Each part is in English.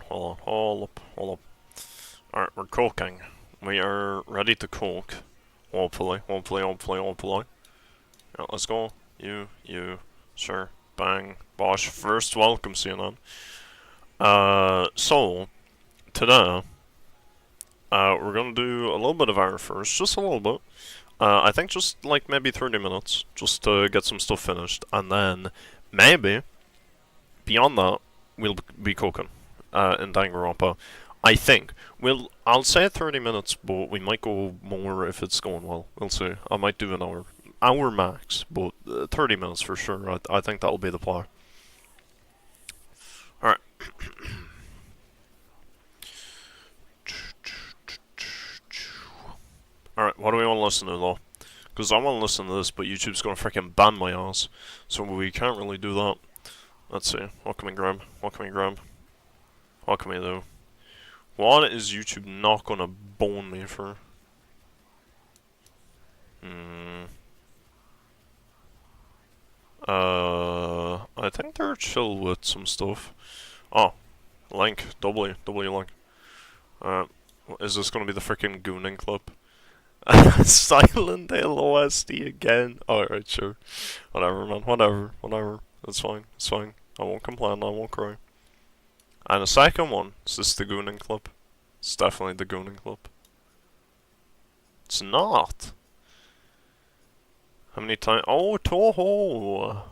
hold up. Alright, we're cooking. We are ready to cook. Hopefully. Yeah, let's go. You, sure. Bang, bosh. First welcome, CNN. So, today, we're gonna do a little bit of our first, just a little bit. I think just like maybe 30 minutes, just to get some stuff finished, and then maybe beyond that, we'll be cooking in Danganronpa. I think I'll say 30 minutes, but we might go more if it's going well. We'll see. I might do an hour max, but 30 minutes for sure. I think that'll be the plan. All right. Alright, what do we want to listen to though? Because I want to listen to this, but YouTube's going to freaking ban my ass. So we can't really do that. Let's see. What can we grab? What can we do? What is YouTube not going to bone me for? I think they're chill with some stuff. Oh, link. W link. Is this going to be the freaking gooning clip? Silent LOSD again. Alright, sure. Whatever, man. Whatever. It's fine. I won't complain. I won't cry. And the second one, is this the gooning clip? It's definitely the gooning clip. It's not. How many times? Oh, Toho!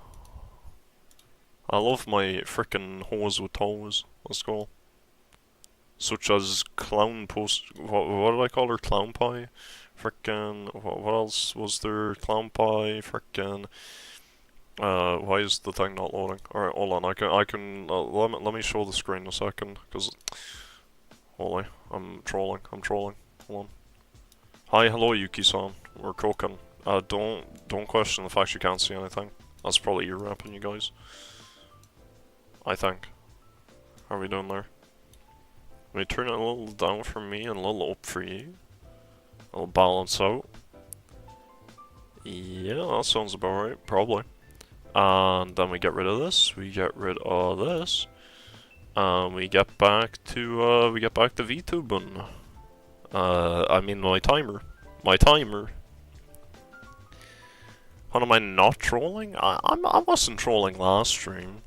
I love my frickin' hose with toes. Let's go. Such as clown post. What did I call her? Clown pie? Frickin', what else was there? Clown pie, frickin'. Why is the thing not loading? Alright, hold on, I can, let me show the screen a second, because, holy, I'm trolling, hold on. Hi, hello Yuki-san, we're cooking. Don't question the fact you can't see anything. That's probably ear rapping, you guys. I think. How are we doing there? Let me turn it a little down for me and a little up for you. I'll balance out. Yeah, that sounds about right, probably. And then we get rid of this, we get rid of this. And we get back to VTubing. I mean my timer. What am I not trolling? I wasn't trolling last stream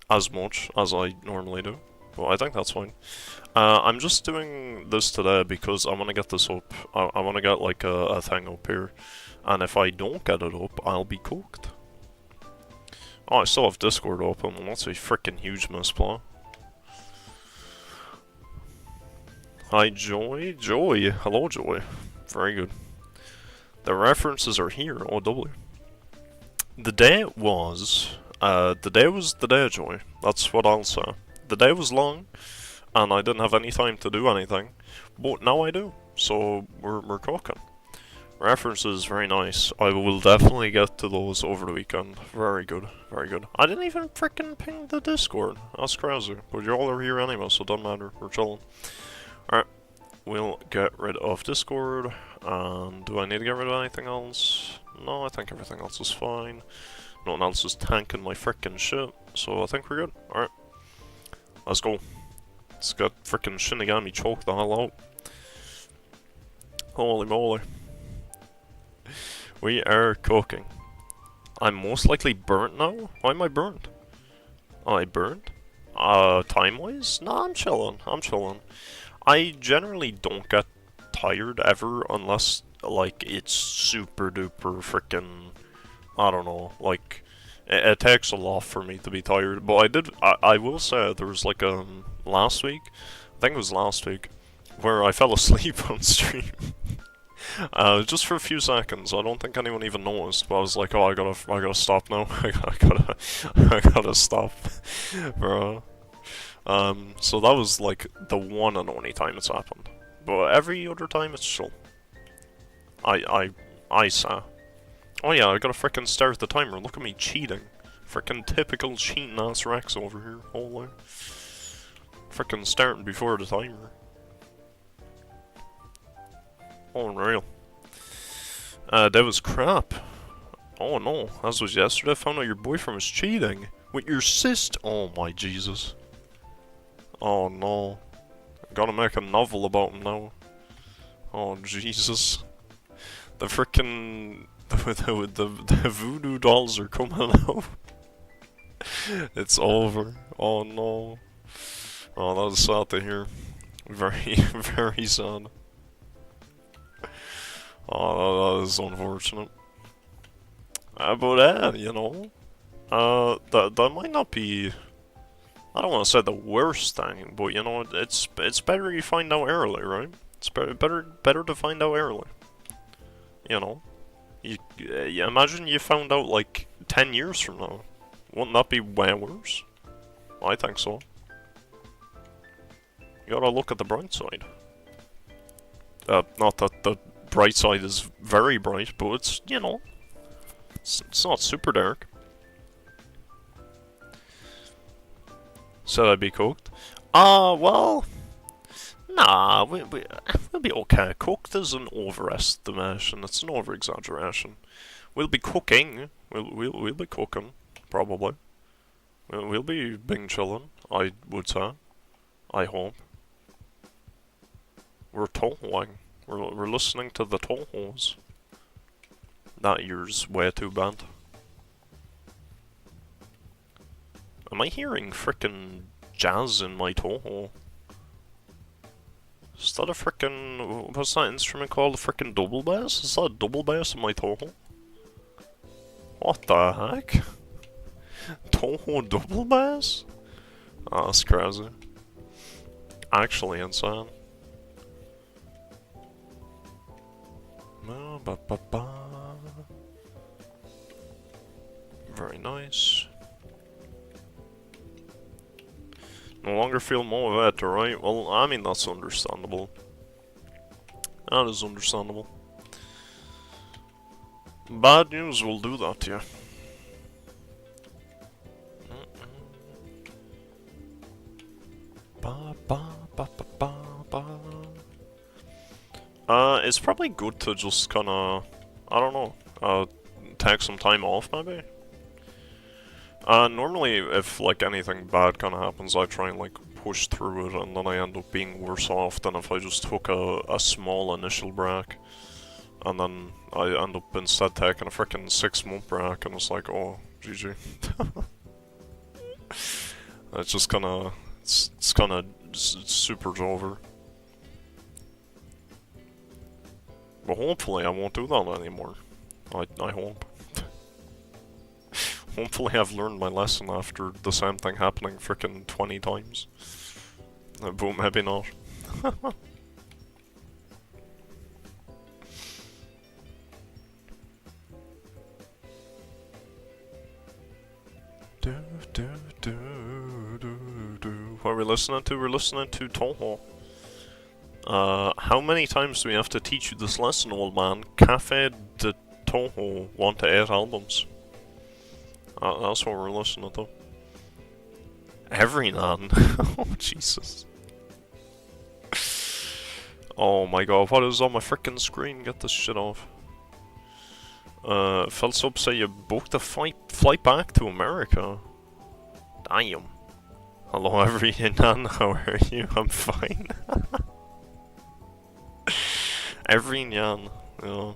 as much as I normally do. Well, I think that's fine. I'm just doing this today because I want to get this up. I want to get like a thing up here. And if I don't get it up, I'll be cooked. Oh, I still have Discord open. That's a freaking huge misplay. Hi, Joy. Hello, Joy. Very good. The references are here. Oh, W. The day was the day, Joy. That's what I'll say. The day was long, and I didn't have any time to do anything, but now I do, so we're cooking. References, very nice. I will definitely get to those over the weekend. Very good. I didn't even freaking ping the Discord. That's crazy, but you all are here anyway, so it doesn't matter. We're chilling. Alright, we'll get rid of Discord, and do I need to get rid of anything else? No, I think everything else is fine. No one else is tanking my freaking shit, so I think we're good. Alright. Let's go. Let's get frickin' Shinigami choked the hell out. Holy moly. We are cooking. I'm most likely burnt now? Why am I burnt? Oh, I burnt? Time-wise? Nah, I'm chilling. I generally don't get tired ever unless, like, it's super duper frickin', I don't know, like, it takes a lot for me to be tired, but I will say there was like last week, I think it was last week, where I fell asleep on stream. Just for a few seconds. I don't think anyone even noticed, but I was like, oh, I gotta stop now. I gotta stop, bro. So that was like the one and only time it's happened, but every other time it's chill. I say. Oh yeah, I gotta frickin' start the timer. Look at me cheating. Frickin' typical cheating ass Rex over here. Holy. Frickin' starting before the timer. Unreal. That was crap. Oh no, as was yesterday. I found out your boyfriend was cheating with your sister. Oh my Jesus. Oh no. Gotta make a novel about him now. Oh Jesus. The frickin' the voodoo dolls are coming out. It's over. Oh no. Oh, that is sad to hear. Very, very sad. Oh, that is unfortunate. But you know, that might not be. I don't want to say the worst thing, but you know, it's better you find out early, right? It's better to find out early. You know, you imagine you found out like 10 years from now. Wouldn't that be way worse? I think so. You gotta look at the bright side. Not that the bright side is very bright, but it's, you know, it's not super dark. Said I'd be cooked. Well, nah, we'll be okay. Cooked is an overestimation. It's an over-exaggeration. We'll be cooking. We'll be cooking, probably. We'll be bing chillin', I would say. I hope. We're tohoing. We're listening to the tohos. That ear's way too bad. Am I hearing frickin' jazz in my toho? Is that a frickin'... what's that instrument called? A frickin' double bass? Is that a double bass in my toho? What the heck? Toho double bass? Oh, that's crazy. Actually insane. Very nice. No longer feel motivated, right? Well, I mean, that's understandable. That is understandable. Bad news will do that to you. It's probably good to just kinda, I don't know, take some time off maybe? Normally if like anything bad kinda happens, I try and like push through it and then I end up being worse off than if I just took a small initial break. And then I end up instead taking a freaking 6-month break and it's like, oh, GG. It's just kinda, it's kinda super over. But hopefully I won't do that anymore. I hope. Hopefully I've learned my lesson after the same thing happening frickin' 20 times. But maybe not. What are we listening to? We're listening to Toho. How many times do we have to teach you this lesson, old man? Cafe de Toho 1 to 8 albums. That's what we're listening to. Every nan. Oh, Jesus. Oh my god, what is on my frickin' screen? Get this shit off. Felsub say you booked a flight back to America. Damn. Hello, every nan, how are you? I'm fine. Every nyan, you know,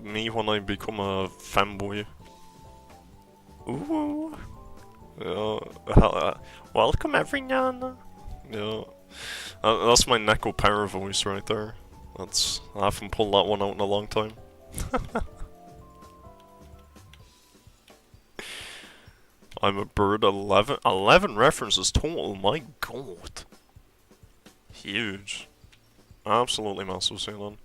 me when I become a fanboy. Ooh, welcome every nyan. Yeah, that's my Neko Power voice right there. That's, I haven't pulled that one out in a long time. I'm a bird. 11 references total. My god, huge. Absolutely massive, Ceylon.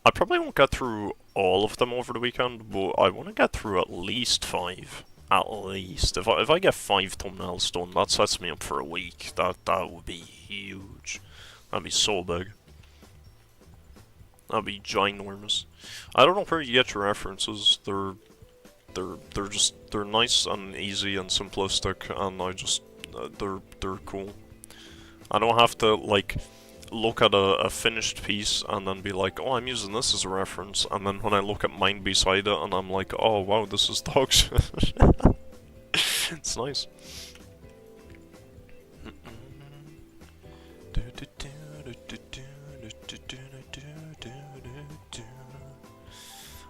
I probably won't get through all of them over the weekend, but I want to get through at least 5. At least. If I get 5 thumbnails done, that sets me up for a week. That would be huge. That'd be so big. That'd be ginormous. I don't know where you get your references. They're nice and easy and simplistic, and I just they're cool. I don't have to like look at a finished piece and then be like, oh, I'm using this as a reference, and then when I look at mine beside it and I'm like, oh wow, this is dog shit. It's nice.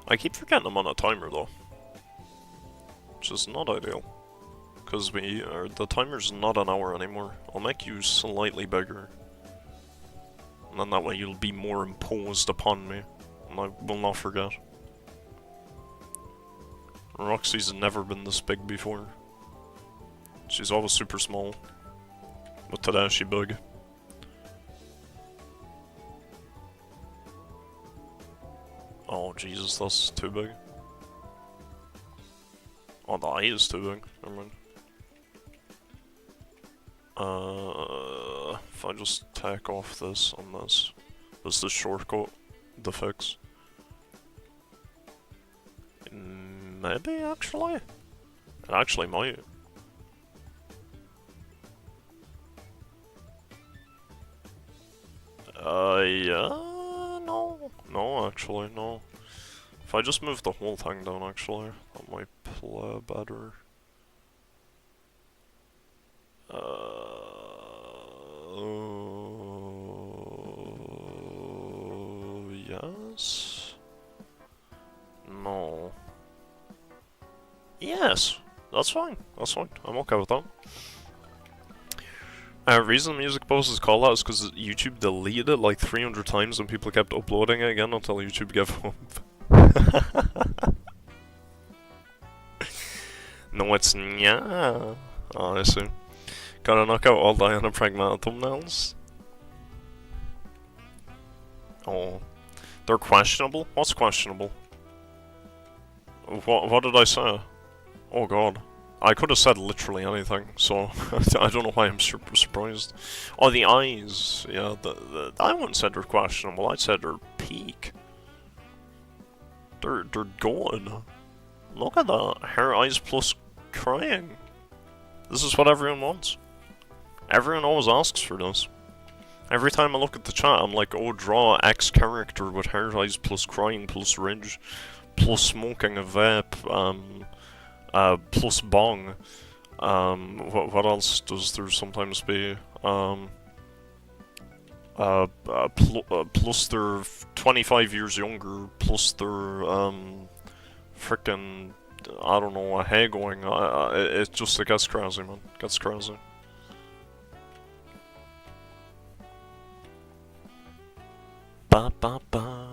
I keep forgetting I'm on a timer though. Which is not ideal. Because the timer's not an hour anymore. I'll make you slightly bigger. And then that way you'll be more imposed upon me. And I will not forget. Roxy's never been this big before. She's always super small. But today she's big. Oh Jesus, that's too big. Oh, the eye is too big. Never mind. If I just tack off this on this. Is the shortcut the fix? Maybe, actually? It actually might. Yeah? No. No, actually, no. If I just move the whole thing down, actually, that might play better. Yes? No. Yes! That's fine. That's fine. I'm okay with that. Reason music post is called that is because YouTube deleted it like 300 times and people kept uploading it again until YouTube gave up. No, it's nya. Oh, I see. Gotta knock out all Diana Pragmata thumbnails. Oh. They're questionable? What's questionable? What did I say? Oh god. I could have said literally anything, so I don't know why I'm super surprised. Oh, the eyes. Yeah, I wouldn't say they're questionable. I'd say they're peak. They're good. Look at that. Hair, eyes plus crying. This is what everyone wants. Everyone always asks for this. Every time I look at the chat, I'm like, oh, draw X character with hair, eyes plus crying plus ridge plus smoking a vape, plus bong. What else does there sometimes be? Plus they're 25 years younger, plus they're, frickin', I don't know, a hay going. It just, it gets crazy, man. It gets crazy. Ba ba ba.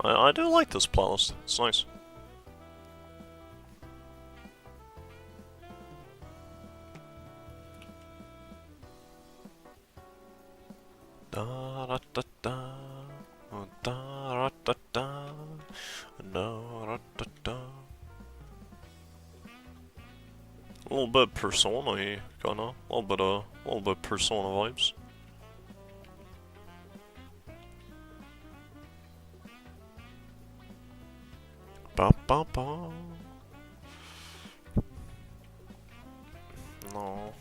I do like this playlist. It's nice. Da da da da da da da da da da. A little bit Persona-y, kinda. A little bit Persona vibes. Ba ba ba. No.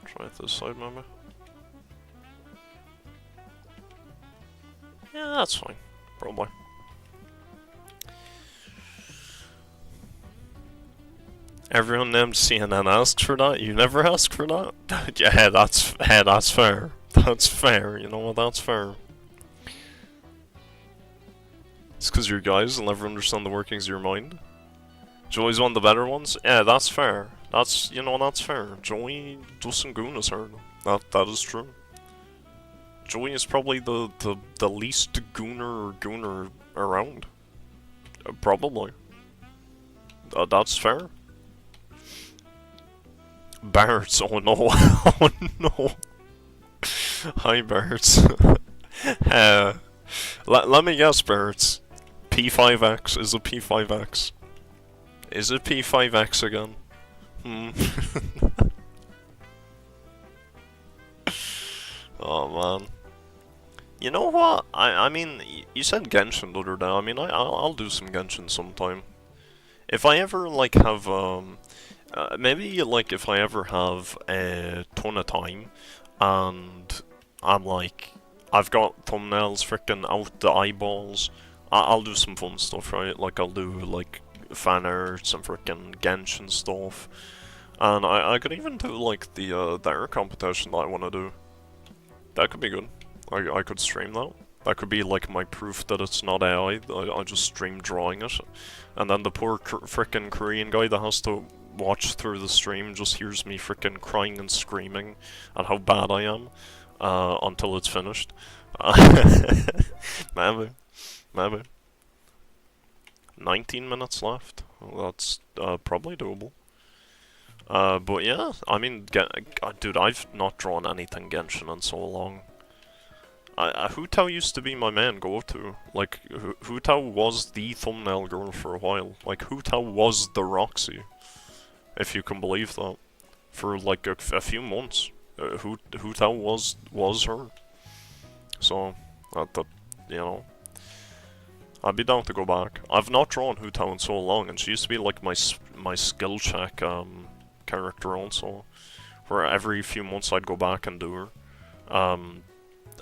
Try this side, maybe. Yeah, that's fine. Probably. Everyone named CNN asks for that. You never ask for that. Yeah, that's fair. That's fair. You know what? That's fair. It's because you're guys and never understand the workings of your mind. Joey's one of the better ones. Yeah, that's fair. That's, you know, that's fair. Joey doesn't goon as hard. That is true. Joey is probably the least gooner around. Probably. That's fair. Barretts, oh no. Oh no. Hi Barretts. Let me guess, Barretts. P5X is a P5X. Is it P5X again? Oh man. You know what? I mean, you said Genshin the other day. I mean, I'll do some Genshin sometime. If I ever like have maybe like if I ever have a ton of time, and I'm like, I've got thumbnails freaking out the eyeballs. I'll do some fun stuff, right? Like I'll do like fan arts and freaking Genshin stuff, and I could even do like the air competition that I want to do. That could be good. I could stream that. That could be like my proof that it's not AI. I just stream drawing it, and then the poor frickin' Korean guy that has to watch through the stream just hears me frickin' crying and screaming at how bad I am until it's finished. Maybe, maybe. 19 minutes left. Well, that's probably doable. But yeah, I mean, dude, I've not drawn anything Genshin in so long. Hu Tao used to be my main go-to. Like, Hu Tao was the thumbnail girl for a while. Like, Hu Tao was the Roxy, if you can believe that. For like a few months, Hu Tao was her. So, you know, I'd be down to go back. I've not drawn Hu Tao in so long, and she used to be like my skill check character also, where every few months I'd go back and do her.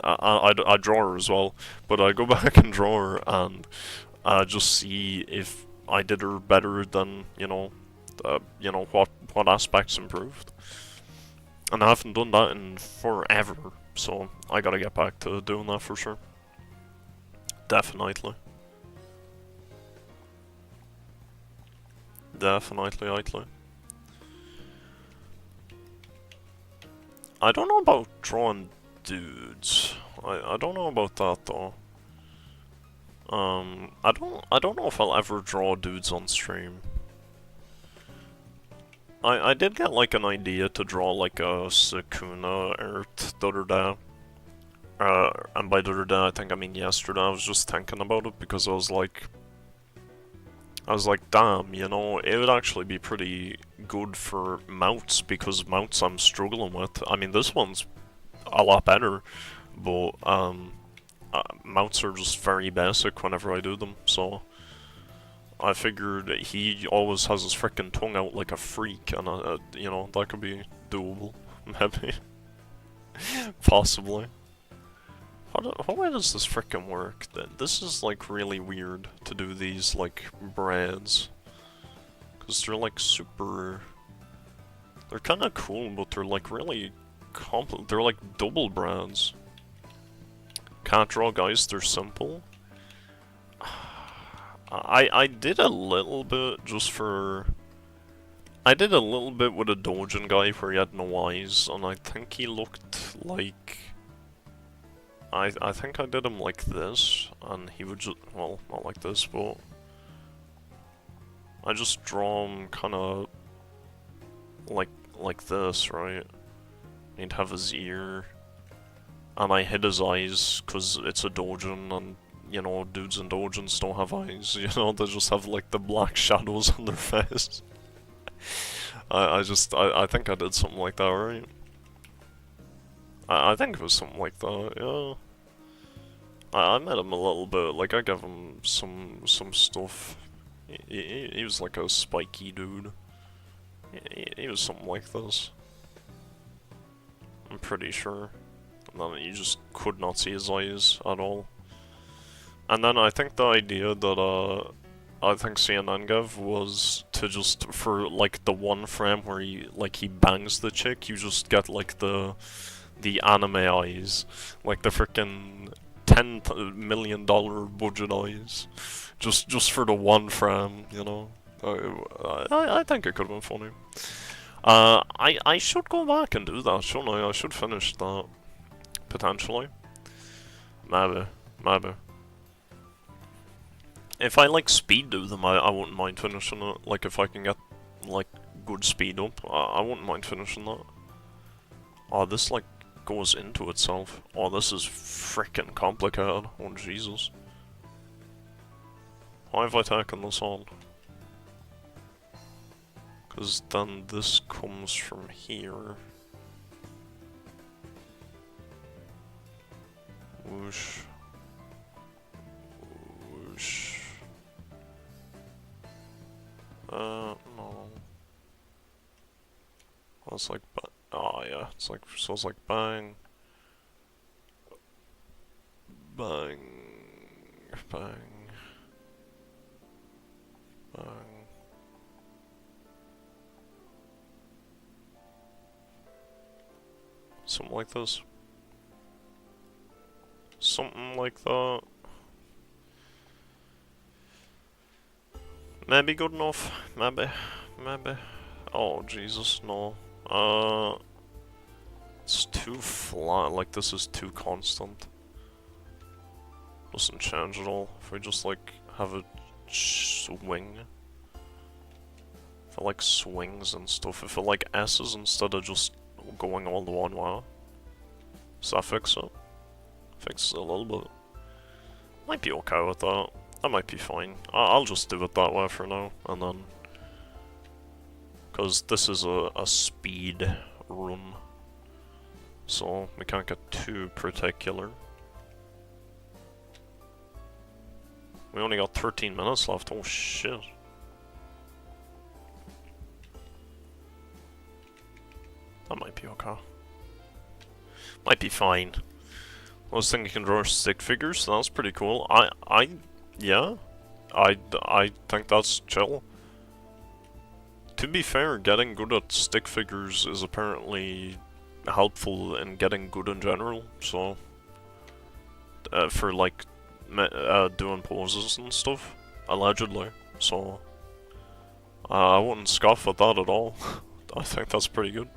I draw her as well, but I go back and draw her and just see if I did her better than what aspects improved. And I haven't done that in forever, so I gotta get back to doing that for sure. Definitely. Definitely. I don't know about drawing dudes. I don't know about that though. I don't know if I'll ever draw dudes on stream. I did get like an idea to draw like a Sukuna Earth the other day. And by the other day I think I mean yesterday. I was just thinking about it because I was like, damn, you know, it would actually be pretty good for mounts, because mounts I'm struggling with. I mean, this one's a lot better, but mounts are just very basic whenever I do them, so I figured he always has his frickin' tongue out like a freak, and you know, that could be doable, maybe. Possibly. How way does this frickin' work? This is like really weird to do these like braids, cause they're like super. They're kind of cool, but they're like really they're like double braids. Can't draw, guys. They're simple. I did a little bit just for. I did a little bit with a Dojin guy where he had no eyes, and I think he looked like. I think I did him like this, and he would just, well, not like this, but I just draw him kind of like this, right? He'd have his ear, and I hid his eyes because it's a Dojin, and you know, dudes and Dojins don't have eyes. You know, they just have like the black shadows on their face. I think I did something like that, right? I think it was something like that, yeah. I met him a little bit, like I gave him some stuff. He was like a spiky dude. He was something like this. I'm pretty sure. And then you just could not see his eyes at all. And then I think the idea that I think CNN gave was to just, for like the one frame where he bangs the chick, you just get like the anime eyes, like the frickin' $10 million budget eyes, just for the one frame, you know. I think it could have been funny. I should go back and do that, shouldn't I? I should finish that potentially. Maybe. If I like speed do them, I wouldn't mind finishing it. Like if I can get like good speed up, I wouldn't mind finishing that. Oh, this like goes into itself. Oh, this is freaking complicated. Oh, Jesus. Why have I taken this on? Because then this comes from here. Whoosh. Whoosh. No. Well, it's like, oh yeah, it's like, so it's like bang. Bang. Bang. Bang. Something like this. Something like that. Maybe good enough. Maybe. Maybe. Oh, Jesus, no. It's too flat. Like, this is too constant. Doesn't change at all. If we just, like, have a swing. If it, like, swings and stuff. If it, like, S's instead of just going all the one way. Does that fix it? Fixes it a little bit. Might be okay with that. That might be fine. I'll just do it that way for now, and then... Because this is a speed run. So, we can't get too particular. We only got 13 minutes left, oh shit. That might be okay. Might be fine. I was thinking you can draw stick figures, so that's pretty cool. Yeah. I think that's chill. To be fair, getting good at stick figures is apparently helpful in getting good in general, so... for, like, doing poses and stuff, allegedly, so... I wouldn't scoff at that at all. I think that's pretty good.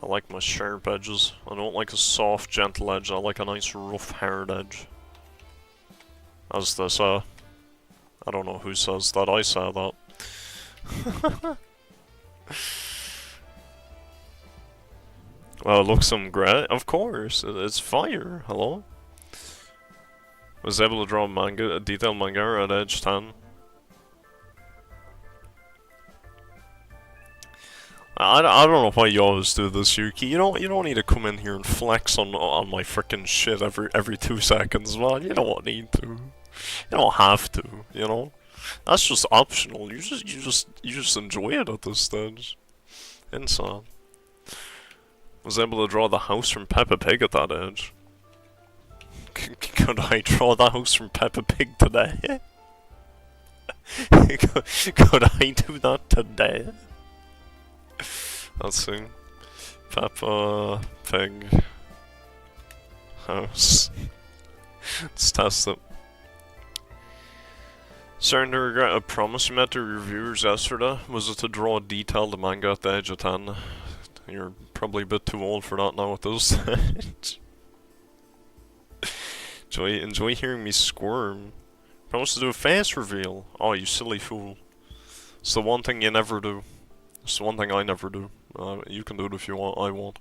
I like my sharp edges. I don't like a soft, gentle edge. I like a nice, rough, hard edge. As they say. I don't know who says that. I say that. Well, it looks some great. Of course, it's fire. Hello. Was able to draw manga, a detailed manga at edge 10. I don't know why you always do this, Yuki. You don't need to come in here and flex on my frickin' shit every 2 seconds, man. You don't need to. You don't have to, you know. That's just optional. You just enjoy it at this stage. Insane. Was able to draw the house from Peppa Pig at that age. Could I draw the house from Peppa Pig today? Could I do that today? Let's see. Peppa Pig house. Let's test it. Starting to regret a promise you made to reviewers yesterday. Was it to draw a detailed manga at the age of 10? You're probably a bit too old for that now at this stage. Enjoy hearing me squirm. Promise to do a face reveal. Oh, you silly fool. It's the one thing you never do. It's the one thing I never do. You can do it if you want, I won't.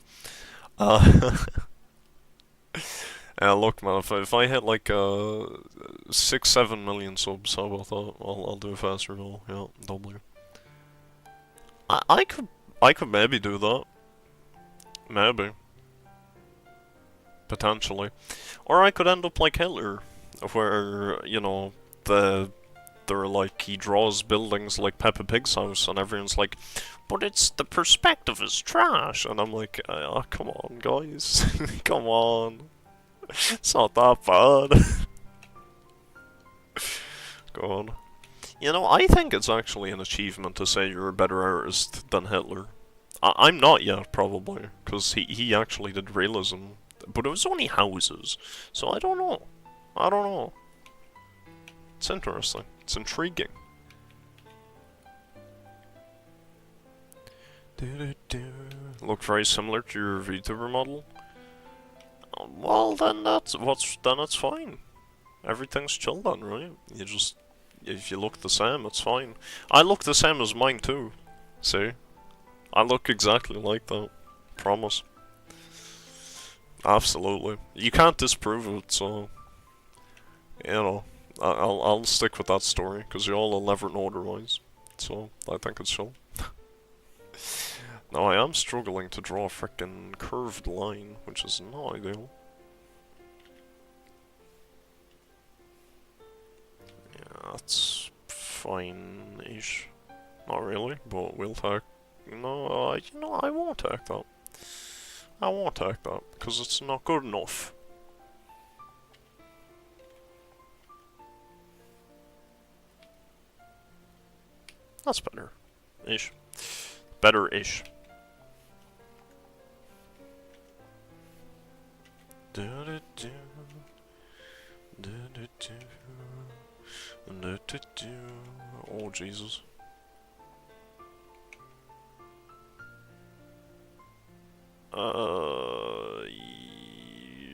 Look man, if I hit like 6-7 million subs, how about that? I'll do a fast reveal, yeah, W. I could maybe do that. Maybe. Potentially. Or I could end up like Hitler, where, you know, they're like, he draws buildings like Peppa Pig's house, and everyone's like, but it's, the perspective is trash, and I'm like, oh, come on, guys, come on, it's not that bad. Go on. You know, I think it's actually an achievement to say you're a better artist than Hitler. I'm not yet, probably, because he actually did realism, but it was only houses, so I don't know. I don't know. It's interesting. It's intriguing. Look very similar to your VTuber model. Well, then it's fine. Everything's chill then, right? You just, if you look the same, it's fine. I look the same as mine too. See? I look exactly like that. Promise. Absolutely. You can't disprove it, so... You know, I'll stick with that story, because you all will never know otherwise. So, I think it's chill. Now, I am struggling to draw a frickin' curved line, which is not ideal. Yeah, that's fine-ish. Not really, but we'll take... No, you know, I won't take that. I won't take that, because it's not good enough. That's better. Ish. Better-ish. Oh, Jesus.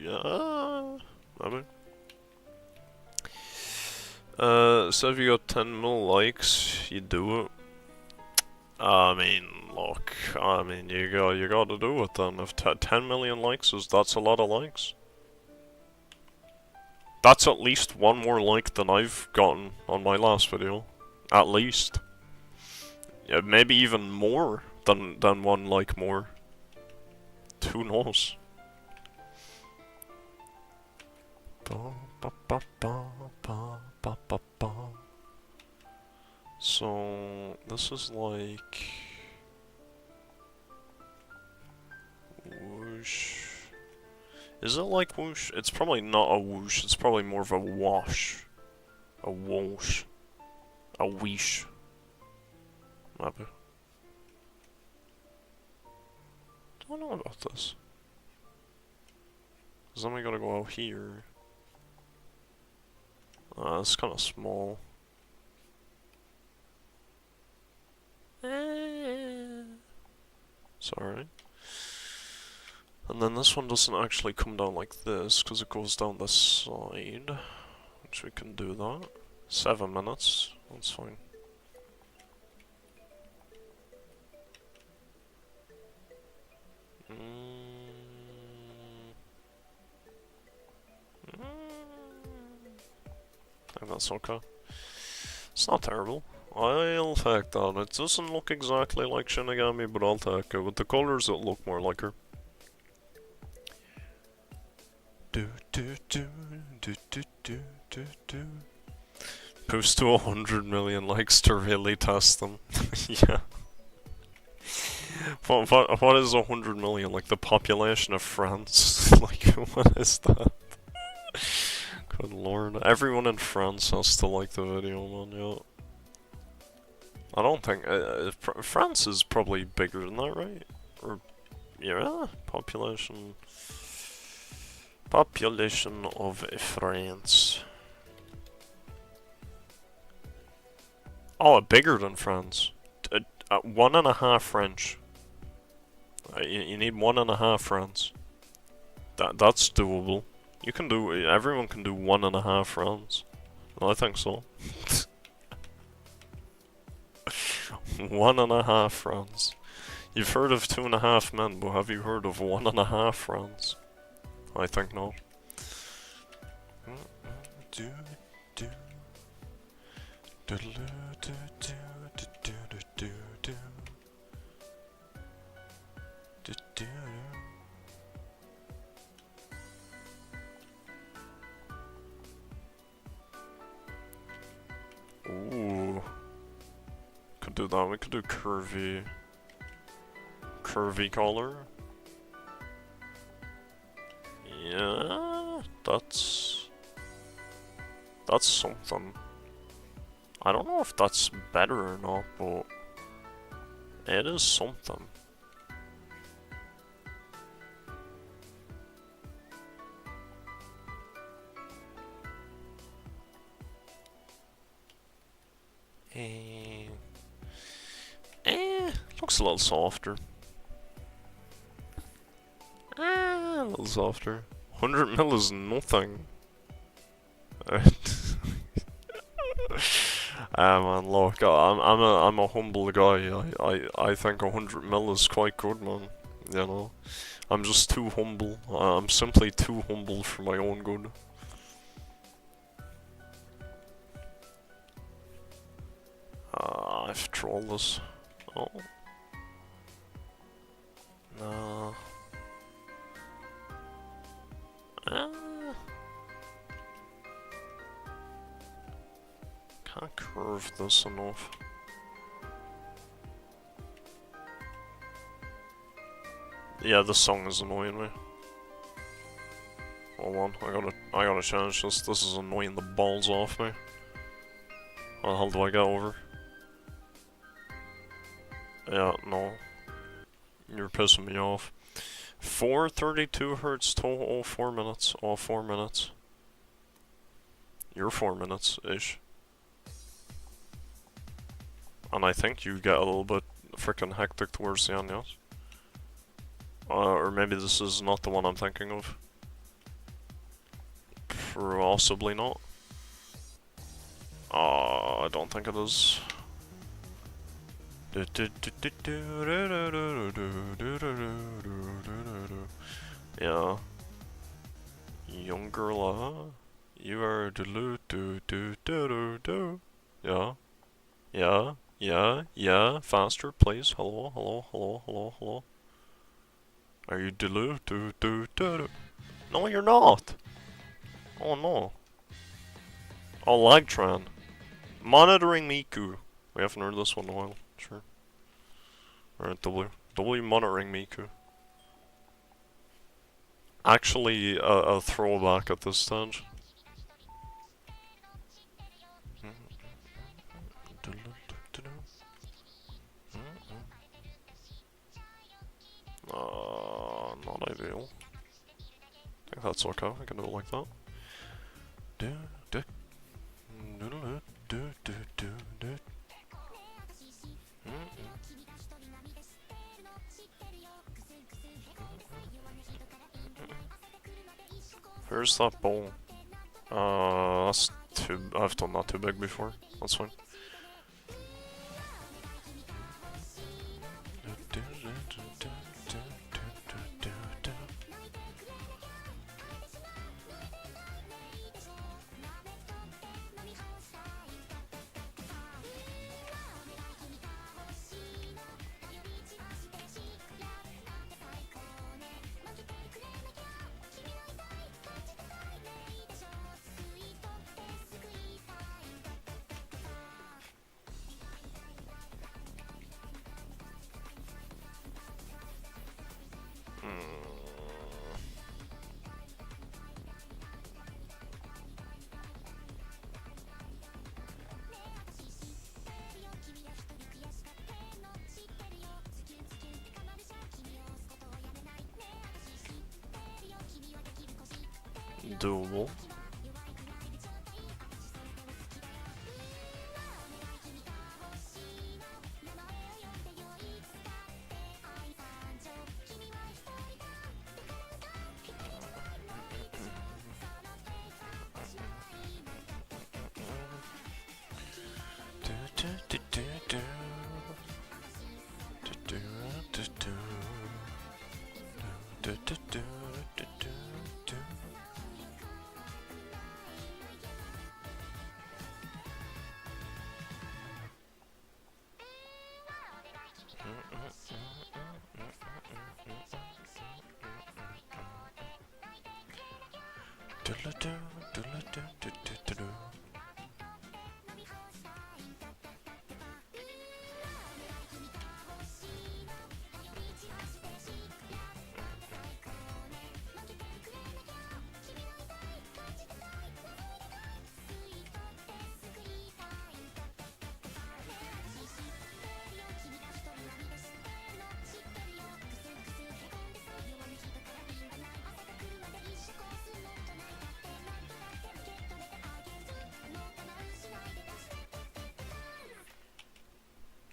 Yeah. Maybe. So if you got 10 mil likes, you do it. I mean, look, you gotta do it then. If 10 million likes that's a lot of likes. That's at least one more like than I've gotten on my last video. At least. Yeah, maybe even more than one like more. Who knows? So this is like whoosh. Is it like whoosh? It's probably not a whoosh. It's probably more of a wash, a whoosh, a wheesh. Maybe. Don't know about this. Cause then we gotta go out here. It's kind of small. Sorry. And then this one doesn't actually come down like this, because it goes down this side. Which we can do that. 7 minutes. That's fine. I think that's okay. It's not terrible. I'll take that. It doesn't look exactly like Shinigami, but I'll take it. With the colors, it'll look more like her. Post to 100 million likes to really test them. Yeah. What is 100 million? Like the population of France? Like, what is that? Good lord. Everyone in France has to like the video, man, yeah. I don't think... France is probably bigger than that, right? Or... yeah, population... Population of France. Oh, bigger than France. 1.5 French. You need 1.5 France. That's doable. You can do... everyone can do 1.5 France. Well, I think so. 1.5 France. You've heard of 2.5 men, but have you heard of 1.5 France? I think not. Ooh. Could do that. We could do curvy color. Yeah, that's something. I don't know if that's better or not, but it is something. Looks a little softer. A little softer. 100 mil is nothing. Man, look, I'm a humble guy. I think 100 mil is quite good, man. You know, I'm just too humble. I'm simply too humble for my own good. I've trolled this. Oh. No. Can't curve this enough. Yeah, this song is annoying me. Hold on, I gotta change this. This is annoying the balls off me. How the hell do I get over? Yeah, no. You're pissing me off. 432 hertz total, all 4 minutes, all 4 minutes. You're 4 minutes-ish. And I think you get a little bit freaking hectic towards the end, yes? Or maybe this is not the one I'm thinking of. Possibly not. I don't think it is. Yeah. Young girl, you are do do do do do. Yeah. Yeah. Yeah. Yeah. Faster, please. Hello. Hello. Hello. Hello. Hello. Are you do do do do? No, you're not. Oh no. Oh, Lagtran. Monitoring Miku. We haven't heard this one in a while. Sure. Alright, W. W monitoring Miku. Actually, a throwback at this stage. Not ideal. I think that's okay. I can do it like that. Where's that bowl? That's too. I've done that too big before. That's fine. Doable.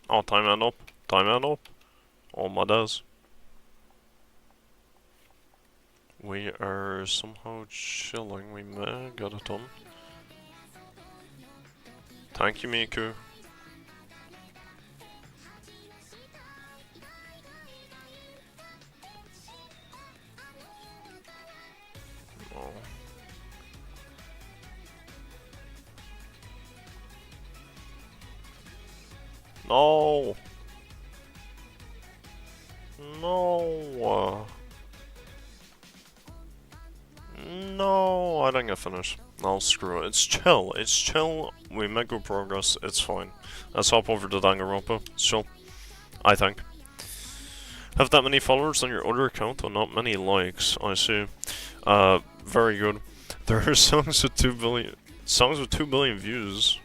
Oh, timeout up. Timeout up. Oh my days. We are somehow chilling. We may get it done. Thank you, Miku. Oh. No! No! No, I didn't get finished. No, screw it. It's chill. It's chill. We make good progress. It's fine. Let's hop over to Danganronpa. It's chill. I think. Have that many followers on your other account and not many likes. I see. Very good. There are songs with 2 billion views.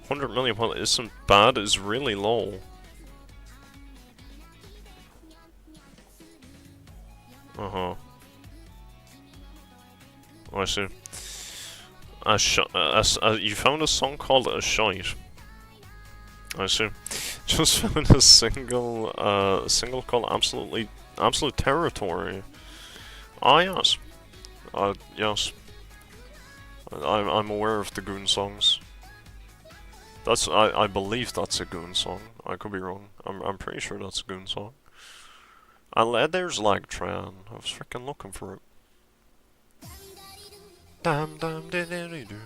100 million, well, isn't bad, it's really low. Uh-huh. I see. You found a song called A Shite. I see. Just found a single called Absolute Territory. Ah, yes. Yes. I'm aware of the Goon songs. I believe that's a Goon song. I could be wrong. I'm pretty sure that's a Goon song. There's Lagtran. I was freaking looking for it. Dam dam diddy doo.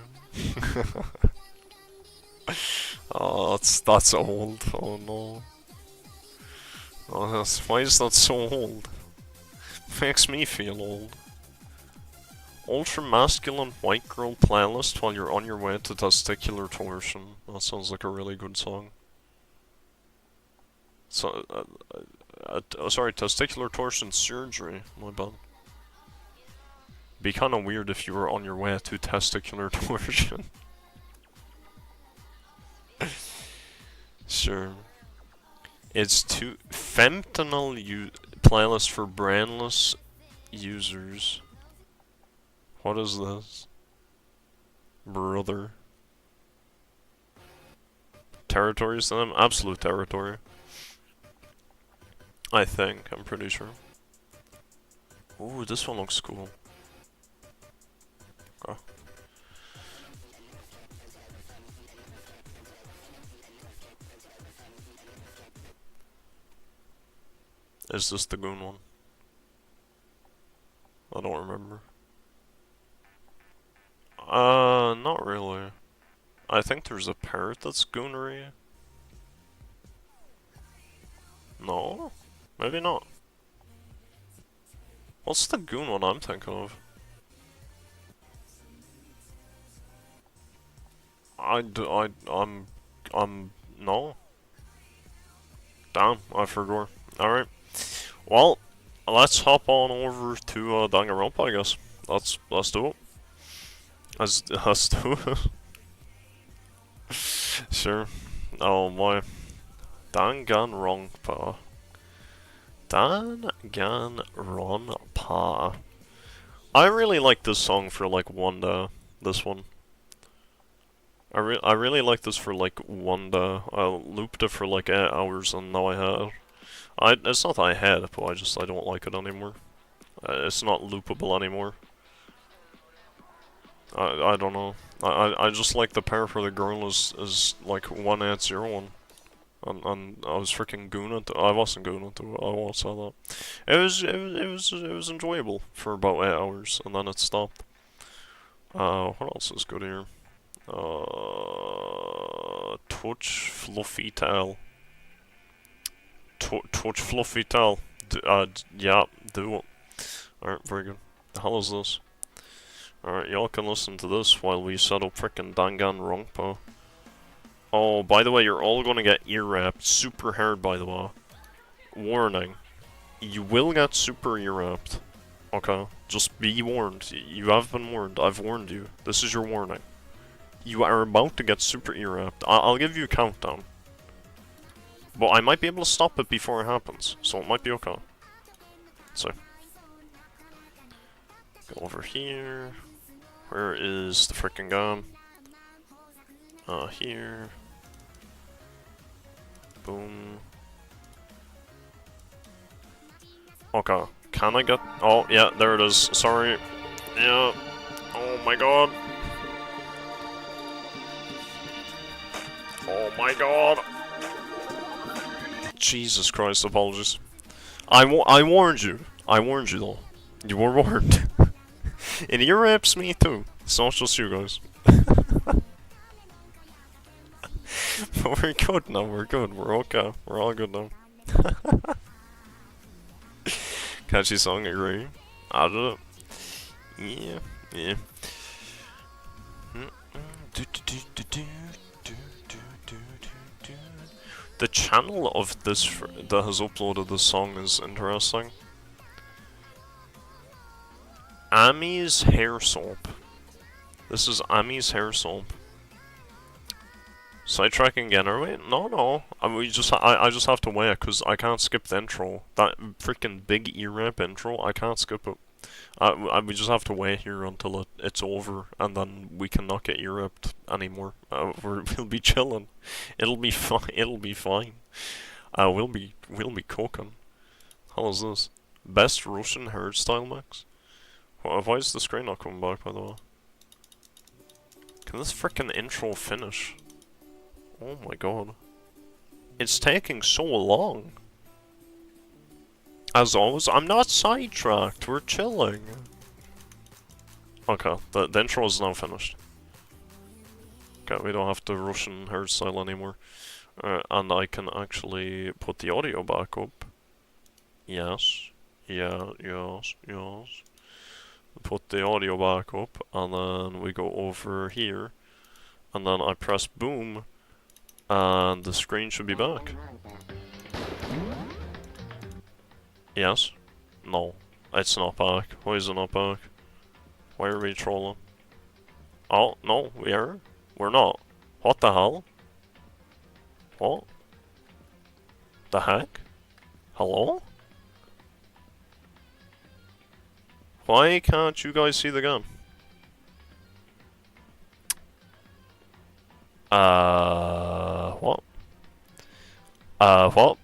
Oh, that's old. Oh no. Oh, why is that so old? Makes me feel old. Ultra masculine white girl playlist while you're on your way to testicular torsion. That sounds like a really good song. So, sorry, testicular torsion surgery. My bad. Be kind of weird if you were on your way to testicular torsion. Sure. It's to fentanyl playlist for brainless users. What is this? Brother. Territories to them? Absolute territory. I think, I'm pretty sure. Ooh, this one looks cool. Okay. Is this the Goon one? I don't remember. Not really. I think there's a parrot that's Goonery. No? Maybe not. What's the Goon one I'm thinking of? No. Damn, I forgot. Alright. Well, let's hop on over to Danganronpa, I guess. Let's do it. Let's do it. Sure. Oh my. Danganronpa. Danganronpa. I really like this song for like one day. This one. I really like this for like one day. I looped it for like 8 hours and now I had it. It's not that I had it, but I don't like it anymore. It's not loopable anymore. I don't know. I just like the pair for the girl is like 1801. And I was freaking gooning it. I wasn't gooning it. I won't say that. It was enjoyable for about 8 hours, and then it stopped. What else is good here? Touch Fluffy Tail. Touch Fluffy Tail. Yeah, do it. Alright, very good. The hell is this? Alright, y'all can listen to this while we set up frickin' Danganronpa. Oh, by the way, you're all gonna get ear wrapped super hard, by the way. Warning. You will get super ear wrapped. Okay? Just be warned. You have been warned. I've warned you. This is your warning. You are about to get super ear wrapped. I'll give you a countdown. But I might be able to stop it before it happens, so it might be okay. So. Go over here. Where is the frickin' gun? Here. Boom. Okay. Can I get... Oh, yeah, there it is. Sorry. Yeah. Oh my god. Oh my god. Jesus Christ, apologies. I warned you. I warned you, though. You were warned. It ear raps me, too. It's not just you guys. But we're good now, we're good. We're okay. We're all good now. Catchy song, agree. I did it. Yeah, yeah. The channel of this that has uploaded this song is interesting. Amy's Hair Soap. This is Amy's Hair Soap. Sidetracking again, are we? No, no. I just have to wait, because I can't skip the intro. That freaking big E-rap intro, I can't skip it. We just have to wait here until it's over, and then we cannot get E-rapped anymore. We'll be chilling. It'll be fine. It'll be fine. We'll be cooking. How's this? Best Russian hairstyle mix? Why is the screen not coming back, by the way? Can this frickin' intro finish? Oh my god. It's taking so long. As always, I'm not sidetracked, we're chilling. Okay, the intro is now finished. Okay, we don't have the Russian hairstyle anymore. And I can actually put the audio back up. Yes. Yeah, yes, yes. Put the audio back up, and then we go over here. And then I press boom, and the screen should be back. Yes? No. It's not back. Why is it not back? Why are we trolling? Oh, no, we are? We're not. What the hell? What? The heck? Hello? Why can't you guys see the gun? What? What?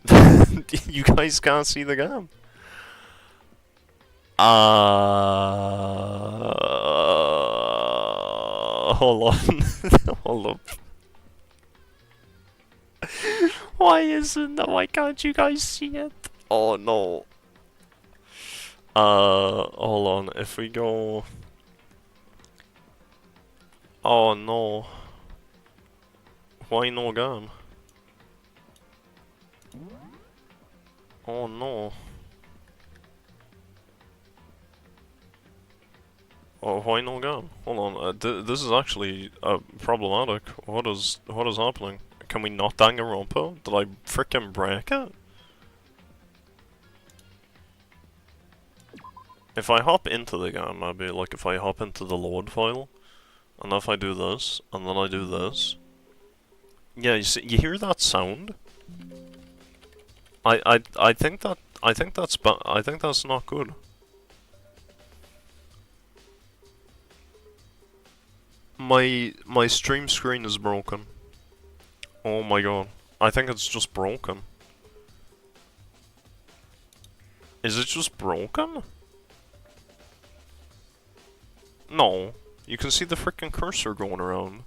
You guys can't see the game. Hold on. Hold up. Why isn't that? Why can't you guys see it? Oh no. Hold on. If we go. Oh no. Why no game? Oh no. Oh, why no game? Hold on. This is actually problematic. What is happening? Can we not Danganronpa? Did I frickin' break it? If I hop into the game, maybe like if I hop into the load file, and if I do this, and then I do this. Yeah, you see, you hear that sound? I think that's not good. My stream screen is broken. Oh my god. I think it's just broken. Is it just broken? No. You can see the frickin' cursor going around.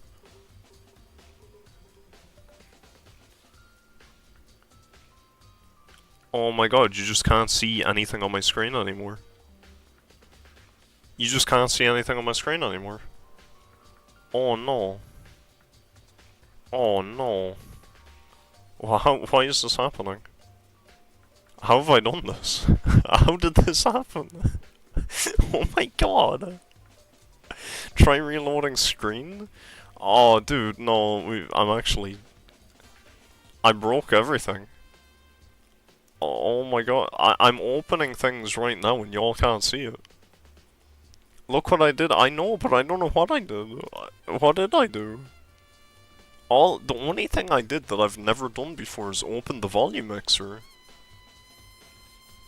Oh my god, you just can't see anything on my screen anymore. You just can't see anything on my screen anymore. Oh no. Oh no. Why is this happening? How have I done this? How did this happen? Oh my god. Try reloading screen? Oh dude, no, I broke everything. Oh my god, I'm opening things right now and y'all can't see it. Look what I did. I know, but I don't know what I did. What did I do? The only thing I did that I've never done before is open the volume mixer.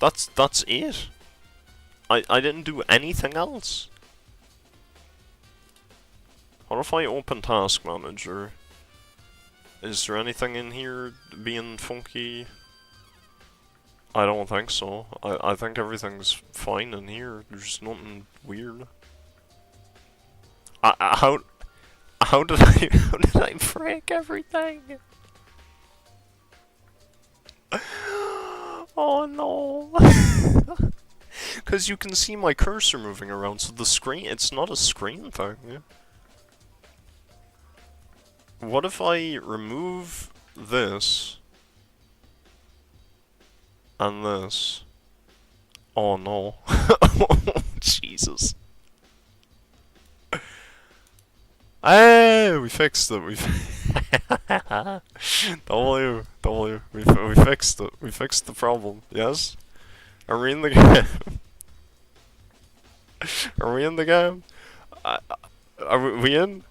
That's it. I didn't do anything else. What if I open Task Manager? Is there anything in here being funky? I don't think so. I think everything's fine in here. There's nothing weird. How did I break everything? Oh no. Cause you can see my cursor moving around, so the screen, it's not a screen thing. Yeah. What if I remove this and this? Oh no. Oh, Jesus. Hey, we fixed it. We fixed it. We fixed the problem. Yes? Are we in the game? Are we in the game? Are we in?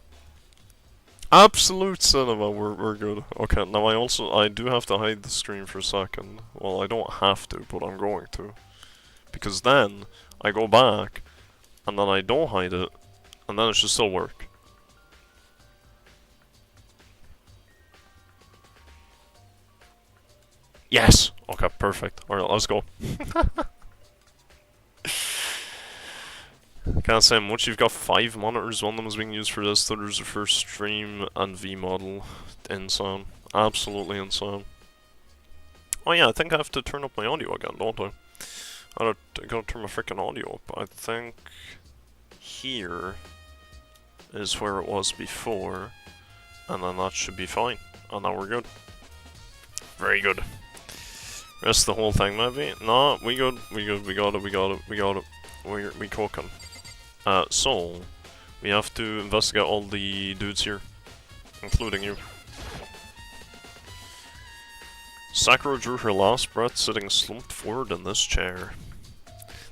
Absolute cinema, we're good. Okay, now I do have to hide the screen for a second. Well, I don't have to, but I'm going to. Because then, I go back, and then I don't hide it, and then it should still work. Yes! Okay, perfect. Alright, let's go. Can't say much. You've got 5 monitors. One of them is being used for this. The others are for stream and V model. Insane. Absolutely insane. Oh yeah, I think I have to turn up my audio again, don't I? I gotta turn my freaking audio up. I think here is where it was before, and then that should be fine. And now we're good. Very good. Rest the whole thing, maybe? No, we good. We got it. We cooking. So, we have to investigate all the dudes here, including you. Sakura drew her last breath sitting slumped forward in this chair.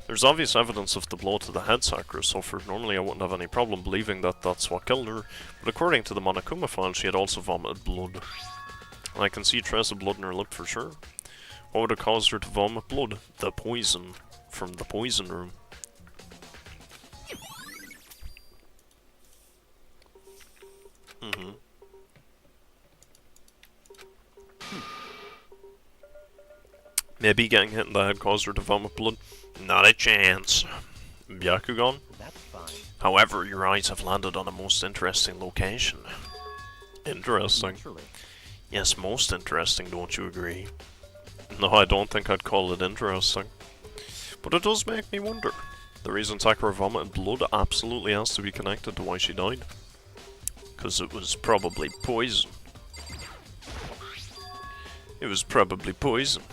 There's obvious evidence of the blow to the head Sakura suffered. Normally I wouldn't have any problem believing that that's what killed her, but according to the Monokuma file she had also vomited blood. And I can see trace of blood in her lip for sure. What would have caused her to vomit blood? The poison from the poison room. Maybe getting hit in the head caused her to vomit blood. Not a chance. Byakugan? That's fine. However, your eyes have landed on a most interesting location. Interesting. Naturally. Yes, most interesting, don't you agree? No, I don't think I'd call it interesting. But it does make me wonder. The reason Sakura vomited blood absolutely has to be connected to why she died. Because it was probably poison. It was probably poison.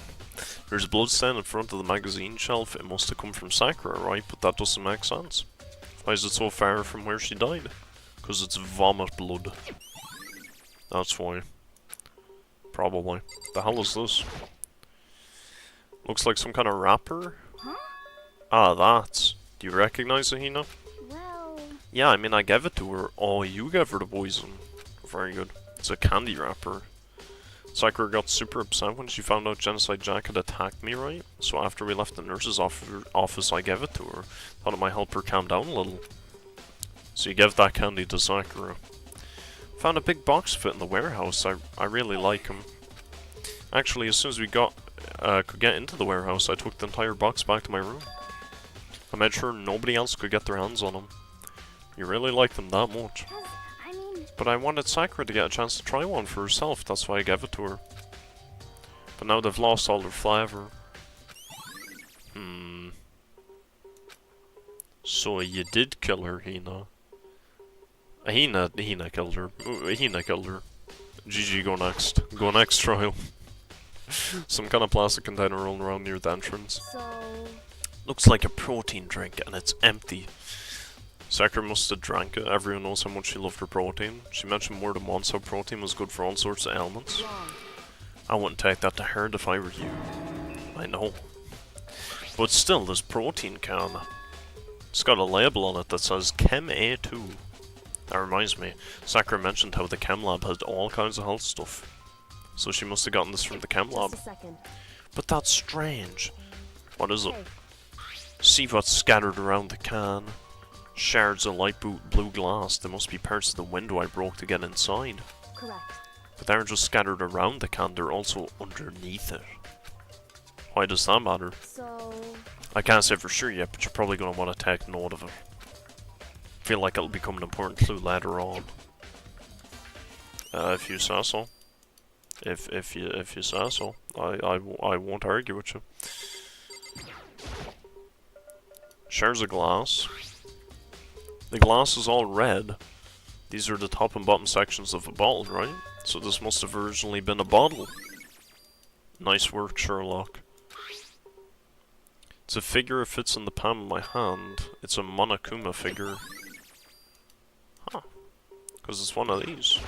There's a blood stain in front of the magazine shelf. It must have come from Sakura, right? But that doesn't make sense. Why is it so far from where she died? Because it's vomit blood. That's why. Probably. The hell is this? Looks like some kind of wrapper. Huh? Ah, that's. Do you recognize it, Hina? Well... Yeah, I mean, I gave it to her. Oh, you gave her the poison. Very good. It's a candy wrapper. Sakura got super upset when she found out Genocide Jack had attacked me, right? So after we left the nurse's office, I gave it to her. Thought it might help her calm down a little. So you gave that candy to Sakura. Found a big box fit in the warehouse. I really like him. Actually, as soon as we could get into the warehouse, I took the entire box back to my room. I made sure nobody else could get their hands on them. You really like them that much. I mean... But I wanted Sakura to get a chance to try one for herself, that's why I gave it to her. But now they've lost all their flavor. So you did kill her, Hina. Hina killed her. Hina killed her. GG, go next. Go next, trial. Some kind of plastic container rolling around near the entrance. So... Looks like a protein drink, and it's empty. Sakura must have drank it. Everyone knows how much she loved her protein. She mentioned more than once how protein was good for all sorts of ailments. Wrong. I wouldn't take that to heart if I were you. I know. But still, this protein can. It's got a label on it that says Chem A2. That reminds me, Sakura mentioned how the Chem Lab had all kinds of health stuff. So she must have gotten this from the Chem Lab. Just a second. But that's strange. What is it? Hey. See what's scattered around the can. Shards of light blue glass. There must be parts of the window I broke to get inside. Correct. But they aren't just scattered around the can, they're also underneath it. Why does that matter? So... I can't say for sure yet, but you're probably going to want to take note of it. Feel like it'll become an important clue later on. If you say so. If you say so. I won't argue with you. Shards of glass. The glass is all red. These are the top and bottom sections of a bottle, right? So this must have originally been a bottle. Nice work, Sherlock. It's a figure, it fits in the palm of my hand. It's a Monokuma figure. Huh. Because it's one of these.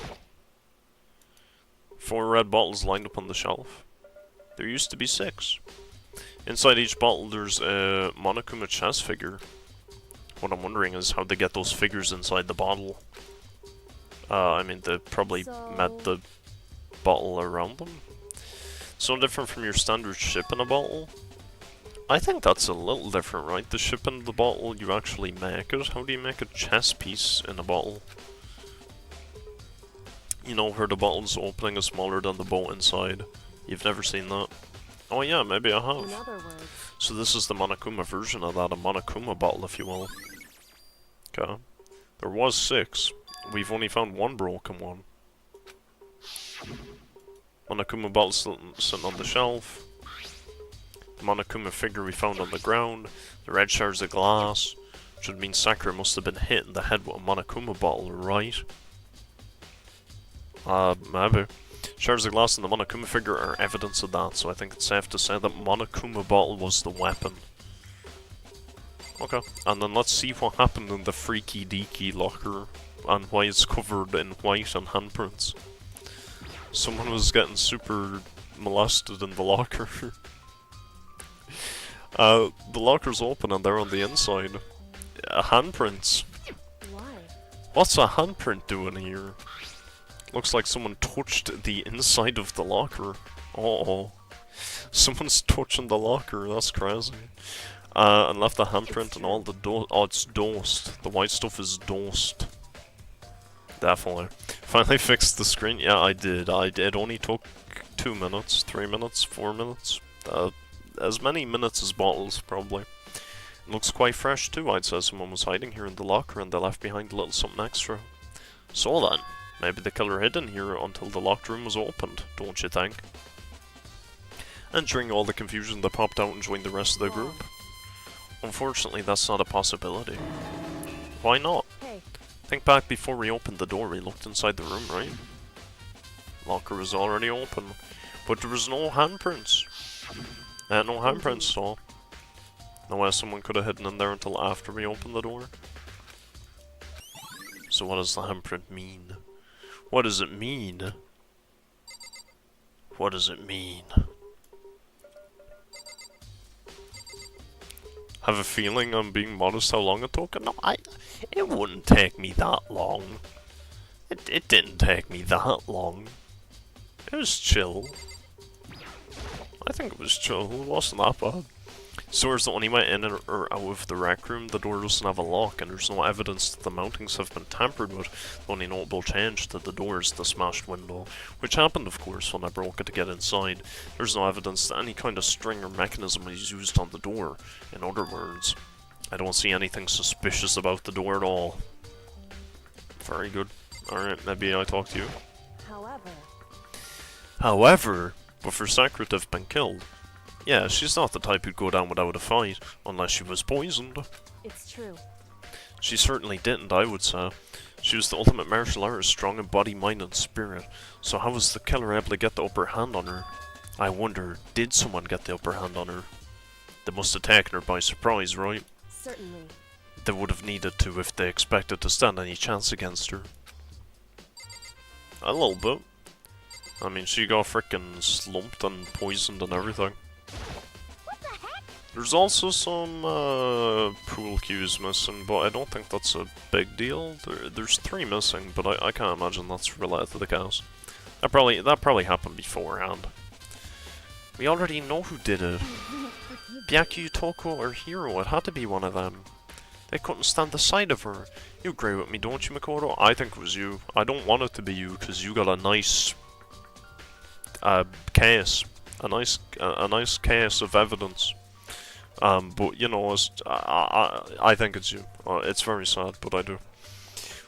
4 red bottles lined up on the shelf. There used to be 6. Inside each bottle there's a Monokuma chess figure. What I'm wondering is how they get those figures inside the bottle. I mean, they probably met the bottle around them. So different from your standard ship in a bottle. I think that's a little different, right? The ship in the bottle, you actually make it. How do you make a chess piece in a bottle? You know, where the bottle's opening is smaller than the boat inside. You've never seen that? Oh yeah, maybe I have. In other words, So this is the Monokuma version of that, a Monokuma bottle, if you will. Okay. There was 6. We've only found one broken one. Monokuma bottle sitting on the shelf. The Monokuma figure we found on the ground. The red shards of glass. Which would mean Sakura must have been hit in the head with a Monokuma bottle, right? Maybe. Shards of glass and the Monokuma figure are evidence of that, so I think it's safe to say that Monokuma bottle was the weapon. Okay, and then let's see what happened in the Freaky Deaky locker and why it's covered in white and handprints. Someone was getting super molested in the locker. The locker's open and they're on the inside. Handprints. why? What's a handprint doing here? Looks like someone touched the inside of the locker. Uh-oh. Someone's touching the locker, that's crazy. And left a handprint and all the oh, it's dosed. The white stuff is dosed. Definitely. Finally fixed the screen. Yeah, I did. It only took 2 minutes, 3 minutes, 4 minutes. As many minutes as bottles, probably. It looks quite fresh too. I'd say someone was hiding here in the locker and they left behind a little something extra. So then, maybe the killer hid in here until the locked room was opened, don't you think? And during all the confusion, they popped out and joined the rest of the group. Unfortunately, that's not a possibility. Why not? Hey. Think back before we opened the door, we looked inside the room, right? Locker was already open, but there was no handprints. No handprints, so no way someone could have hidden in there until after we opened the door. So what does the handprint mean? What does it mean? What does it mean? Have a feeling I'm being modest how long it took? No, it wouldn't take me that long. It didn't take me that long. It was chill. I think it was chill, it wasn't that bad. So there's the only way in or out of the rec room, the door doesn't have a lock and there's no evidence that the mountings have been tampered with. The only notable change to the door is the smashed window, which happened of course when I broke it to get inside. There's no evidence that any kind of string or mechanism was used on the door. In other words, I don't see anything suspicious about the door at all. Very good. Alright, maybe I talk to you. However, but for Sakura to have been killed, yeah, she's not the type who'd go down without a fight, unless she was poisoned. It's true. She certainly didn't, I would say. She was the ultimate martial artist, strong in body, mind, and spirit. So how was the killer able to get the upper hand on her? I wonder, did someone get the upper hand on her? They must have taken her by surprise, right? Certainly. They would have needed to if they expected to stand any chance against her. A little bit. I mean, she got frickin' slumped and poisoned and everything. What the heck? There's also some pool cues missing, but I don't think that's a big deal. There's 3 missing, but I can't imagine that's related to the cast. That probably happened beforehand. We already know who did it. Byaku, Toko, or Hiro. It had to be one of them. They couldn't stand the sight of her. You agree with me, don't you, Makoto? I think it was you. I don't want it to be you, because you got a nice case. A nice case of evidence. But, you know, I think it's you. It's very sad, but I do.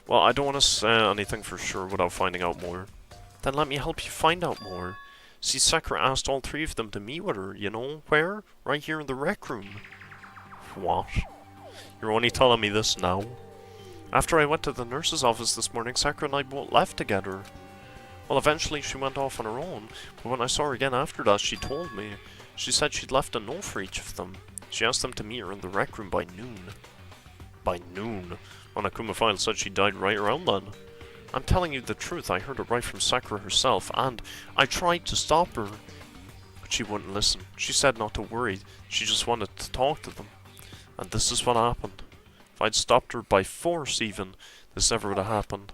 Well, I don't want to say anything for sure without finding out more. Then let me help you find out more. See, Sakura asked all 3 of them to meet with her, you know? Where? Right here in the rec room. What? You're only telling me this now? After I went to the nurse's office this morning, Sakura and I both left together. Well, eventually she went off on her own, but when I saw her again after that, she told me. She said she'd left a note for each of them. She asked them to meet her in the rec room by noon. By noon? Monokuma File said she died right around then. I'm telling you the truth, I heard it right from Sakura herself, and I tried to stop her. But she wouldn't listen. She said not to worry, she just wanted to talk to them. And this is what happened. If I'd stopped her by force even, this never would have happened.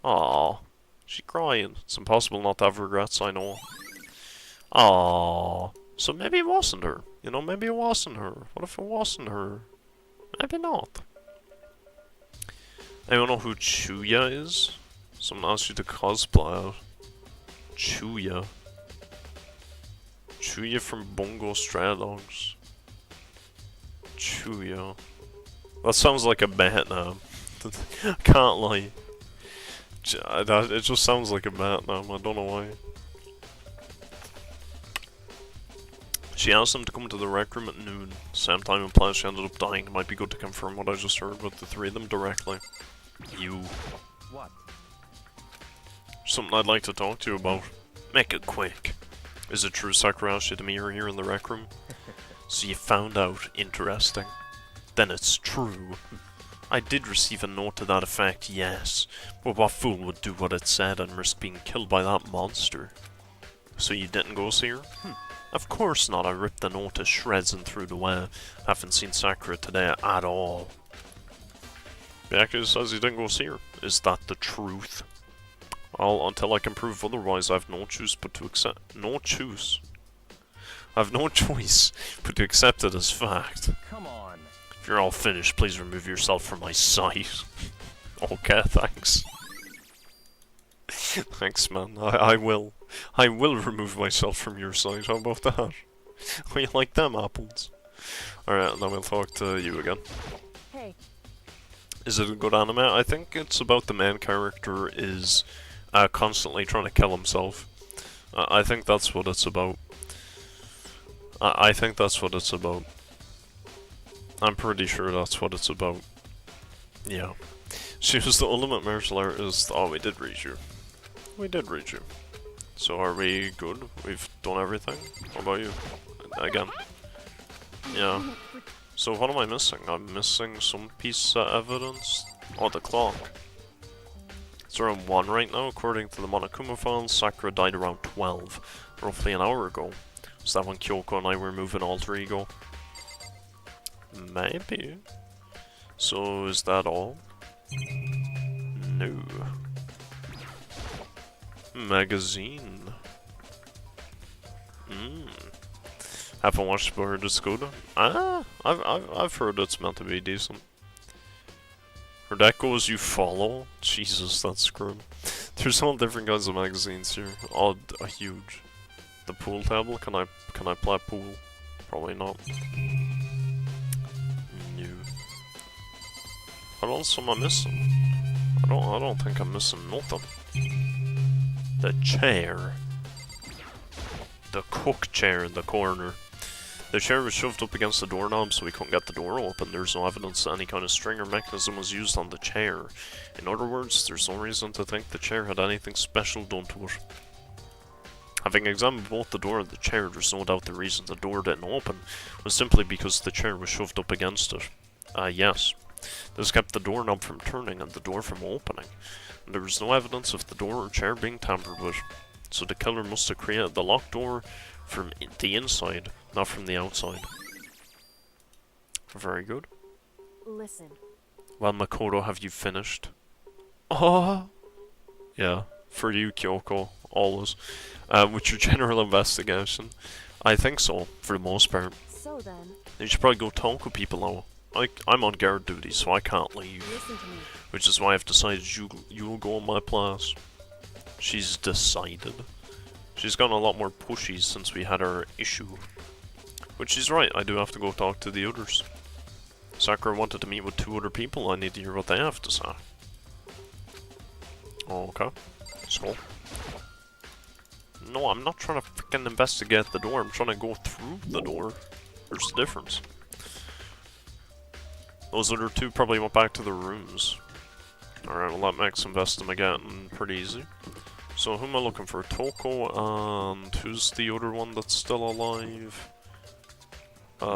Aww. She's crying. It's impossible not to have regrets, I know. Aww. So maybe it wasn't her. You know, maybe it wasn't her. What if it wasn't her? Maybe not. Anyone know who Chuya is? Someone asked you to cosplay out. Chuya. Chuya from Bungo Stray Dogs. Chuya. That sounds like a bat name. Can't lie. It just sounds like a bat name, I don't know why. She asked them to come to the rec room at noon. Same time in place, she ended up dying. It might be good to confirm what I just heard with the three of them directly. You. What? Something I'd like to talk to you about. Make it quick. Is it true Sakura asked you to meet her here in the rec room? So you found out. Interesting. Then it's true. I did receive a note to that effect, yes. But what fool would do what it said and risk being killed by that monster? So you didn't go see her? Of course not, I ripped the note to shreds and threw it away. Haven't seen Sakura today at all. He actually says he didn't go see her. Is that the truth? Well, until I can prove otherwise, I have no choice but to accept. No choice. I have no choice but to accept it as fact. Come on. If you're all finished, please remove yourself from my sight. Okay, thanks. Thanks, man. I will. I will remove myself from your sight. How about that? How you like them apples? Alright, now we'll talk to you again. Hey. Is it a good anime? I think it's about the main character is constantly trying to kill himself. I think that's what it's about. I think that's what it's about. I'm pretty sure that's what it's about. Yeah. She was the ultimate martial artist. Oh, we did reach you. We did reach you. So are we good? We've done everything? What about you? Again. Yeah. So what am I missing? I'm missing some piece of evidence. Oh, the clock. It's around 1 right now. According to the Monokuma files, Sakura died around 12. Roughly an hour ago. Was that when Kyoko and I were moving alter ego? Maybe. So is that all? No. Magazine. Haven't watched but heard it's good. I've heard it's meant to be decent. Her that goes you follow? Jesus, that's grim. There's all different kinds of magazines here. All huge. The pool table? Can I play pool? Probably not. No. What else am I missing? I don't think I'm missing nothing. The chair. The cook chair in the corner. The chair was shoved up against the doorknob so we couldn't get the door open. There's no evidence that any kind of string or mechanism was used on the chair. In other words, there's no reason to think the chair had anything special done to it. Having examined both the door and the chair, there's no doubt the reason the door didn't open was simply because the chair was shoved up against it. Yes. This kept the doorknob from turning and the door from opening. And there was no evidence of the door or chair being tampered with. So the killer must have created the locked door from the inside, not from the outside. Very good. Listen. Well, Makoto, have you finished? Oh! Yeah, for you, Kyoko, always. With your general investigation. I think so, for the most part. So then. You should probably go talk with people now. I'm on guard duty, so I can't leave. Listen to me. Which is why I've decided you'll go in my place. She's decided. She's gotten a lot more pushy since we had our issue. Which is right, I do have to go talk to the others. Sakura wanted to meet with 2 other people, I need to hear what they have to say. Okay. So. No, I'm not trying to freaking investigate the door, I'm trying to go through the door. There's a difference. Those other 2 probably went back to their rooms. Alright, well that makes investigating pretty easy. So who am I looking for? Toko, and who's the other one that's still alive? None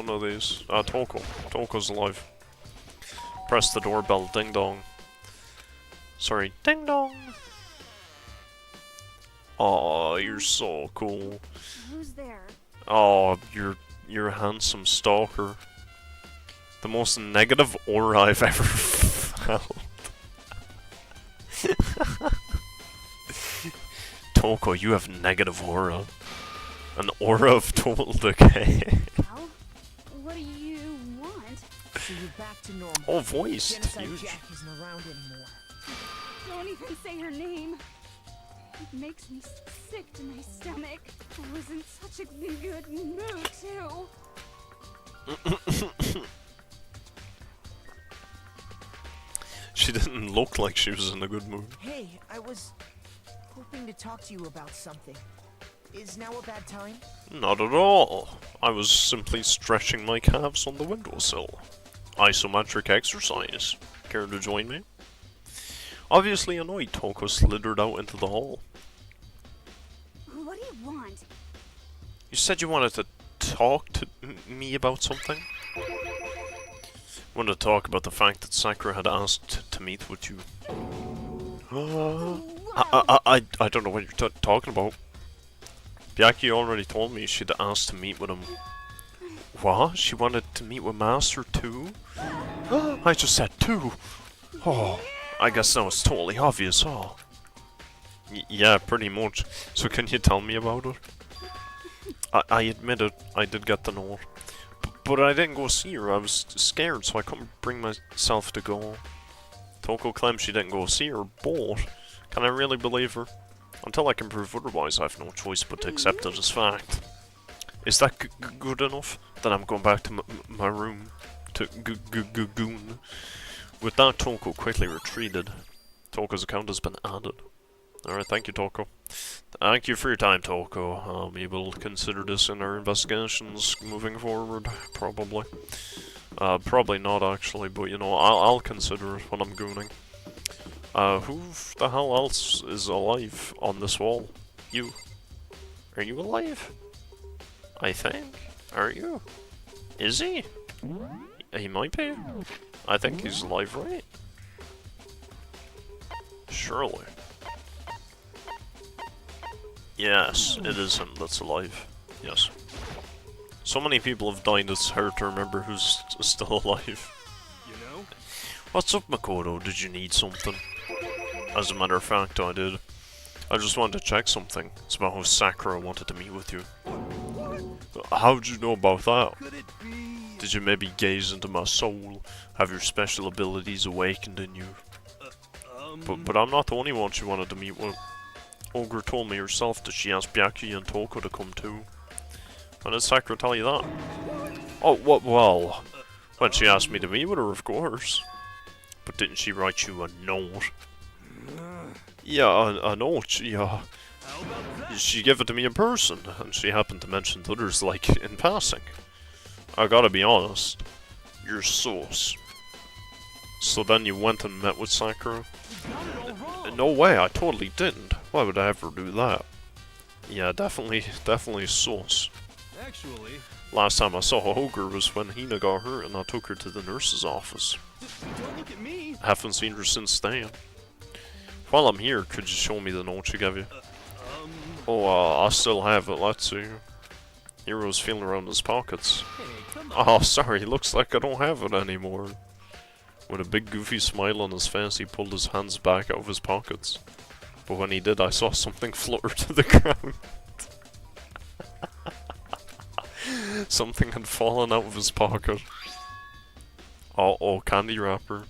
of these. Toko. Toko's alive. Press the doorbell, ding dong. Sorry, ding dong! Aw, you're so cool. Who's there? Oh, you're a handsome stalker. The most negative aura I've ever felt. Toko, you have negative aura. An aura of total decay. Well, what do you want? So you're back to normal. Oh, voiced. Genocide Huge. Jack isn't around anymore. Don't even say her name. It makes me sick to my stomach. I was in such a good mood, too. She didn't look like she was in a good mood. Hey, I was hoping to talk to you about something. Is now a bad time? Not at all. I was simply stretching my calves on the windowsill. Isometric exercise. Care to join me? Obviously annoyed, Toko slithered out into the hall. What do you want? You said you wanted to talk to me about something? Wanted to talk about the fact that Sakura had asked to meet with you. I don't know what you're talking about. Byaki already told me she'd asked to meet with him. What? She wanted to meet with Master too? I just said two. Oh, I guess that was totally obvious, huh? Yeah, pretty much. So can you tell me about it? I admit it, I did get the note. But I didn't go see her, I was scared, so I couldn't bring myself to go. Toko claims she didn't go see her, but can I really believe her? Until I can prove otherwise, I have no choice but to accept it as fact. Is that good enough? Then I'm going back to my room to goon. With that, Toko quickly retreated. Toko's account has been added. Alright, thank you, Toko. Thank you for your time, Toko. We will consider this in our investigations moving forward, probably. Probably not, actually, but you know, I'll consider it when I'm gooning. Who the hell else is alive on this wall? You. Are you alive? I think. Are you? Is he? He might be. I think he's alive, right? Surely. Yes, it is him that's alive. Yes. So many people have died, it's hard to remember who's still alive. You know? What's up, Makoto? Did you need something? As a matter of fact, I did. I just wanted to check something. It's about how Sakura wanted to meet with you. How'd you know about that? Could it be? Did you maybe gaze into my soul? Have your special abilities awakened in you? But I'm not the only one she wanted to meet with. Ogre told me herself that she asked Byaki and Toko to come too. When did Sakura tell you that? Oh, what? Well, when she asked me to meet with her, of course. But didn't she write you a note? Yeah, a note. She gave it to me in person, and she happened to mention others, like, in passing. I gotta be honest, you're sauce. So then you went and met with Sakura? No way, I totally didn't. Why would I ever do that? Yeah, definitely sauce. Actually, Last time I saw Ogre was when Hina got hurt and I took her to the nurse's office. don't look at me. I haven't seen her since then. While I'm here, could you show me the note she gave you? Oh, I still have it, let's see. Hero's feeling around his pockets. Hey, come on. Oh, sorry, looks like I don't have it anymore. With a big goofy smile on his face, he pulled his hands back out of his pockets. But when he did, I saw something flutter to the ground. Something had fallen out of his pocket. Uh-oh, candy wrapper.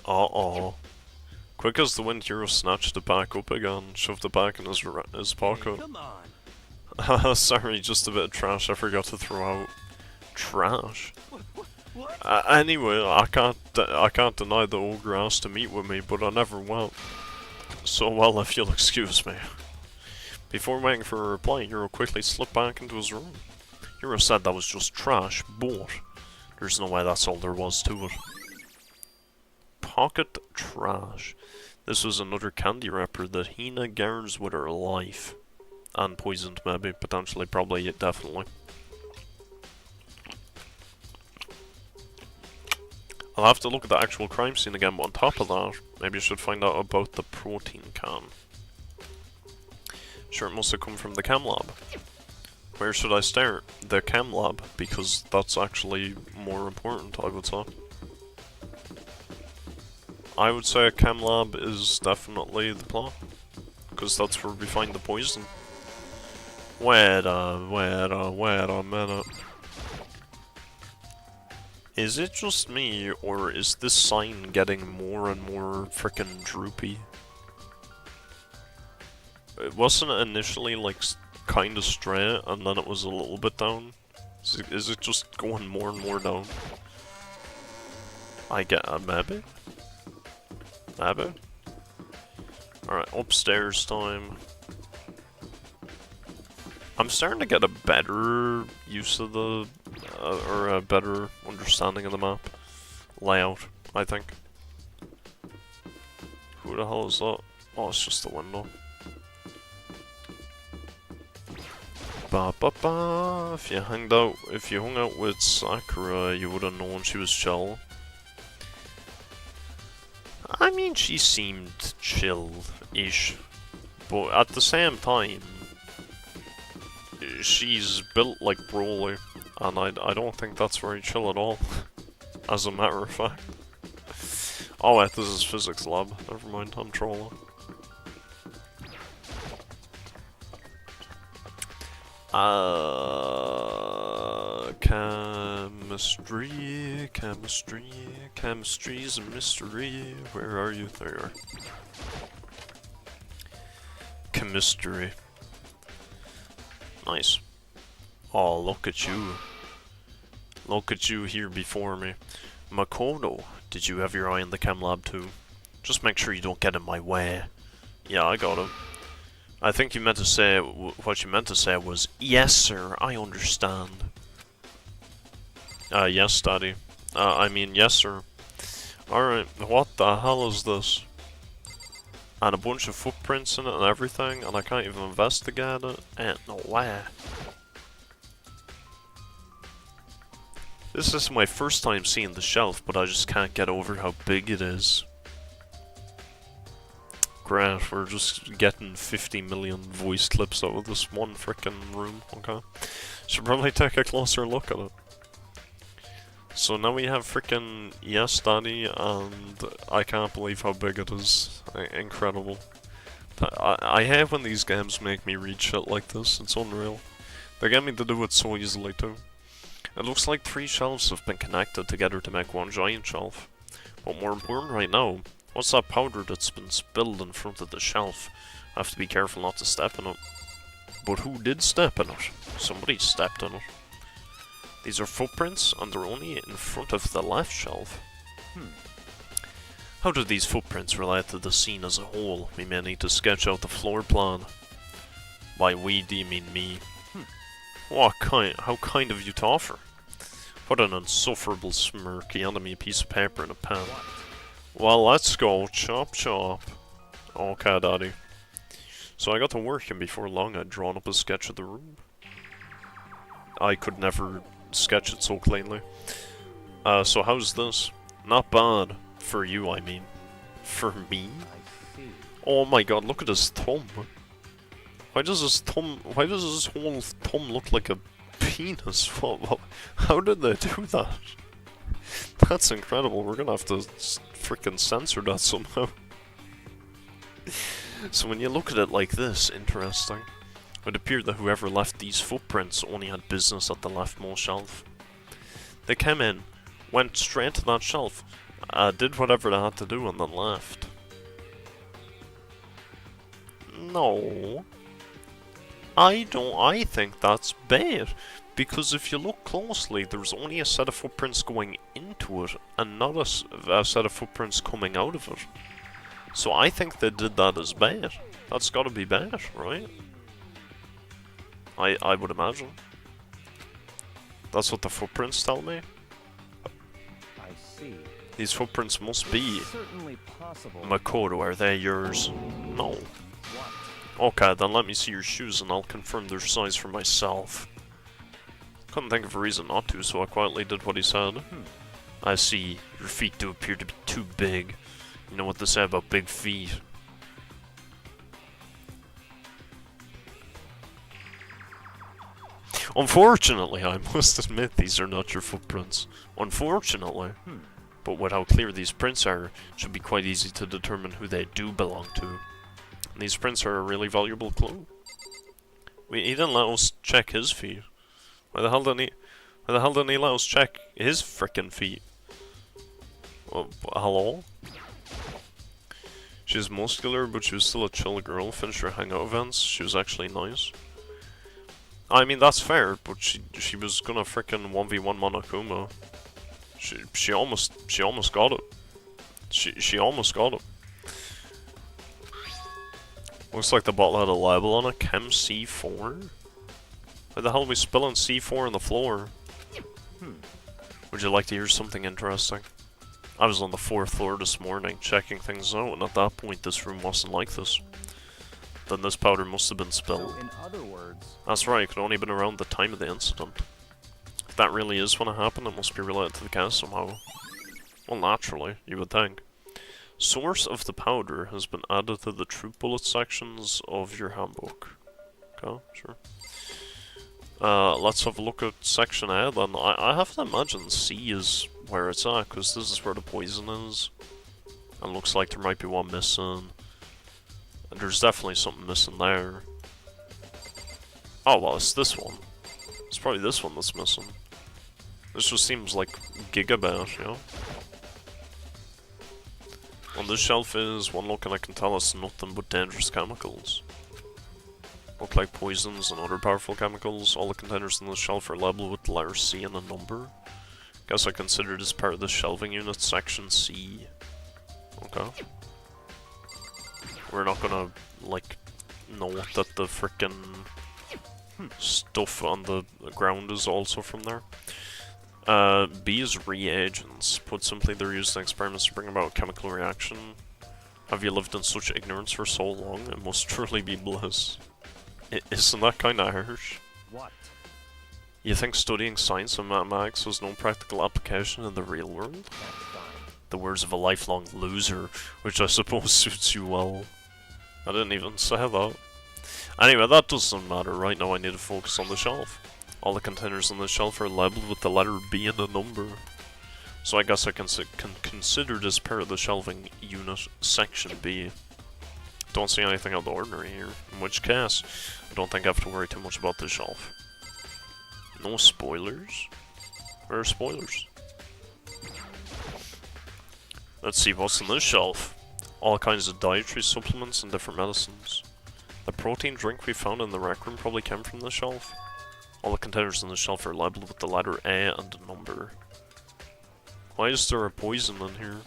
Uh-oh. Quick as the wind, Hero snatched it back up again, shoved it back in his Hey, pocket. come on. Sorry, just a bit of trash I forgot to throw out. Trash? What? Anyway, I can't deny the ogre asked to meet with me, but I never went. So, well, if you'll excuse me. Before waiting for a reply, Hero quickly slipped back into his room. Hero said that was just trash, but there's no way that's all there was to it. Pocket trash. This was another candy wrapper that Hina guards with her life. And poisoned, maybe, potentially, probably, definitely. I'll have to look at the actual crime scene again, but on top of that, maybe I should find out about the protein can. Sure, it must have come from the chem lab. Where should I start? The chem lab, because that's actually more important, I would say. I would say a chem lab is definitely the plan, because that's where we find the poison. Wait a minute. Is it just me, or is this sign getting more and more frickin' droopy? It wasn't initially like kinda straight, and then it was a little bit down. Is it just going more and more down? I get a maybe? Maybe? Alright, upstairs time. I'm starting to get a better use of the, or a better understanding of the map layout, I think. Who the hell is that? Oh, it's just a window. Ba ba ba. If you hung out with Sakura, you would have known she was chill. I mean, she seemed chill-ish, but at the same time, she's built like Broly, and I don't think that's very chill at all, as a matter of fact. Oh wait, this is physics lab, never mind, I'm trolling. Chemistry's a mystery. Where are you? There you are. Chemistry. Nice. Oh, look at you. Look at you here before me. Makoto, did you have your eye on the chem lab too? Just make sure you don't get in my way. Yeah, I got it. I think you meant to say, what you meant to say was, yes sir, I understand. Yes daddy. I mean, yes sir. Alright, what the hell is this? And a bunch of footprints in it and everything, and I can't even investigate it? Ain't no way. This is my first time seeing the shelf, but I just can't get over how big it is. Great, we're just getting 50 million voice clips out of this one frickin' room, okay? Should probably take a closer look at it. So now we have frickin' Yes Daddy, and I can't believe how big it is. Incredible. I hate when these games make me read shit like this, it's unreal. They get me to do it so easily too. It looks like 3 shelves have been connected together to make one giant shelf. But more important right now, what's that powder that's been spilled in front of the shelf? I have to be careful not to step in it. But who did step in it? Somebody stepped in it. These are footprints, and they're only in front of the left shelf. How do these footprints relate to the scene as a whole? We may need to sketch out the floor plan. By we, do you mean me? How kind of you to offer. What an insufferable smirk. He handed me a piece of paper and a pen. Well, let's go. Chop chop. Okay, daddy. So I got to work, and before long I'd drawn up a sketch of the room. I could never sketch it so cleanly. So how's this? Not bad. For you, I mean. For me? Oh my god, look at his thumb. Why does his whole thumb look like a penis? How did they do that? That's incredible. We're gonna have to freaking censor that somehow. So when you look at it like this, interesting. It would appear that whoever left these footprints only had business at the leftmost shelf. They came in, went straight to that shelf, did whatever they had to do, and then left. No. I think that's bad. Because if you look closely, there's only a set of footprints going into it, and not a set of footprints coming out of it. So I think they did that as bad. That's gotta be bad, right? I would imagine. That's what the footprints tell me. I see. These footprints must be... Certainly possible. Makoto, are they yours? No. What? Okay, then let me see your shoes and I'll confirm their size for myself. Couldn't think of a reason not to, so I quietly did what he said. I see. Your feet do appear to be too big. You know what they say about big feet. Unfortunately, I must admit these are not your footprints. Unfortunately. But with how clear these prints are, it should be quite easy to determine who they do belong to. And these prints are a really valuable clue. He didn't let us check his feet. Why the hell didn't he let us check his frickin' feet? Hello? She's muscular, but she was still a chill girl. Finished her hangout events. She was actually nice. I mean, that's fair, but she was gonna frickin' 1v1 Monokuma. She almost got it. She almost got it. Looks like the bottle had a label on it. Chem C4? Why the hell are we spilling C4 on the floor? Would you like to hear something interesting? I was on the 4th floor this morning, checking things out, and at that point this room wasn't like this. Then this powder must have been spilled. So, in other words, That's right, it could only have been around the time of the incident. If that really is when it happened, it must be related to the case somehow. Well, naturally, you would think. Source of the powder has been added to the true bullet sections of your handbook. Okay, sure. Let's have a look at section A then. I have to imagine C is where it's at, because this is where the poison is. And looks like there might be one missing. And there's definitely something missing there. Oh, well, it's this one. It's probably this one that's missing. This just seems like gigabit, you know? On this shelf is one look and I can tell it's nothing but dangerous chemicals. Look like poisons and other powerful chemicals. All the containers on this shelf are labeled with the letter C and a number. Guess I consider this part of the shelving unit, section C. Okay. We're not gonna, like, note that the frickin' stuff on the ground is also from there. B is reagents. Put simply, they're used in experiments to bring about a chemical reaction. Have you lived in such ignorance for so long? It must truly be bliss. Isn't that kinda harsh? what? You think studying science and mathematics has no practical application in the real world? That's fine. The words of a lifelong loser, which I suppose suits you well. I didn't even say that. Anyway, that doesn't matter. Right now I need to focus on the shelf. All the containers on the shelf are labeled with the letter B and a number. So I guess I can consider this part of the shelving unit section B. Don't see anything out of the ordinary here. In which case, I don't think I have to worry too much about this shelf. No spoilers? Where are spoilers? Let's see what's on this shelf. All kinds of dietary supplements and different medicines. The protein drink we found in the rec room probably came from this shelf. All the containers on the shelf are labeled with the letter A and a number. Why is there a poison in here?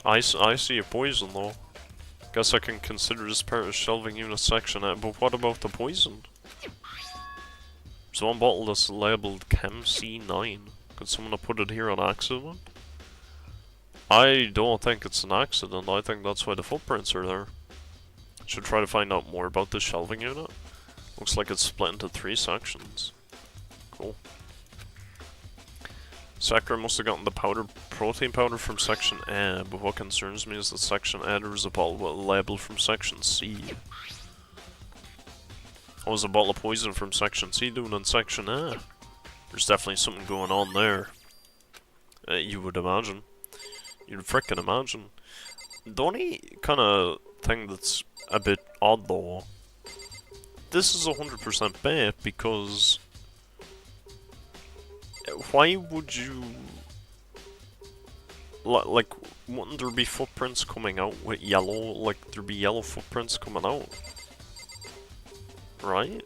I see a poison though. Guess I can consider this part of shelving unit section A, but what about the poison? There's one bottle that's labeled Chem C9. Could someone have put it here on accident? I don't think it's an accident, I think that's why the footprints are there. Should try to find out more about this shelving unit. Looks like it's split into 3 sections. Cool. Sakura must have gotten the protein powder from section A, but what concerns me is that section A there is a bottle with a label from section C. What was a bottle of poison from section C doing in section A? There's definitely something going on there. You would imagine. You'd frickin' imagine. The only kind of thing that's a bit odd though, this is 100% bait because why would you like wouldn't there be footprints coming out with yellow, like there'd be yellow footprints coming out, right?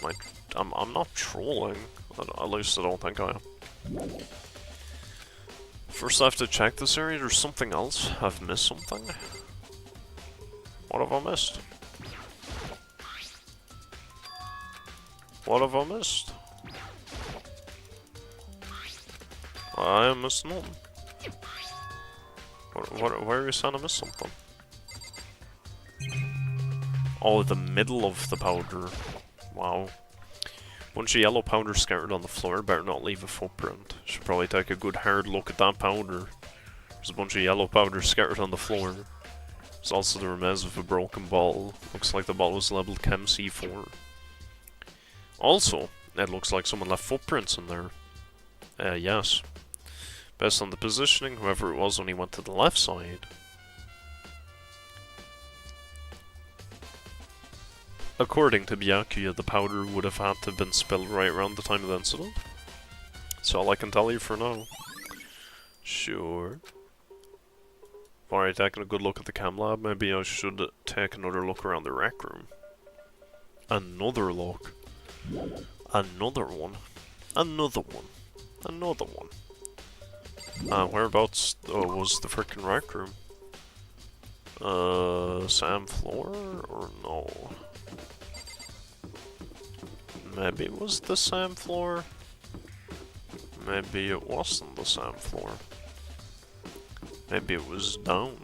Like I'm not trolling, at least I don't think I am. First I have to check this area. There's something else. I've missed something. What have I missed? What have I missed? I missed none. Where are you saying I missed something? Oh, the middle of the powder. Wow. Bunch of yellow powder scattered on the floor, better not leave a footprint. Should probably take a good hard look at that powder. There's a bunch of yellow powder scattered on the floor. There's also the remains of a broken bottle. Looks like the bottle was labeled Chem C4. Also, it looks like someone left footprints in there. Yes. Based on the positioning, whoever it was only went to the left side. According to Byakuya, the powder would have had to have been spilled right around the time of the incident. That's all I can tell you for now. Sure. Alright, taking a good look at the cam lab, maybe I should take another look around the rec room. Another look. Another one. Another one. Another one. Whereabouts was the frickin' rec room? Same floor? Or no? Maybe it was the same floor? Maybe it wasn't the same floor. Maybe it was down.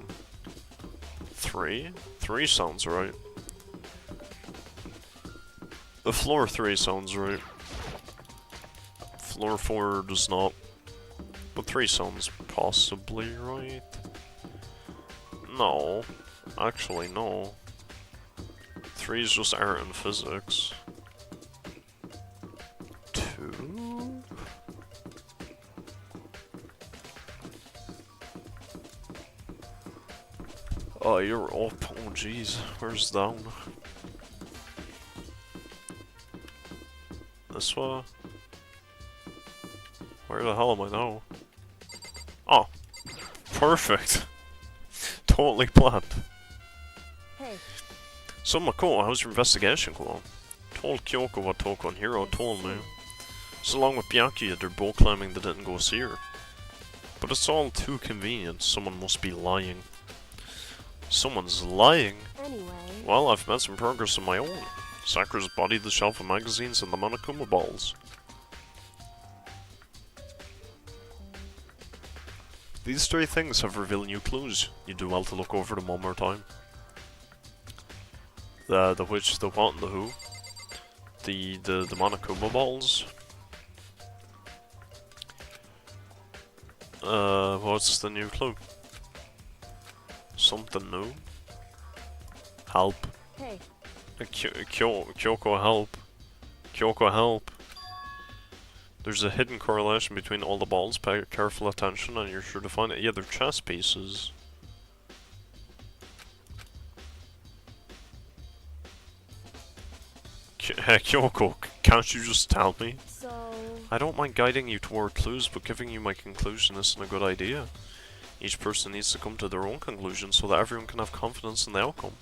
3? 3 sounds right. The floor 3 sounds right. Floor 4 does not. But 3 sounds possibly right. No. Actually, no. 3 is just art and physics. 2? Oh, you're up. Oh, jeez. Where's down? This way? Where the hell am I now? Oh. Perfect. Totally planned. Hey, So, Mako, how's your investigation going? Told Kyoko what Toko and Hiro told me. So along with Byakuya, they're both claiming they didn't go see her. But it's all too convenient. Someone must be lying. Someone's lying? anyway. Well, I've made some progress of my own. Sakura's bodied the shelf of magazines and the Monokuma balls. These 3 things have revealed new clues. You do well to look over them one more time. The which, the what, and the who. The Monokuma balls. What's the new clue? Something new. Help. Hey, Kyoko help. Kyoko help. There's a hidden correlation between all the balls. Pay careful attention and you're sure to find it. Yeah, they're chess pieces. Kyoko, can't you just tell me? so I don't mind guiding you toward clues, but giving you my conclusion isn't a good idea. Each person needs to come to their own conclusion so that everyone can have confidence in the outcome.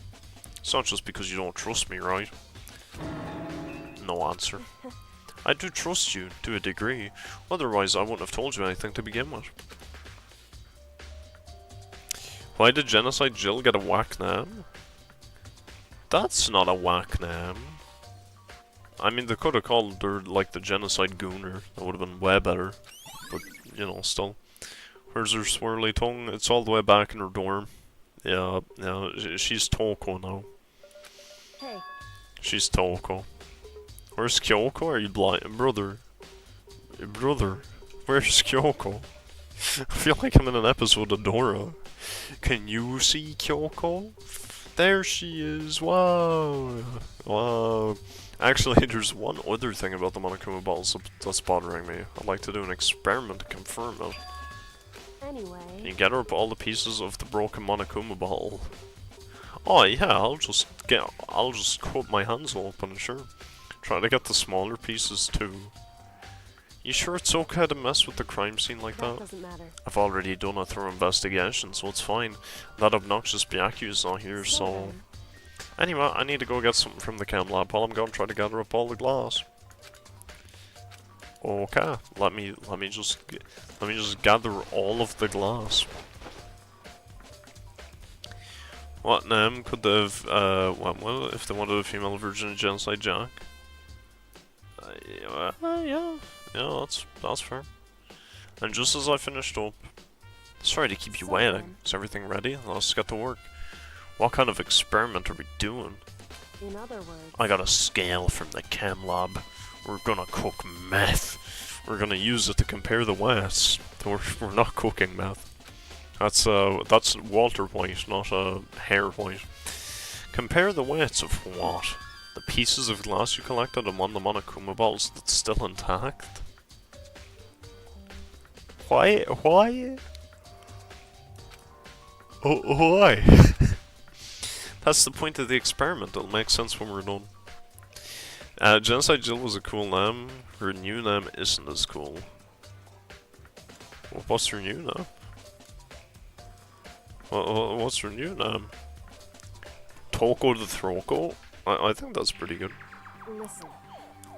It's not just because you don't trust me, right? No answer. I do trust you, to a degree. Otherwise, I wouldn't have told you anything to begin with. Why did Genocide Jill get a whack name? That's not a whack name. I mean, they could have called her, like, the Genocide Gooner. That would have been way better. But, you know, still. Where's her swirly tongue? It's all the way back in her dorm. Yeah, she's Toko now. hey, She's Toko. Where's Kyoko? Are you blind? Brother. Brother. Where's Kyoko? I feel like I'm in an episode of Dora. Can you see Kyoko? There she is. Wow. Wow. Actually, there's one other thing about the Monokuma balls that's bothering me. I'd like to do an experiment to confirm it. anyway. You gather up all the pieces of the broken Monokuma ball. Oh yeah, I'll just cut my hands open, sure. Try to get the smaller pieces too. You sure it's okay to mess with the crime scene like That that? doesn't matter. I've already done a thorough investigation, so it's fine. That obnoxious Byakuya's not here, so... then. Anyway, I need to go get something from the cam lab while I'm going to try to gather up all the glass. Okay, let me just gather all of the glass. What name could they have went with if they wanted a female version of Genocide Jack? Yeah, that's fair. And just as I finished up, sorry to keep you So waiting. then. Is everything ready? Let's get to work. What kind of experiment are we doing? In other words, I got a scale from the chem lab. We're gonna cook meth. We're gonna use it to compare the weights. We're not cooking meth. That's Walter White, not Hare White. Compare the weights of what? The pieces of glass you collected and one of the Monokuma bottles that's still intact? Why? Why? Oh, why? That's the point of the experiment. It'll make sense when we're done. Genocide Jill was a cool name. Her new name isn't as cool. Well, what's her new name? What's her new name? Toko the Throko? I think that's pretty good. Listen.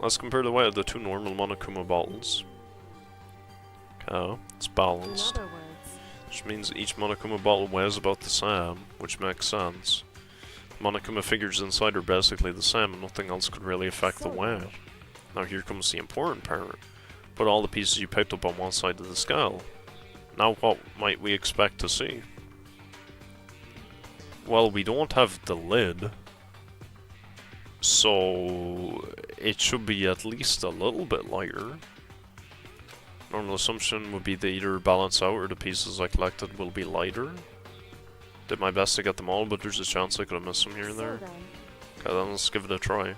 Let's compare the weight of the two normal Monokuma bottles. Okay, it's In balanced. other words, Which means each Monokuma bottle weighs about the same, which makes sense. Monokuma figures inside are basically the same and nothing else could really affect the weight. Now here comes the important part. Put all the pieces you picked up on one side of the scale. Now what might we expect to see? Well, we don't have the lid, so it should be at least a little bit lighter. Normal assumption would be they either balance out or the pieces I collected will be lighter. Did my best to get them all, but there's a chance I could have missed some here and there. so then, Okay, then let's give it a try.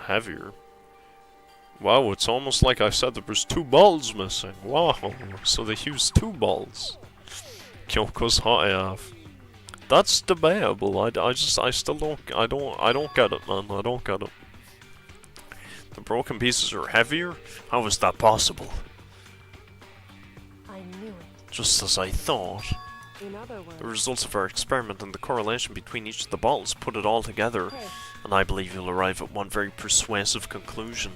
Heavier. Wow, it's almost like I said there was 2 balls missing. Wow, so they used 2 balls. Kyoko's hot AF. That's debatable. I still don't get it, man. I don't get it. The broken pieces are heavier? How is that possible? I knew it. Just as I thought. In other words, The results of our experiment and the correlation between each of the bottles put it all together, hey, and I believe you'll arrive at one very persuasive conclusion.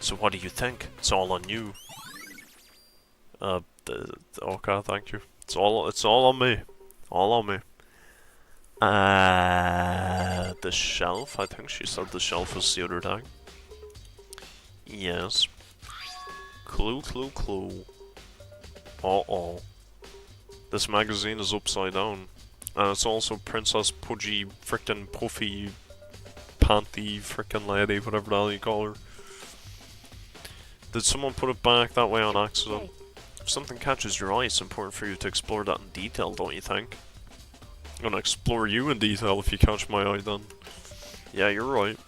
So what do you think? It's all on you. Okay, thank you. It's all on me. All on me. The shelf. I think she said the shelf was the other tag. Yes. Clue, clue, clue. Uh-oh. This magazine is upside down. And it's also Princess Pudgy frickin' Puffy Panty frickin' lady, whatever the hell you call her. Did someone put it back that way on accident? hey, If something catches your eye, it's important for you to explore that in detail, don't you think? I'm gonna explore you in detail if you catch my eye then. Yeah, you're right.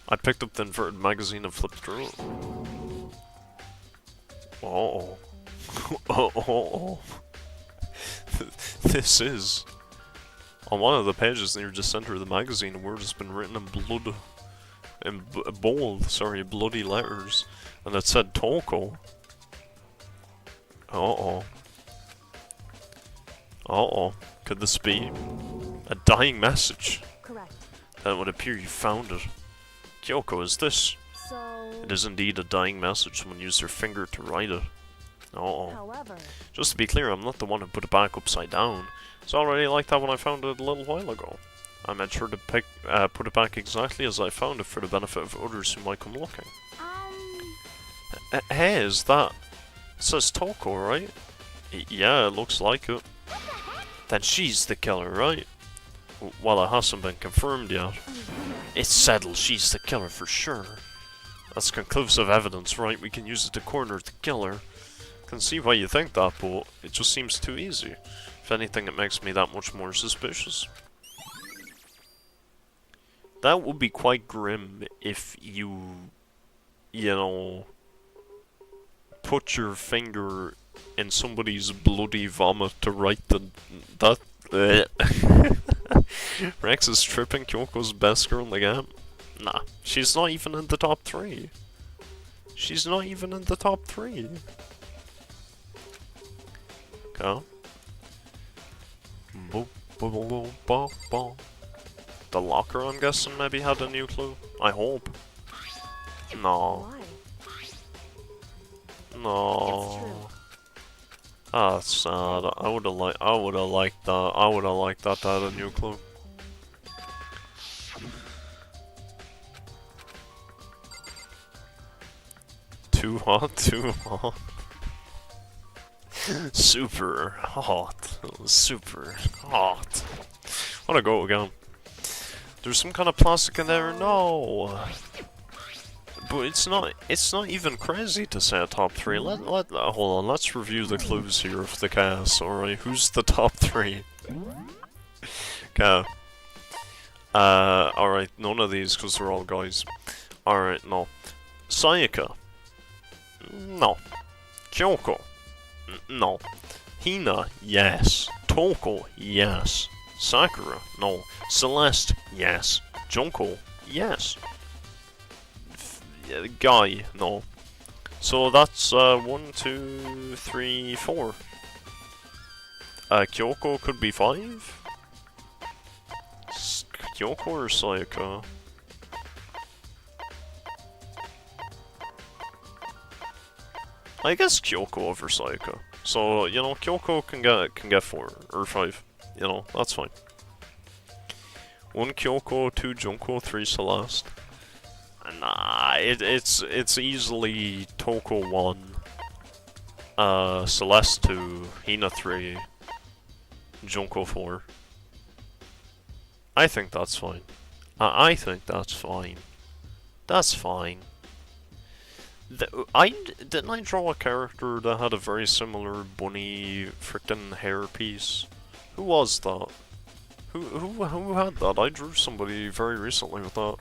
I picked up the inverted magazine and flipped through it. Uh-oh. Uh-oh. This is... On one of the pages near the center of the magazine, a word has been written in blood... In bold, sorry, bloody letters. And it said Toko. Uh-oh. Uh-oh. Could this be a dying message? correct. Then it would appear you found it. Kyoko, is this? So, It is indeed a dying message. Someone used their finger to write it. Uh-oh. however, Just to be clear, I'm not the one who put it back upside down. It's already like that when I found it a little while ago. I made sure to put it back exactly as I found it for the benefit of others who might come looking. Hey, is that... It says Toko, right? Yeah, it looks like it. Then she's the killer, right? Well, it hasn't been confirmed yet. It's settled, she's the killer for sure. That's conclusive evidence, right? We can use it to corner the killer. Can see why you think that, but it just seems too easy. If anything, it makes me that much more suspicious. That would be quite grim if you know, put your finger in somebody's bloody vomit to write that. Rex is tripping Kyoko's best girl in the game. Nah, she's not even in the top 3. She's not even in the top 3. Okay. Boop, boop, boop, boop, boop, boop. The locker, I'm guessing, maybe had a new clue. I hope. No. why? It's No. true. Ah, that's sad. I would have liked that to add a new clue. Too hot, too hot. Super hot. Super hot. Wanna go again. There's some kind of plastic in there? No. But it's not even crazy to say a top 3. Hold on, let's review the clues here of the cast, alright? Who's the top 3? Okay. Alright, none of these because they're all guys. Alright, no. Sayaka. No. Kyoko. No. Hina, yes. Toko, yes. Sakura, no. Celeste, yes. Junko, yes. Guy, no. So that's 1, 2, 3, 4. Kyoko could be 5? Kyoko or Sayaka? I guess Kyoko over Sayaka. So, you know, Kyoko can get 4 or 5. You know, that's fine. 1 Kyoko, 2 Junko, 3 Celeste. Nah, it's easily Toko 1, Celeste 2, Hina 3, Junko 4. I think that's fine. I think that's fine. That's fine. Didn't I draw a character that had a very similar bunny frickin' hairpiece? Who was that? Who had that? I drew somebody very recently with that.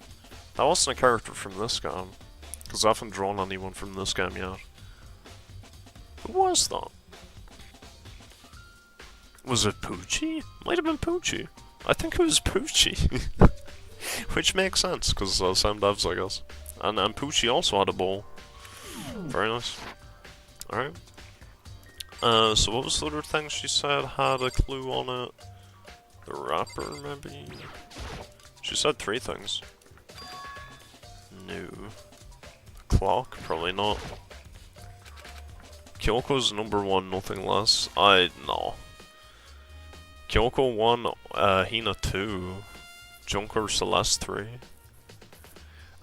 That wasn't a character from this game, because I haven't drawn anyone from this game yet. Who was that? Was it Poochie? Might have been Poochie. I think it was Poochie. Which makes sense, because same devs, I guess. And Poochie also had a bow. Very nice. Alright. So what was the other thing she said had a clue on it? The wrapper, maybe? She said 3 things. No. Clock? Probably not. Kyoko's number 1, nothing less. No. Kyoko 1, Hina 2, Junko Celeste 3.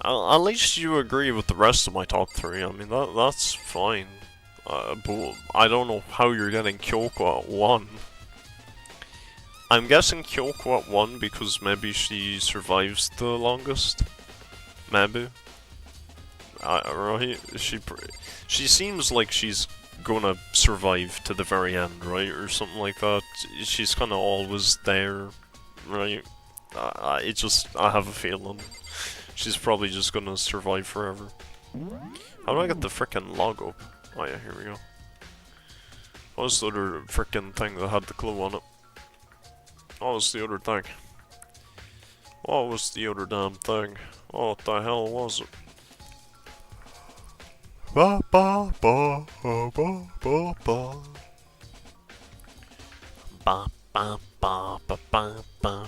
At least you agree with the rest of my top 3. I mean, that's fine. But I don't know how you're getting Kyoko at 1. I'm guessing Kyoko at 1 because maybe she survives the longest. Maybe. Right? She seems like she's gonna survive to the very end, right? Or something like that. She's kinda always there, right? I have a feeling. She's probably just gonna survive forever. How do I get the frickin' log up? Oh yeah, here we go. What was the other frickin' thing that had the clue on it? What was the other thing? What was the other damn thing? What the hell was it? Ba ba ba ba ba ba ba. Ba ba ba ba ba ba.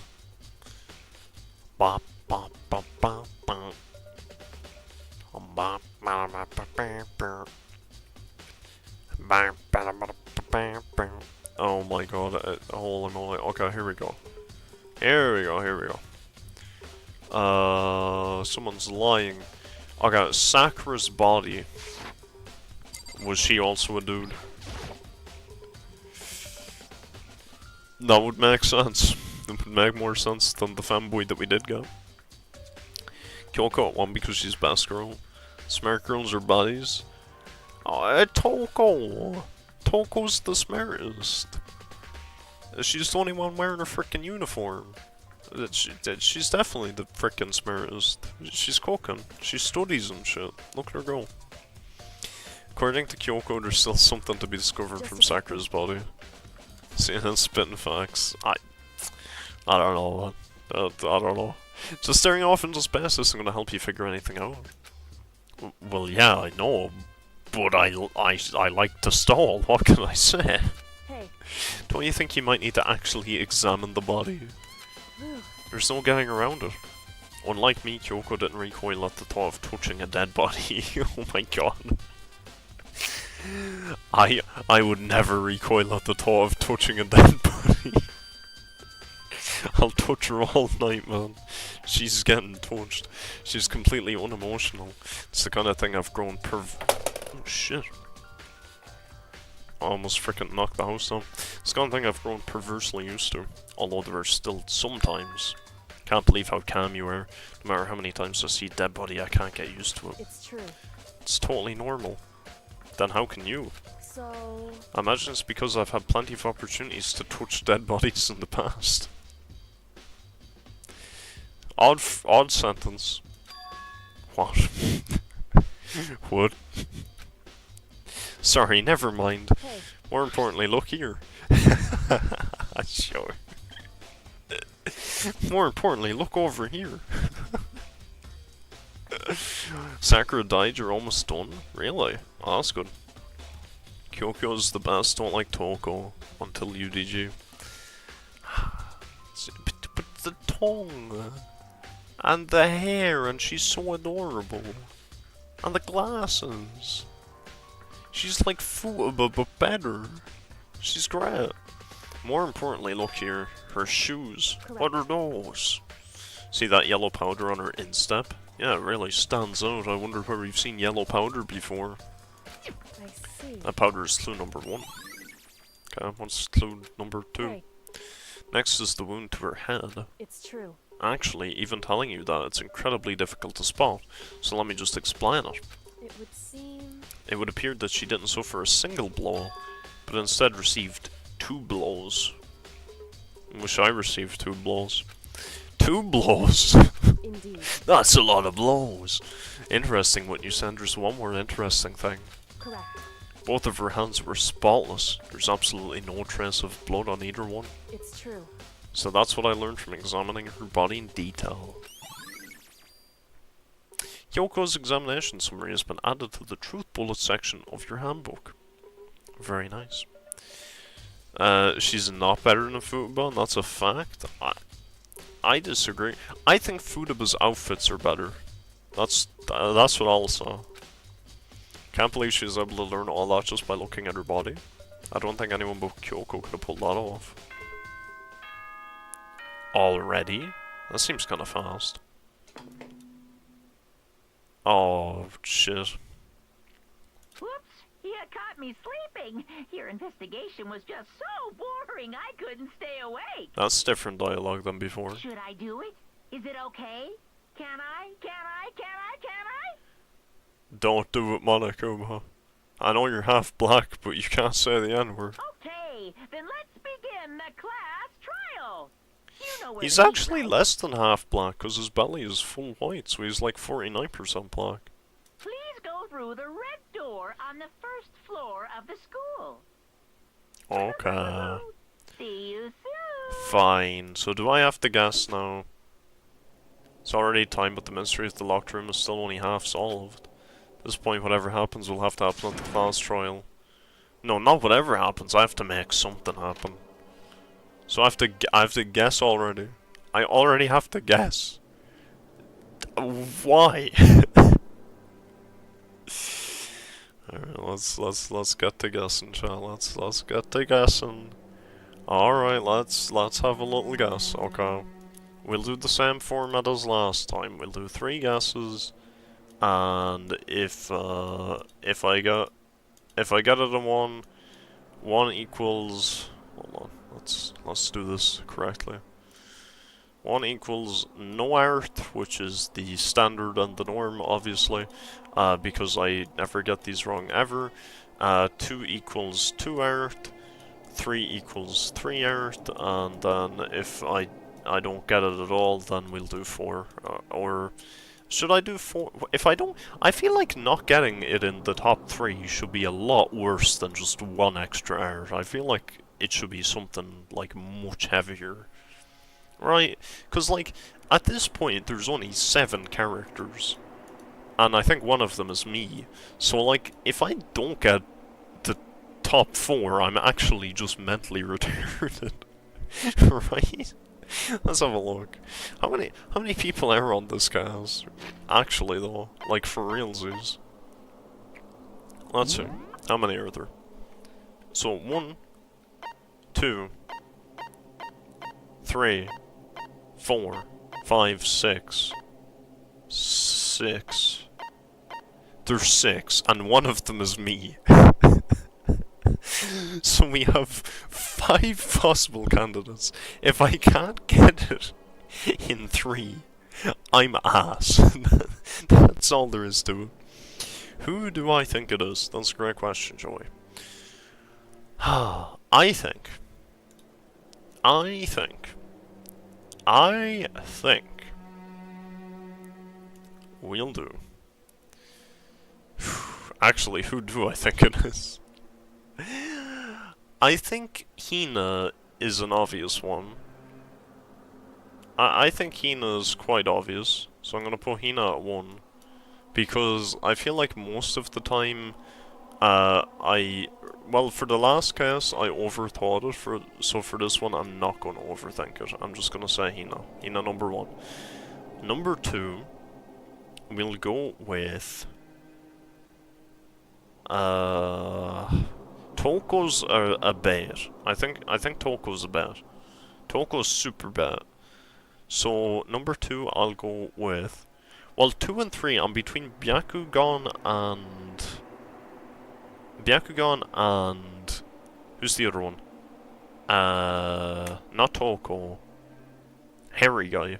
Ba ba ba ba ba. Ba ba ba ba ba ba. Ba ba ba ba ba. Oh my god, holy moly. Okay, here we go. Here we go. Someone's lying. Okay, Sakura's body. Was she also a dude? That would make sense. It would make more sense than the femboy that we did get. Kyoko at 1 because she's best girl. Smart girls are buddies. Oh, Toko! Toko's the smartest. She's the only one wearing a frickin' uniform. She's definitely the frickin' smartest. She's cooking. She studies and shit. Look at her go. According to Kyoko, there's still something to be discovered from Sakura's body. CNN spitting facts. I don't know. I don't know. Just staring off into space isn't gonna help you figure anything out. Well, yeah, I know, but I like to stall. What can I say? Hey. Don't you think you might need to actually examine the body? There's no getting around it. Unlike me, Kyoko didn't recoil at the thought of touching a dead body. Oh my god. I would never recoil at the thought of touching a dead body. I'll touch her all night, man. She's getting touched. She's completely unemotional. It's the kind of thing I've grown oh shit. I almost freaking knocked the house down. It's the kind of thing I've grown perversely used to. Although there are still sometimes. Can't believe how calm you are. No matter how many times I see a dead body, I can't get used to it. It's true. It's totally normal. Then how can you? So... I imagine it's because I've had plenty of opportunities to touch dead bodies in the past. Odd sentence. What? What? Sorry, never mind. Hey, More importantly, look here. Sure. More importantly, look over here. Sakura died, you're almost done? Really? Oh, that's good. Kyoko's the best, don't like Toko until UDG. But the tongue and the hair, and she's so adorable. And the glasses. She's like Futaba but better. She's great. More importantly, look here. Her shoes. Correct. What are those? See that yellow powder on her instep? Yeah, it really stands out. I wonder where we've seen yellow powder before. I see. That powder is clue number 1. Okay, what's clue number 2? Hey, Next is the wound to her head. it's true. Actually, even telling you that, it's incredibly difficult to spot. So let me just explain it. It would seem... It would appear that she didn't suffer a single blow, but instead received 2 blows. I wish I received 2 blows. 2 blows! Indeed. That's a lot of blows! Interesting what you said, there's one more interesting thing. Correct. Both of her hands were spotless. There's absolutely no trace of blood on either one. It's true. So that's what I learned from examining her body in detail. Kyoko's examination summary has been added to the truth bullet section of your handbook. Very nice. She's not better than Futaba, and that's a fact. I disagree. I think Futaba's outfits are better. That's what I'll say. Can't believe she was able to learn all that just by looking at her body. I don't think anyone but Kyoko could have pulled that off. Already? That seems kind of fast. Oh, shit. Whoops! You caught me sleeping. Your investigation was just so boring I couldn't stay awake. That's different dialogue than before. Should I do it? Is it okay? Can I? Can I? Can I? Can I? Don't do it, Monokuma. I know you're half black, but you can't say the N-word. Okay, then let's begin the class trial. You know where He's to be, actually right? less than half black, because his belly is full white, so he's like 49% black. Please go through the red door on the first floor of the school. Okay. See you soon. Fine. So do I have to guess now? It's already time, but the mystery of the locked room is still only half solved. At this point, whatever happens will have to happen at the class trial. No, not whatever happens. I have to make something happen. So I have to guess already. I already have to guess. Why? Alright, let's get to guessing, chat. Let's get to guessing. Alright, let's have a little guess. Okay. We'll do the same format as last time. We'll do 3 guesses, and if I get it in one equals. Hold on. Let's do this correctly. 1 equals no earth, which is the standard and the norm, obviously, because I never get these wrong ever. 2 equals 2 earth. 3 equals 3 earth, and then if I don't get it at all, then we'll do 4. Or should I do 4? If I don't, I feel like not getting it in the top 3 should be a lot worse than just 1 extra earth. I feel like it should be something like much heavier. Right? Because like, at this point there's only 7 characters. And I think one of them is me. So like, if I don't get the top 4, I'm actually just mentally retarded. Right? Let's have a look. How many people are on this cast? Actually though, like for realsies. Let's see. How many are there? So 1, 2, 3, 4, 5, 6. 6. There's 6, and one of them is me. So we have 5 possible candidates. If I can't get it in 3, I'm ass. That's all there is to it. Who do I think it is? That's a great question, Joey. I think Will do. Actually, who do I think it is? I think Hina is an obvious one. I think Hina is quite obvious, so I'm gonna put Hina at 1. Because I feel like most of the time, well, for the last case, I overthought it, so for this one, I'm not gonna overthink it. I'm just gonna say Hina. Hina number 1. Number 2, we'll go with... Toko's a bet. I think Toko's a bet. Toko's super bet. So number 2, I'll go with. Well, 2 and 3, I'm between Byakugan and who's the other one? Not Toko. Hairy guy.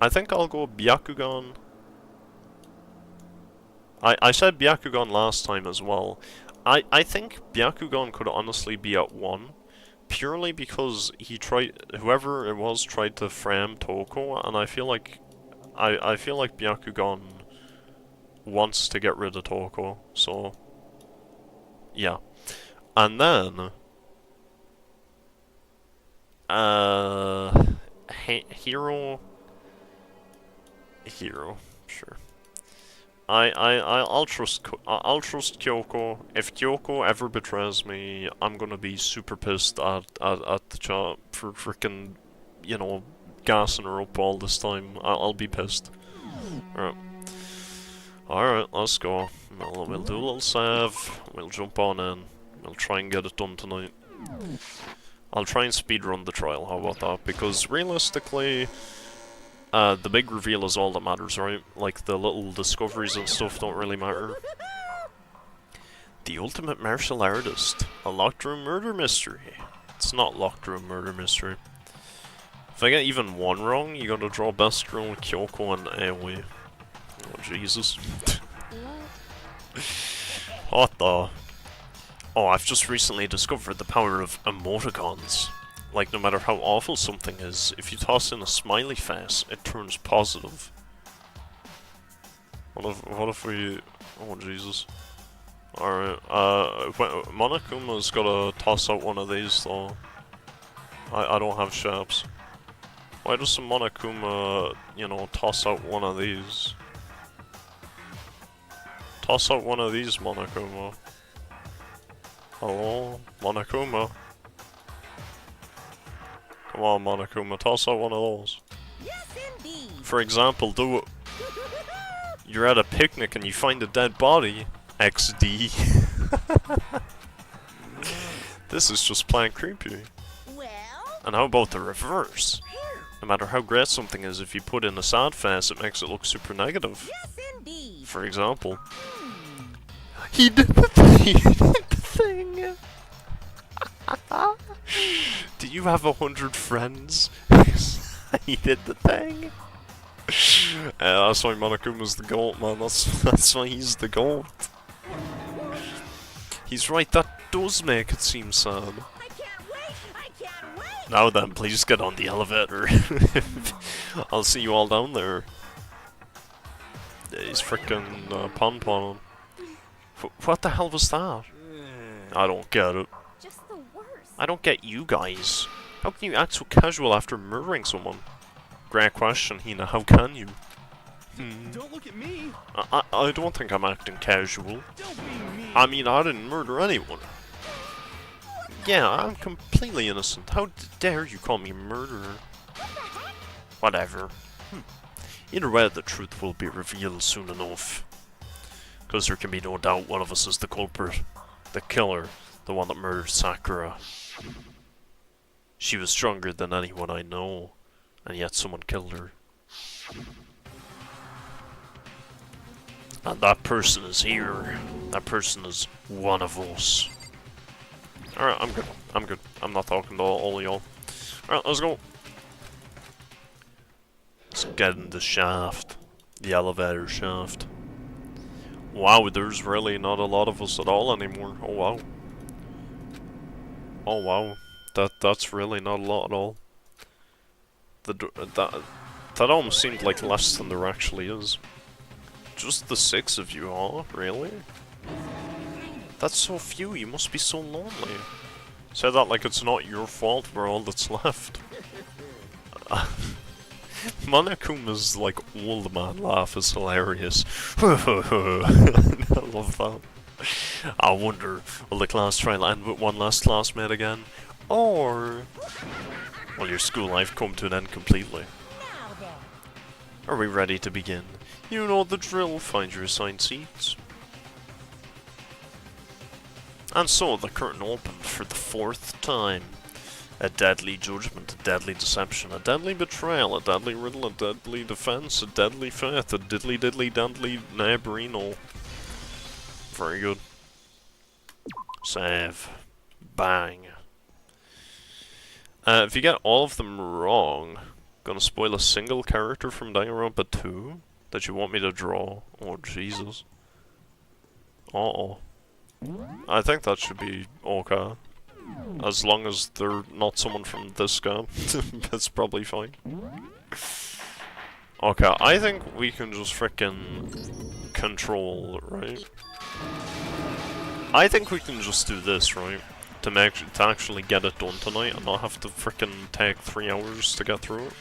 I think I'll go Byakugan. I said Byakugan last time as well. I think Byakugan could honestly be at 1, purely because whoever it was tried to frame Toko, and I feel like Byakugan wants to get rid of Toko, so yeah. And then Hero, sure. I'll trust Kyoko. If Kyoko ever betrays me, I'm gonna be super pissed at the chat for freaking, you know, gassing her up all this time. I'll be pissed. Alright, let's go. We'll do a little save. We'll jump on in. We'll try and get it done tonight. I'll try and speedrun the trial, how about that? Because realistically, the big reveal is all that matters, right? Like, the little discoveries and stuff don't really matter. The Ultimate Martial Artist. A locked room murder mystery. It's not locked room murder mystery. If I get even one wrong, you gotta draw best girl, Kyoko, and Aoi. Oh, Jesus. What the? Oh, I've just recently discovered the power of emoticons. Like, no matter how awful something is, if you toss in a smiley face, it turns positive. What if we... Oh, Jesus. Alright, Monokuma's gotta toss out one of these, though. I don't have shapes. Why does Monokuma, you know, toss out one of these? Toss out one of these, Monokuma. Hello? Monokuma? Come on, Monokuma, toss out one of those. Yes, indeed. For example, do it. You're at a picnic and you find a dead body. XD. This is just plain creepy. Well, And how about the reverse? No matter how great something is, if you put in a sad face, it makes it look super negative. yes, indeed. For example, he did the thing. He did the thing. Do you have 100 friends? He did the thing. That's why Monokuma's the GOAT, man. That's why he's the GOAT. He's right. That does make it seem sad. I can't wait. I can't wait. Now then, please get on the elevator. I'll see you all down there. He's frickin' pon-poning. What the hell was that? I don't get it. Just the worst. I don't get you guys. How can you act so casual after murdering someone? Great question, Hina. How can you? Don't look at me. I don't think I'm acting casual. Don't be mean. I mean, I didn't murder anyone. Yeah, I'm completely innocent. How dare you call me a murderer? Whatever. Either way, the truth will be revealed soon enough. Because there can be no doubt one of us is the culprit. The killer. The one that murdered Sakura. She was stronger than anyone I know. And yet someone killed her. And that person is here. That person is one of us. Alright, I'm good. I'm good. I'm not talking to all of y'all. Alright, let's go. Let's get in the shaft. The elevator shaft. Wow, there's really not a lot of us at all anymore. Oh wow. Oh wow. That's really not a lot at all. That almost seemed like less than there actually is. Just the 6 of you, huh? Really? That's so few, you must be so lonely. Say that like it's not your fault we're all that's left. Monokuma's like old man laugh is hilarious. I love that. I wonder, will the class try to end with one last classmate again? Or will your school life come to an end completely? Are we ready to begin? You know the drill, find your assigned seats. And so the curtain opened for the 4th time. A deadly judgment, a deadly deception, a deadly betrayal, a deadly riddle, a deadly defense, a deadly faith, a diddly diddly deadly neighborino. Very good. Save. Bang. If you get all of them wrong, gonna spoil a single character from Danganronpa 2 that you want me to draw. Oh Jesus. Uh-oh. I think that should be okay. As long as they're not someone from this game, that's probably fine. Okay, I think we can just frickin' control, right? I think we can just do this, right? To actually get it done tonight and not have to frickin' take 3 hours to get through it.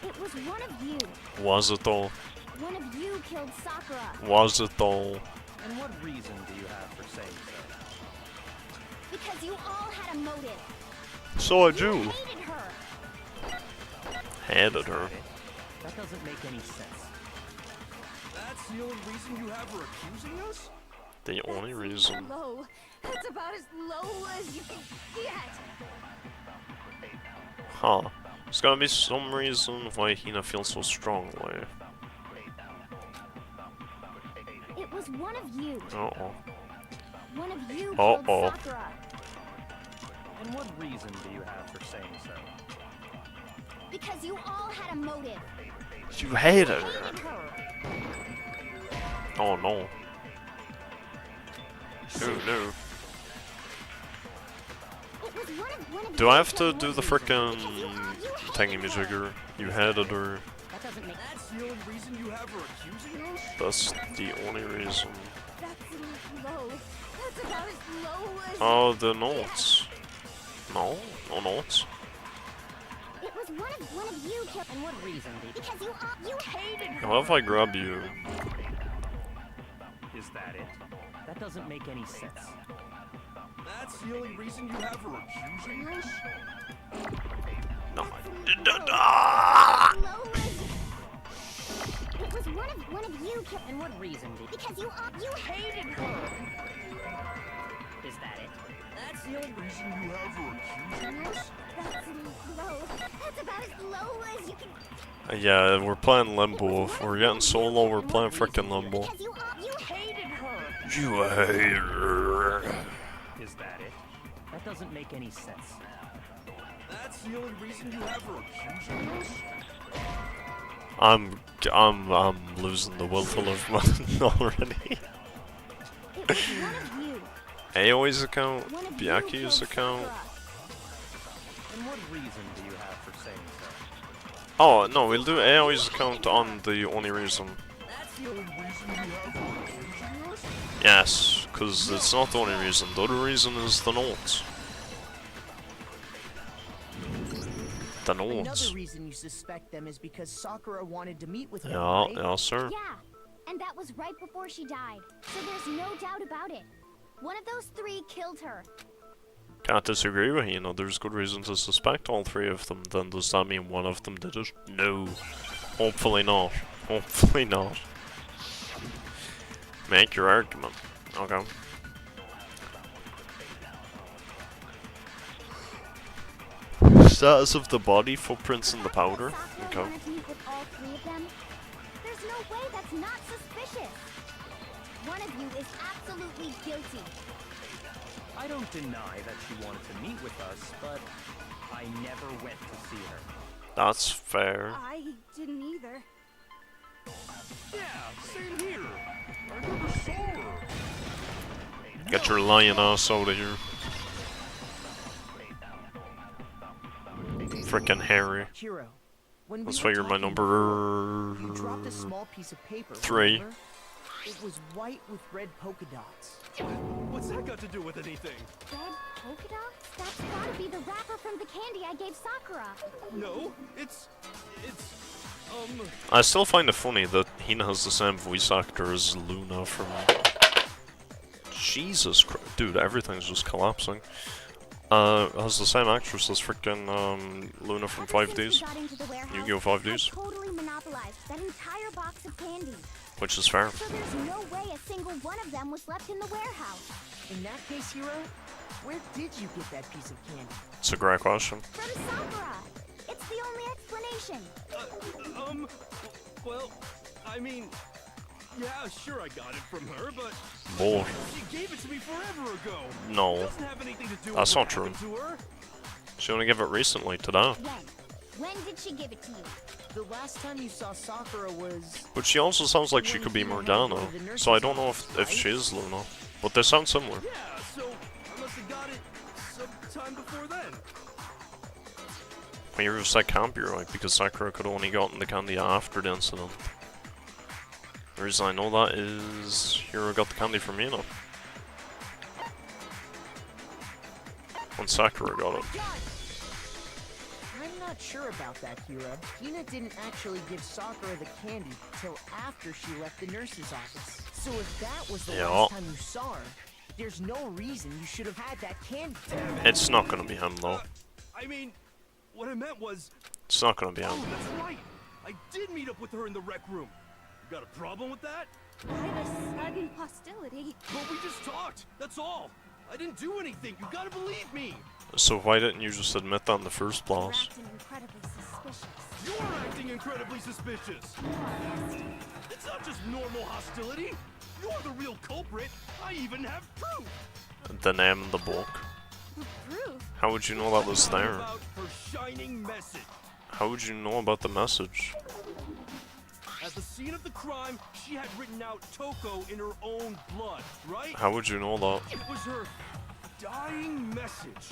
It was one of you. Was it though? One of you killed Sakura. Was it though? And what reason do you have for saying so? Because you all had a motive. So I You do. hated her. Hated her. That doesn't make any sense. That's the only reason you have her accusing us? The only reason. Low. That's about as low as you can get. Huh. There's gotta be some reason why Hina feels so strongly. It was one of you. Uh-oh. One of you Uh-oh. killed Sakura. And what reason do you have for saying so? Because you all had a motive. You hated You her. hated her. Oh no. Oh no. It was one of Do you I have to killed do the her. frickin' Because you thingy hated majigger? You hated her. That doesn't make That's the only reason you have her accusing us? That's the only reason. That's low. That's about as low as Oh, the notes. No? No notes? It was one of you killed. And what reason did you? Because you hated her. How if I grab you? Is that it? That doesn't make any sense. That's the only reason you have her accusing us? No. Low as it was one of you killed. And what reason did? Because you hated her. Is that it? That's the only reason you have her accusing us? That's low. That's about as low as you can. Yeah, we're playing Limbo. If we're getting so low, we're playing frickin' Limbo. Because you hated her. You hate her. Is that it? That doesn't make any sense. That's the only reason you have her accusing us? I'm losing the will to live already. It was one of you. Aoi's account, One of you Byaku's killed account. Sakura. And what reason do you have for saying so? Oh no, we'll do Aoi's account on the only reason. That's the only reason you have her accusing us? Yes, because it's not the only reason. The other reason is the notes. The notes. Another reason you suspect them is because Sakura wanted to meet with them, Yeah, right? yeah, sir. Yeah, and that was right before she died. So there's no doubt about it. One of those 3 killed her. Can't disagree with you. Know, there's good reason to suspect all 3 of them. Then does that mean one of them did it? No. Hopefully not. Hopefully not. Make your argument. Okay. Status of the body, footprints in the powder. Sakura Okay. wanted to meet with all 3 of them. There's no way that's not suspicious. One of you is absolutely guilty. I don't deny that she wanted to meet with us, but I never went to see her. That's fair. I didn't either. Yeah, same here. I never saw her. Get your lying ass out of here. Frickin' Harry. Hiro, When Let's we were figure my talking before, number you dropped a small piece of paper. 3. remember? It was white with red polka dots. What's that got to do with anything? Red polka dots? That's gotta be the wrapper from the candy I gave Sakura. No, it's I still find it funny that Hina has the same voice actor as Luna from... Jesus Christ. Dude, everything's just collapsing. Has the same actress as freaking Luna from Ever 5 since we Ds. got into the warehouse, Yu-Gi-Oh! 5 I Ds. totally monopolized that entire box of candy. Which is fair. So there's no way a single one of them was left in the warehouse. In that case, Hiro, where did you get that piece of candy? It's a great question. From Sakura. It's the only explanation. well, I mean, yeah, sure I got it from her, but Bull. she gave it to me forever ago. It No. doesn't have anything to do That's with not what true. happened to her. She only gave it recently, today. When did she give it to you? The last time you saw Sakura was... But she also sounds like she could be Morgana, so I don't know if she is Luna. But they sound similar. Yeah, so I must have got it sometime before then. Well, you're that can't be right, because Sakura could only gotten the candy after the incident. The reason I know that is Hiro got the candy from Hina. When Sakura got it. I'm not sure about that, Hiro. Hina didn't actually give Sakura the candy till after she left the nurse's office. So if that was the Yeah. last time you saw her, there's no reason you should have had that candy. It's not gonna be him, though. I mean, what I meant was, It's not gonna be oh, him. that's right. I did meet up with her in the rec room. You got a problem with that? Kind of sudden hostility. Well, we just talked. That's all. I didn't do anything. You gotta believe me. So why didn't you just admit that in the first You're place? acting incredibly suspicious. You're acting incredibly suspicious. It's not just normal hostility. You're the real culprit. I even have proof. The name in the book. Proof? How would you know that was Talking there? about her shining message. How would you know about the message? At the scene of the crime, she had written out Toko in her own blood, right? How would you know that? It was her dying message.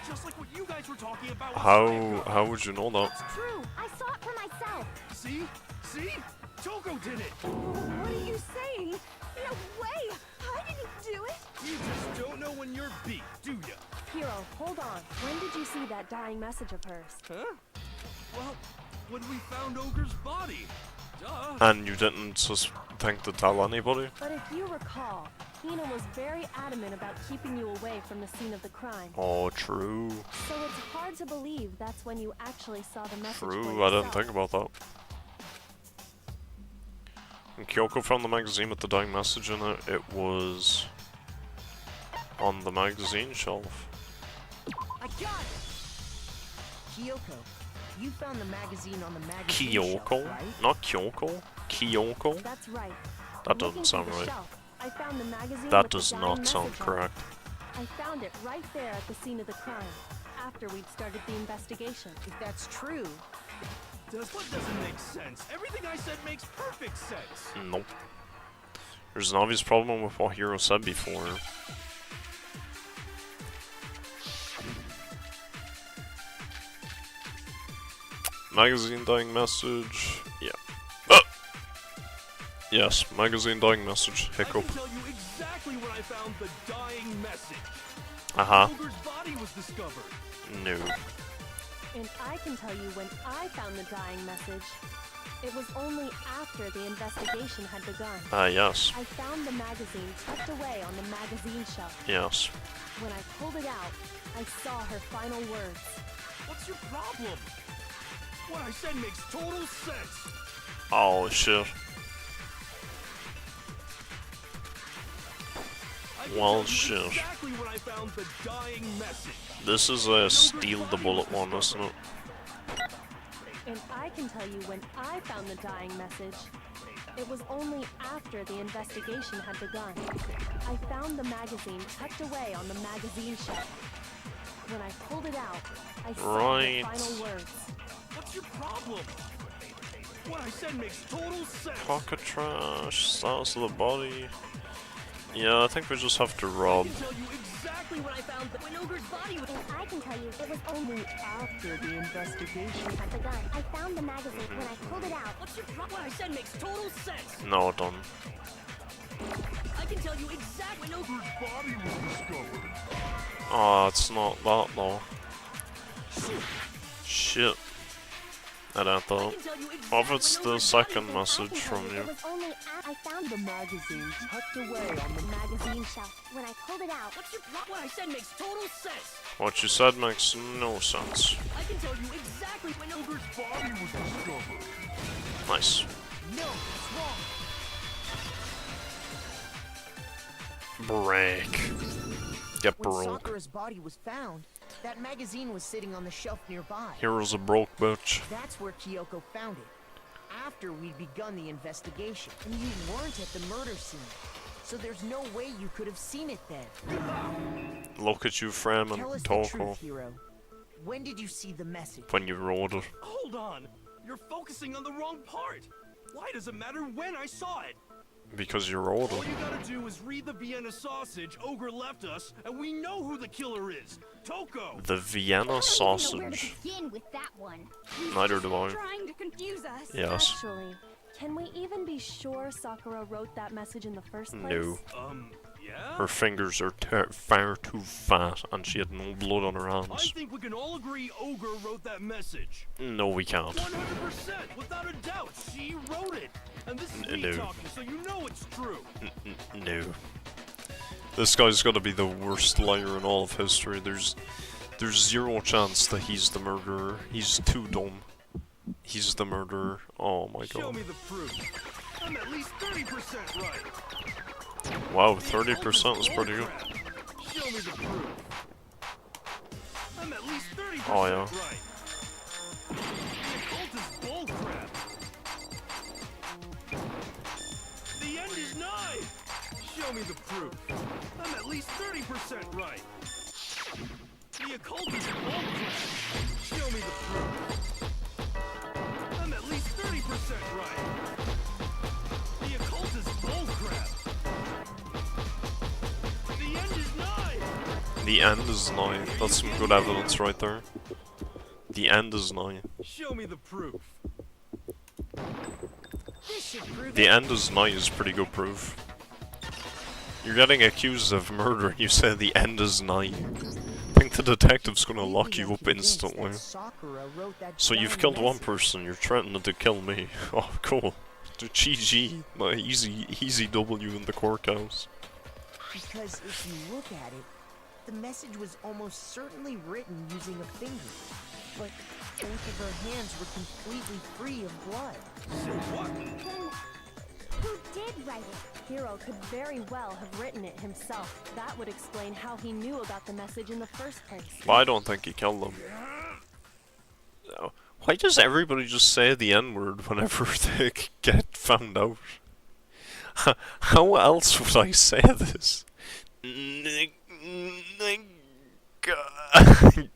Just like what you guys were talking about. with How Sayaka. would you know that? It's true. I saw it for myself. See? See? Toko did it. What are you saying? No way! I didn't do it! You just don't know when you're beat, do ya? Hiro, hold on. When did you see that dying message of hers? Huh? Well, when we found Ogre's body. Duh. And you didn't just think to tell anybody? But if you recall, Hina was very adamant about keeping you away from the scene of the crime. Oh, true. So it's hard to believe that's when you actually saw the message for True, I didn't yourself. think about that. When Kyoko found the magazine with the dying message in it, it was on the magazine shelf. I got it! Kyoko, you found the magazine on the magazine shelf, Kyoko? right? Not Kyoko? Kyoko? That's right. That Looking doesn't sound through the right. shelf, I found the magazine That with the does dying not sound message on it. correct. I found it right there at the scene of the crime, after we'd started the investigation. If that's true, What doesn't make sense? Everything I said makes perfect sense. Nope. There's an obvious problem with what Hiro said before. Magazine dying message. Yeah. Yes, magazine dying message. I Hiccup. can tell you exactly when I found the dying message. Uh-huh. Ogre's body was discovered. No. And I can tell you when I found the dying message. It was only after the investigation had begun. Yes. I found the magazine tucked away on the magazine shelf. Yes. When I pulled it out, I saw her final words. What's your problem? What I said makes total sense. Oh, shit. I can Well, tell you shit. exactly when I found the dying message. This is a steal the bullet one, isn't it? And I can tell you when I found the dying message. It was only after the investigation had begun. I found the magazine tucked away on the magazine shelf. When I pulled it out, I saw Right. the final words. What's your problem? What I said makes total sense. Pocket trash, status of the body. Yeah, I think we just have to rob. I can tell you exactly exactly when I found when Ogre's body was. And I can tell you, it was only after the investigation had begun. I found the magazine when I pulled it out. What's your problem? What I said makes total sense. No, it don't. I can tell you exactly when Ogre's Body was discovered. Oh, it's not that though. Shit. I don't I thought. can tell you exactly What if it's when the Ogre's second body was. message from It you? was only I found the magazine tucked away on the magazine shelf. When I pulled it out, What's your problem? What I said makes total sense. What you said makes no sense. I can tell you exactly when Ogre's Body was discovered. Nice. No, it's wrong. Break. Get When broke. Sakura's body was found, that magazine was sitting on the shelf nearby. Hero's a broke bitch. That's where Kyoko found it. After we'd begun the investigation, and you weren't at the murder scene. So there's no way you could have seen it then. Look at you, Frame Tell us and the Toko, truth, Hero. When did you see the message? when you wrote it. Hold on. You're focusing on the wrong part. Why does it matter when I saw it? Because you wrote All it. you gotta do is read the Vienna sausage Ogre left us, and we know who the killer is. Toko! The Vienna sausage. begin with that one. Neither do I. Trying to confuse us. Yes. actually, can we even be sure Sakura wrote that message in the first place? No. Yeah? Her fingers are far too fat, and she had no blood on her I hands. think we can all agree Ogre wrote that message. No, we can't. 100%, without a doubt, she wrote it. And this is me No. talking, so you know it's true. No. This guy's gotta be the worst liar in all of history. There's zero chance that he's the murderer. He's too dumb. He's the murderer. Oh my Show god. me the proof. I'm at least 30% right. Wow, 30% is pretty good. Show me the proof. I'm at least 30% Oh, yeah. right. The occult is bullcrap. The end is nigh. Show me the proof. I'm at least 30% right. The occult is bullcrap. Show me the proof. I'm at least 30% right. The occult is bullcrap. The end is nigh. The end is nigh. That's some good evidence right there. The end is nigh. Show me the proof. This should prove The it. end is nigh is pretty good proof. You're getting accused of murder and you say the end is nigh. I think the detective's gonna lock you up instantly. So you've killed one person, you're threatening to kill me. Oh, cool. GG. My easy W in the courthouse. Because if you look at it, the message was almost certainly written using a finger. But both of her hands were completely free of blood. So what? Then, who did write it? Hero could very well have written it himself. That would explain how he knew about the message in the first place. Well, I don't think he killed them. No. Why does everybody just say the N-word whenever they get found out? How else would I say this?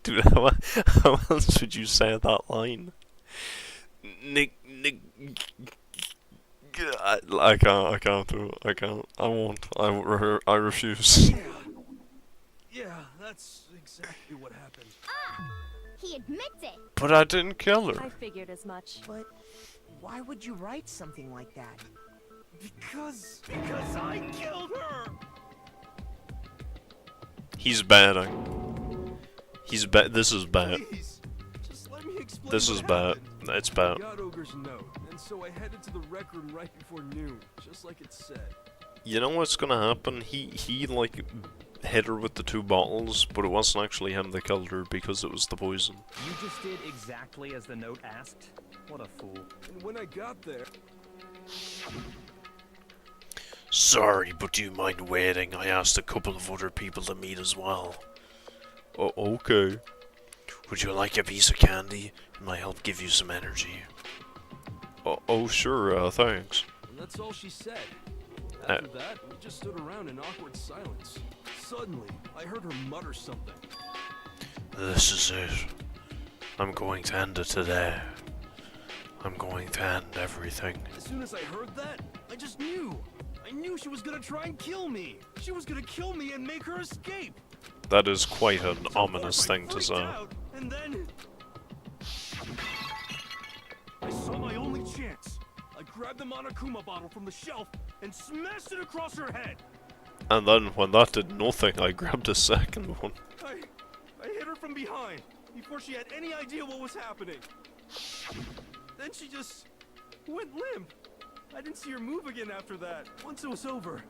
Dude, how else would you say that line? I can't do it. I can't. I won't. I refuse. Yeah, that's exactly what happened. He admits it. But I didn't kill her. I figured as much. But why would you write something like that? Because I killed her. He's batting. He's bad. This is bad. Please, just let me explain. This what is bad. happened. It's bad. I got Ogre's note, and so I headed to the rec room right before noon, just like it said. You know what's gonna happen? He like hit her with the 2 bottles, but it wasn't actually him that killed her because it was the poison. You just did exactly as the note asked? What a fool. And when I got there, Sorry, but do you mind waiting? I asked a couple of other people to meet as well. Oh, okay. Would you like a piece of candy? It might help give you some energy. Oh sure, thanks. and that's all she said. Uh. After that, we just stood around in awkward silence. Suddenly, I heard her mutter something. This is it. I'm going to end it today. I'm going to end everything. As soon as I heard that, I just knew. I knew she was gonna try and kill me. She was gonna kill me and make her escape. That is quite an So of ominous course I thing to freaked say. out, and then I saw my only chance. I grabbed the Monokuma bottle from the shelf and smashed it across her head. And then when that did nothing, I grabbed a second one. I hit her from behind before she had any idea what was happening. Then she just went limp. I didn't see her move again after that. Once it was over,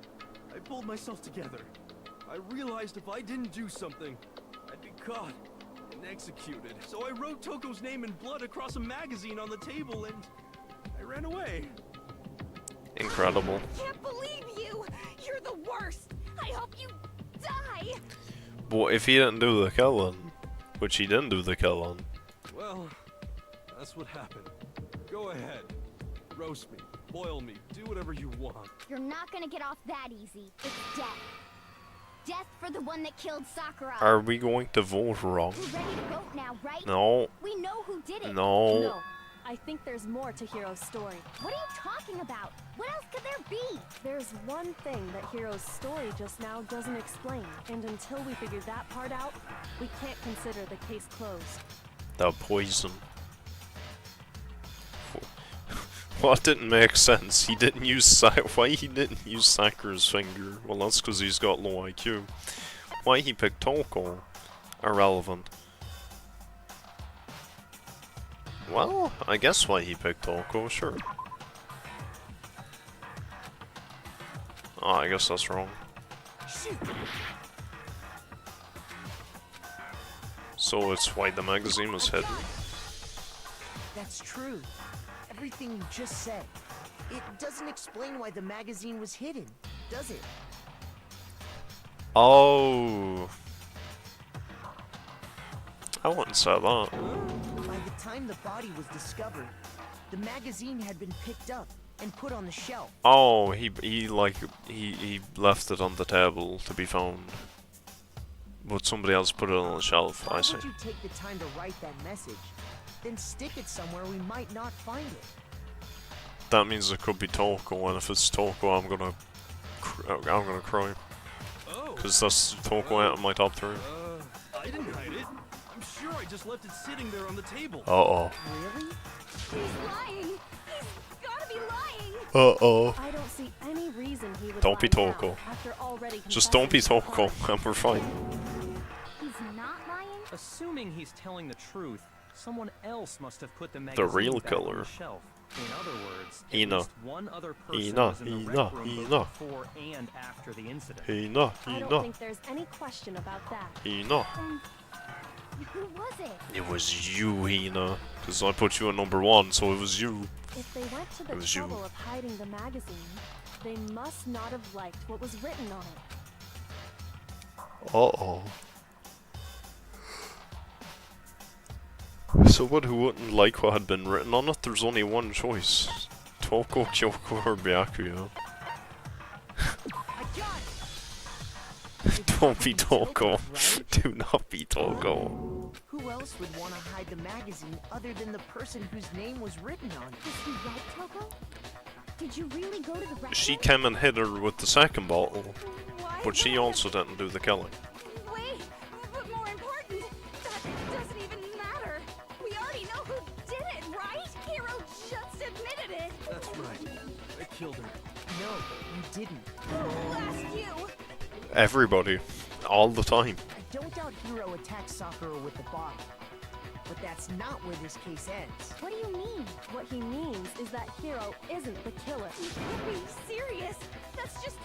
I pulled myself together. I realized if I didn't do something, I'd be caught and executed. So I wrote Toko's name in blood across a magazine on the table and I ran away. Incredible. I can't believe you! You're the worst! I hope you die! But if he didn't do the killing, which he didn't do the killing, Well, that's what happened. Go ahead. Roast me, boil me, do whatever you want. You're not gonna get off that easy. It's death. Death for the one that killed Sakura. are we going to vote wrong? We're ready to vote now, right? No. We know who did it. No. No, I think there's more to Hiro's story. What are you talking about? What else could there be? There's one thing that Hiro's story just now doesn't explain, and until we figure that part out, we can't consider the case closed. The poison. What didn't make sense? He didn't use why he didn't use Sakura's finger? Well, that's because he's got low IQ. Why he picked Toko? Irrelevant. Well, I guess why he picked Toko, sure. Oh, I guess that's wrong. So it's why the magazine was hidden. That's true. Everything you just said. It doesn't explain why the magazine was hidden, does it? Oh. I wouldn't say that. By the time the body was discovered, the magazine had been picked up and put on the shelf. Oh, he left it on the table to be found. But somebody else put it on the shelf, I Why see. would you take the time to write that message? Then stick it somewhere we might not find it. That means it could be Toko, and if it's Toko, I'm gonna cry. Oh. Because that's Toko out of my top 3. I didn't hide it. I'm sure I just left it sitting there on the table. Uh-oh. Really? He's lying! He's gotta be lying! Uh-oh. I don't see any reason he would Don't be lie now, Toko. after already Just don't be confessing to the Toko, crime. and we're fine. He's not lying? Assuming he's telling the truth, someone else must have put the magazine real back on killer. the shelf. In other words, at Ina. least one other person Ina, was in the Ina, rec room Ina. both before and after the incident. Hey, no, I don't think there's any question about that. Hina. Who was it? It was you, Hina. Because I put you at number 1, so it was you. If they went to It the was you. trouble of hiding the magazine, they must not have liked what was written on it. Uh-oh. Someone who wouldn't like what had been written on it, there's only one choice. Toko, Kyoko, or Byakuya. I got it! Don't be Toko. Right? Do not be Toko. Who else would want to hide the magazine other than the person whose name was written on it? Was he right, Toko? Did you really go to the rec She room? came and hit her with the second bottle, Why but she would I- also didn't do the killing. Wait, but more important, that doesn't even matter. We already know who did it, right? Hero just admitted it. That's right. I killed her. No, you didn't. Who asked you? Everybody. All the time. I don't doubt Hiro attacked Sakura with the bottle. But that's not where this case ends. What do you mean? What he means is that Hiro isn't the killer. You can't be serious. That's just...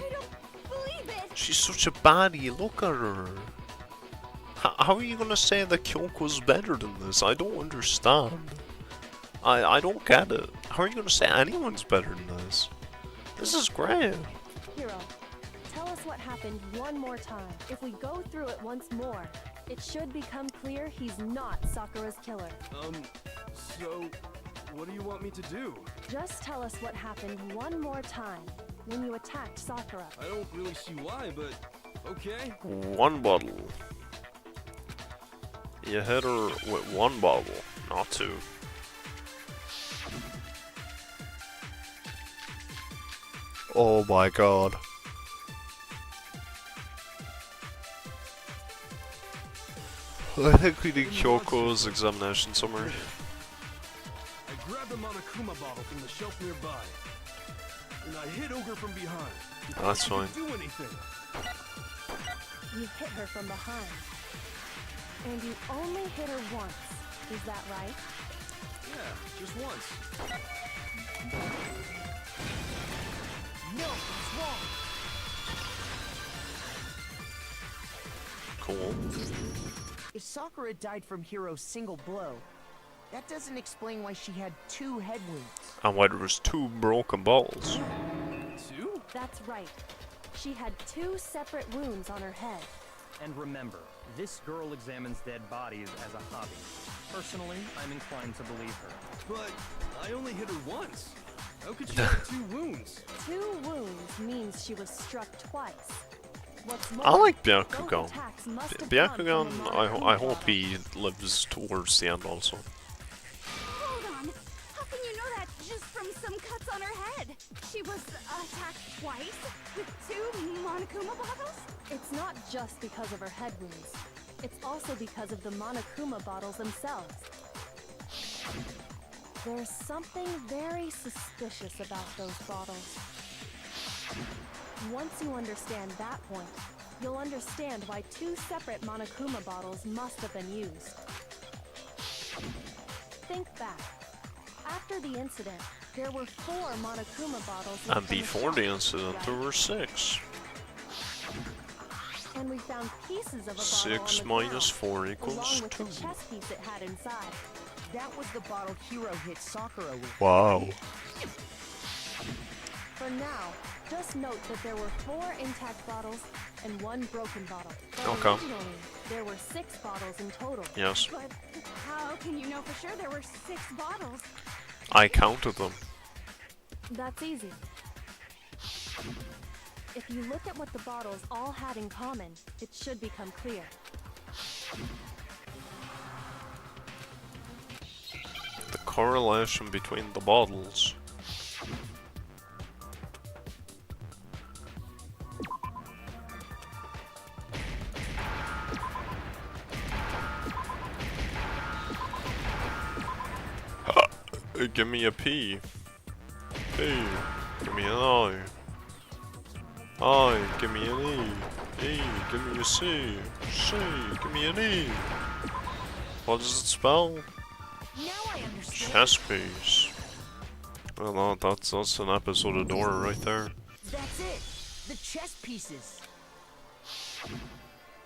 I don't believe it. She's such a baddie, look at her. How are you gonna say that Kyoko's better than this? I don't understand. I don't get it. How are you gonna say anyone's better than this? This is great. Hiro, tell us what happened one more time. If we go through it once more, it should become clear he's not Sakura's killer. So, what do you want me to do? Just tell us what happened one more time when you attacked Sakura. I don't really see why, but okay. One bottle. You hit her with one bottle, not 2. Oh my god. I think we need Kyoko's examination summary. I grabbed a Monokuma bottle from the shelf nearby, and I hit Ogre from behind. before That's I could fine. do anything. You hit her from behind. And you only hit her once. Is that right? Yeah, just once. No, it's wrong. Cool. If Sakura died from Hiro's single blow, that doesn't explain why she had 2 head wounds. And why there was 2 broken bottles. 2? That's right. She had 2 separate wounds on her head. And remember, this girl examines dead bodies as a hobby. Personally, I'm inclined to believe her. But I only hit her once. How could she have 2 wounds? 2 wounds means she was struck twice. What's more, I like both Byakugan. attacks must have come from Byakugan, the I Monokuma hope bottle. he lives towards the end also. Hold on. How can you know that just from some cuts on her head? She was attacked twice with 2 Monokuma bottles? It's not just because of her head wounds. It's also because of the Monokuma bottles themselves. There's something very suspicious about those bottles. Once you understand that point, you'll understand why 2 separate Monokuma bottles must have been used. Think back. After the incident, there were 4 Monokuma bottles left And on the before the shelf, incident, there right? were 6. And we found pieces of a bottle 6 on the minus ground, 4 along equals with 2. the chess piece it had inside. That was the bottle Hiro hit Sakura with. Wow. For now, just note that there were 4 intact bottles and 1 broken bottle. But Okay. originally, there were 6 bottles in total. Yes. But how can you know for sure there were 6 bottles? I counted them. That's easy. If you look at what the bottles all had in common, it should become clear. The correlation between the bottles. Give me a P. P. Give me an I. I. Give me an E. E. Give me a C. C. Give me an E. What does it spell? Now I understand. Chess piece. Well, no, that's an episode of Dora right there. That's it. The chess pieces.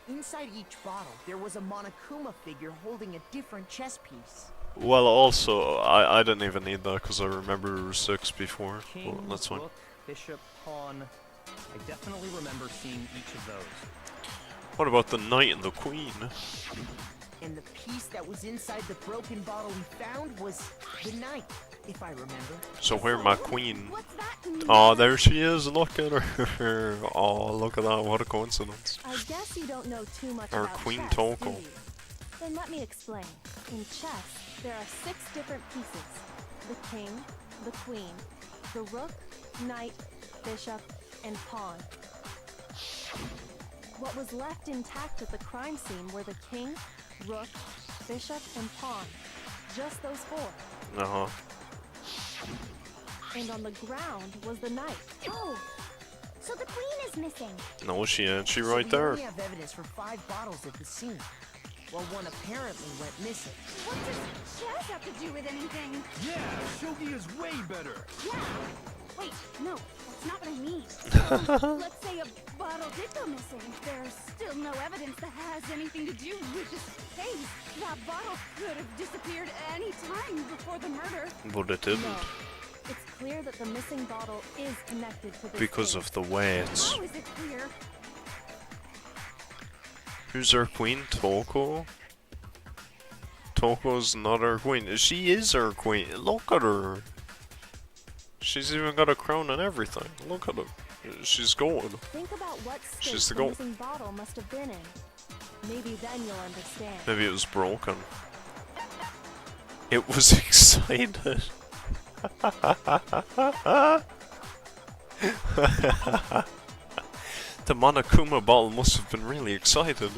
Inside each bottle, there was a Monokuma figure holding a different chess piece. Well, also, I didn't even need that because I remember there were 6 before. King, Well, that's fine. rook, bishop, pawn. I definitely remember seeing each of those. What about the knight and the queen? And the piece that was inside the broken bottle we found was the knight, if I remember. So where my queen? What's that? Oh, there she is. Look at her. Oh, look at that. What a coincidence. I guess you don't know too much Or about Queen chess, Toko. do you? Then let me explain. In chess, there are 6 different pieces. The king, the queen, the rook, knight, bishop, and pawn. What was left intact at the crime scene were the king, rook, bishop, and pawn. Just those 4. Uh-huh. And on the ground was the knight. Oh, so the queen is missing. No, she ain't. She So right we there. only have evidence for 5 bottles at the scene. Well, one apparently went missing. What does chess have to do with anything? Yeah, shogi is way better. Yeah. Wait, no, that's not what I mean. So, let's say a bottle did go missing. There's still no evidence that has anything to do with this case. That bottle could have disappeared any time before the murder. But it didn't. No. It's clear that the missing bottle is connected to this Because case. of the weights. How is it clear? Who's our queen? Toko? Toko's not our queen. She is our queen. Look at her. She's even got a crown and everything. Look at her. She's gold. Think about what She's state the the goal. missing bottle must have been in. Maybe then you'll understand. Maybe it was broken. It was excited. The Monokuma bottle must have been really excited.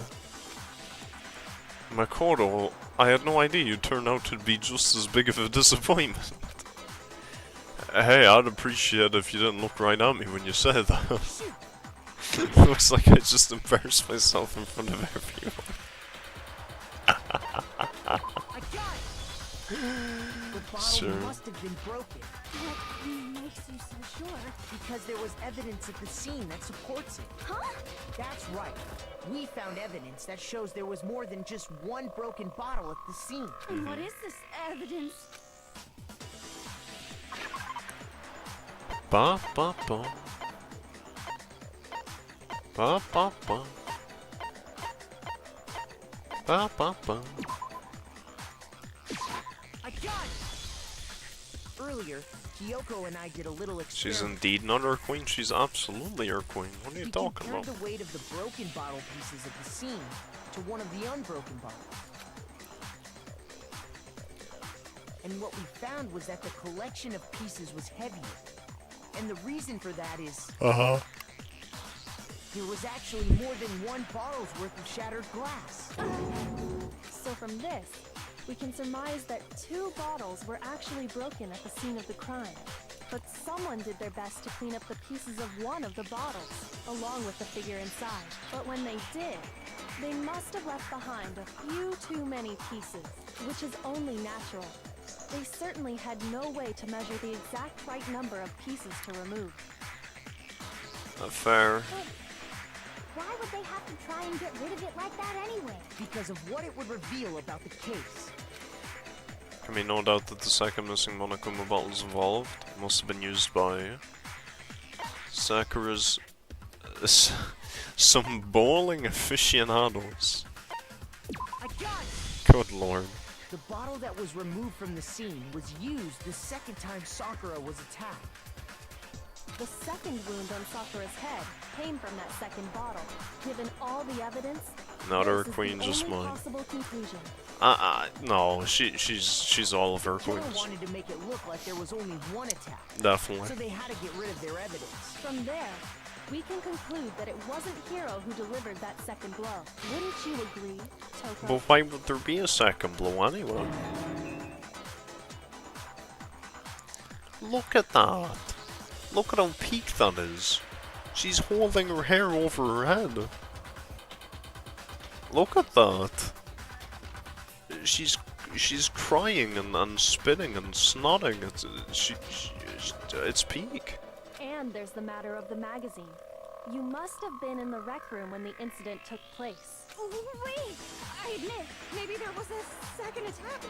Makoto, I had no idea you turned out to be just as big of a disappointment. Hey, I'd appreciate if you didn't look right at me when you said that. Looks like I just embarrassed myself in front of everyone. I got it! The bottle Sure. must have been broken. What makes you so sure? Because there was evidence at the scene that supports it. Huh? That's right. We found evidence that shows there was more than just one broken bottle at the scene. And what is this evidence? Ba ba ba. Ba ba ba. Ba ba ba. I got it! Earlier, Kyoko and I did a little experiment. She's indeed not our queen. She's absolutely our queen. What are you We talking compared about? the weight of the broken bottle pieces at the scene to one of the unbroken bottles. And what we found was that the collection of pieces was heavier. And the reason for that is there was actually more than one bottle's worth of shattered glass. So from this, we can surmise that 2 bottles were actually broken at the scene of the crime. But someone did their best to clean up the pieces of one of the bottles, along with the figure inside. But when they did, they must have left behind a few too many pieces, which is only natural. They certainly had no way to measure the exact right number of pieces to remove. Fair. Why would they have to try and get rid of it like that anyway? Because of what it would reveal about the case. Can be no doubt that the second missing Monokuma bottles involved must have been used by Sakura's some bowling aficionados. I got it! Good lord. The bottle that was removed from the scene was used the second time Sakura was attacked. The second wound on Sakura's head came from that second bottle. Given all the evidence, Not our this is queen, the just only mine. possible conclusion. No, she's all of our Killer queens. wanted to make it look like there was only one attack, so Definitely. they had to get rid of their evidence. From there, we can conclude that it wasn't Hiro who delivered that second blow. Wouldn't you agree, Toko? But why would there be a second blow anyway? Look at that. Look at how peaked that is. She's holding her hair over her head. Look at that. She's crying and spitting and snotting. It's peak. And there's the matter of the magazine. You must have been in the rec room when the incident took place. Wait! I admit, maybe there was a second attack,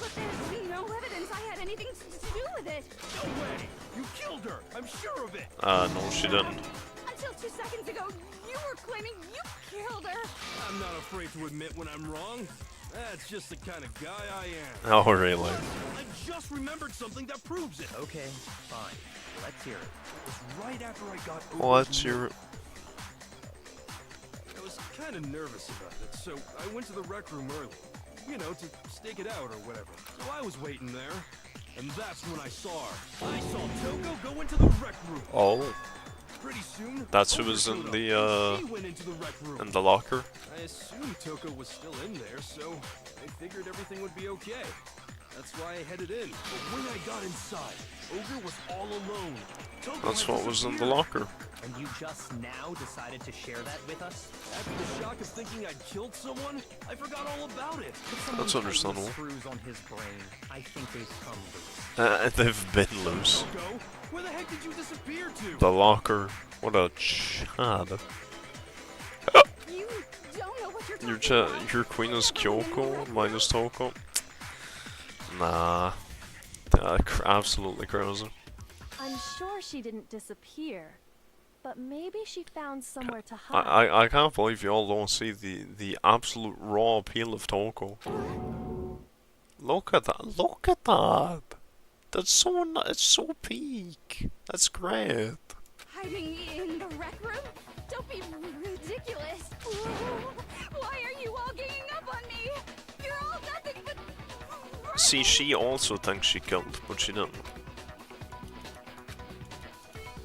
but there's no evidence I had anything to do with it. No way! You killed her! I'm sure of it! No, she didn't. Until 2 seconds ago, you were claiming you killed her. I'm not afraid to admit when I'm wrong. That's just the kind of guy I am. Oh, really? I just remembered something that proves it. Okay, fine. Let's hear it. It was right after I got over What's your... I was kind of nervous about it, so I went to the rec room early. You know, to stake it out or whatever. So I was waiting there, and that's when I saw her. I saw Toko go into the rec room. Oh, Pretty soon, that's who Ogre was showed in up, the, and she went into the rec room. in the locker. I assumed Toko was still in there, so I figured everything would be okay. That's why I headed in. But when I got inside, Ogre was all alone. Toko That's had what was in the disappeared. locker. And you just now decided to share that with us? After the shock of thinking I'd killed someone, I forgot all about it. If someone That's tightens understandable. screws on his brain, I think they've come loose. They've been loose. Toko, where the heck did you disappear to? The locker. What a chad. You don't know what you're Your talking about. your queen is Kyoko minus Toko. Nah. Absolutely crazy. I'm sure she didn't disappear, but maybe she found somewhere to hide. I can't believe you all don't see the absolute raw appeal of Toko. Look at that! Look at that! That's so it's so peak. That's great. Hiding in the rec room? Don't be ridiculous. Why are you all ganging up on me? You're all nothing but... See, she also thinks she killed, but she didn't.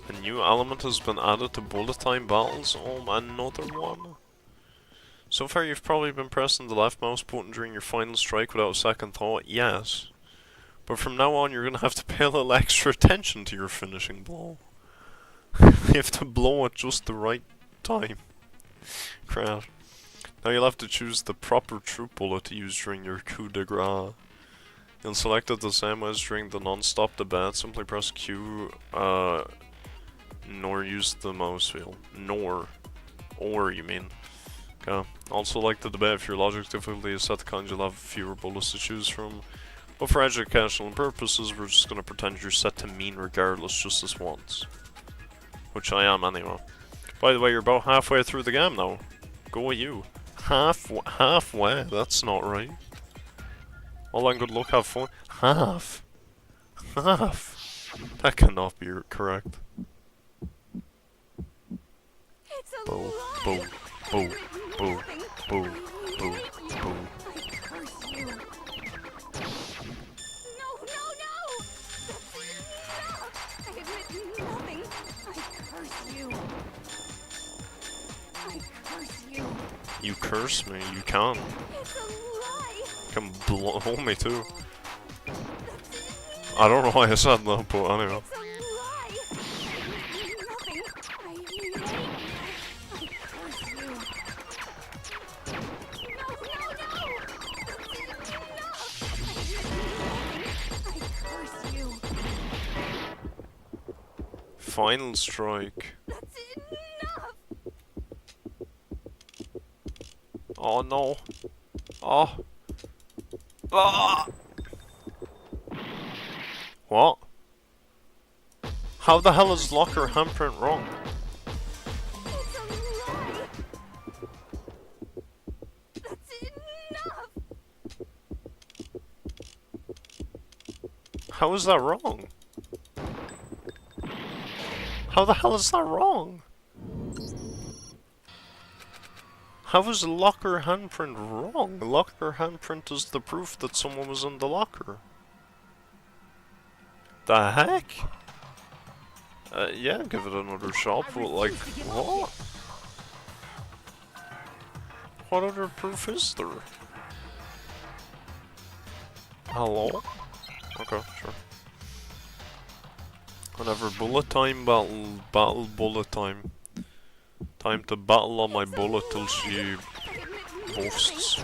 A new element has been added to bullet time battles. Oh, another one. So far you've probably been pressing the left mouse button during your final strike without a second thought, yes. But from now on you're gonna have to pay a little extra attention to your finishing blow. You have to blow at just the right time. Crap. Now you'll have to choose the proper troop bullet to use during your coup de grace. You'll select it the same as during the non-stop debate. Simply press Q, nor use the mouse wheel. Or you mean. Okay. Also like the debate, if your logic difficulty is set to kind, you'll have fewer bullets to choose from. But for educational purposes, we're just gonna pretend you're set to mean regardless, just this once. Which I am anyway. By the way, you're about halfway through the game now. Go at you. Halfway? That's not right. Well then, good luck, have fun. Half. That cannot be correct. It's a Boo, lie. boo, boo, boo, boo, boo, boo. I curse you. No, no, no! That's enough! I admit nothing. I curse you. I curse you. You curse me, you can. It's a lie! Can blow me too. I don't know why I said that, but anyway. It's a lie! I admit nothing. I hate you. I curse you. No, no, no! That's enough! I admit nothing. I curse you. Final strike. That's enough! Oh no. Oh. Ah. What? How the hell is locker handprint wrong? It's a lie! That's enough! How is that wrong? How the hell is that wrong? How is locker handprint wrong? Locker handprint is the proof that someone was in the locker. The heck? Yeah, give it another shot, but like, what? What other proof is there? Hello? Okay, sure. Whenever bullet time, battle bullet time. Time to battle on my bullet till she boasts. I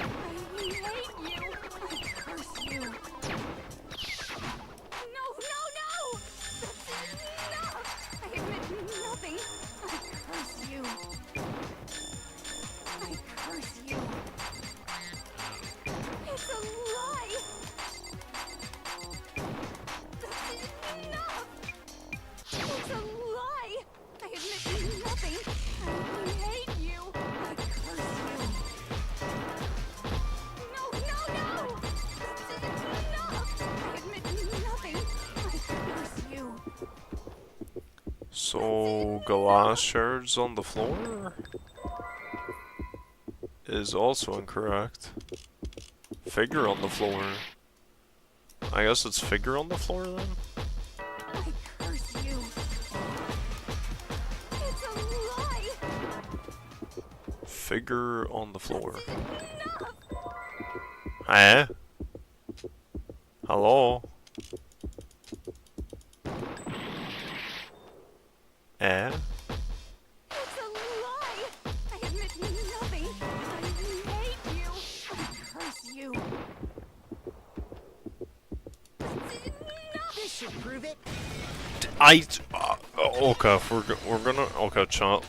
hate you. I curse you. No, no, no! That's enough! I admit nothing. I curse you. I curse you. It's a lie! That's enough! It's a lie! I admit nothing. I hate you. I curse you. No, no, no! That's enough! I admit nothing. I curse you. So, glass shards on the floor is also incorrect. Figure on the floor. I guess it's figure on the floor then? I curse you. It's a lie! Figure on the floor. Enough! Eh? Hello? Eh? It's a lie! I admit nothing. I hate you. I curse you. That's enough! This should prove it. Okay, we're gonna, okay, chat.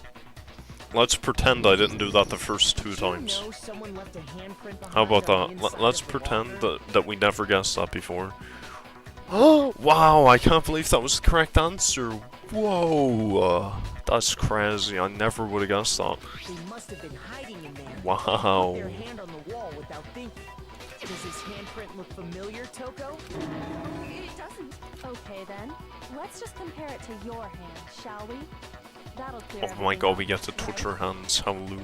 Let's pretend I didn't do that the first two times. You know someone left a handprint behind How about on the that? inside Let's of the pretend locker? that we never guessed that before. Oh, wow, I can't believe that was the correct answer. Whoa, that's crazy. I never would have guessed that. They must have been hiding in there. Wow. Put their hand on the wall without thinking. Does his handprint look familiar, Toko? It doesn't. Okay then, let's just compare it to your hand, shall we? That'll clear Oh my everything god, up, we get to touch right? her hands. How lewd.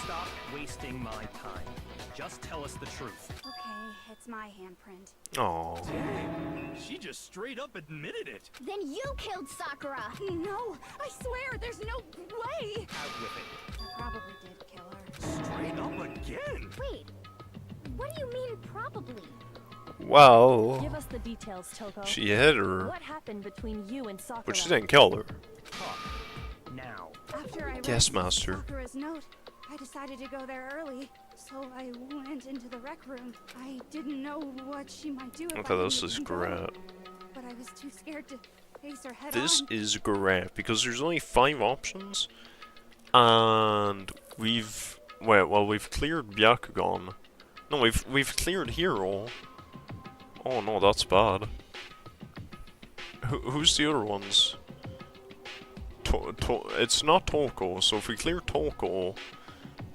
Stop wasting my time. Just tell us the truth. Okay, it's my handprint. Oh. She just straight up admitted it. Then you killed Sakura! No, I swear, there's no way! Out with it. probably did kill her. Straight up again? Wait, what do you mean probably? Well, Give us the details, Toko. she hit her, What happened between you and Sakura? but she didn't kill her. Talk. Now. After I Yes, read master. Sakura's note, I decided to go there early, so I went into the rec room. I didn't know what she might do if I Okay, this didn't is go, great. but I was too scared to face her head This on. is great because there's only 5 options, and we've we've cleared Byakugan. No, we've cleared Hero. Oh no, that's bad. Who's the other ones? It's not Toko. So if we clear Toko,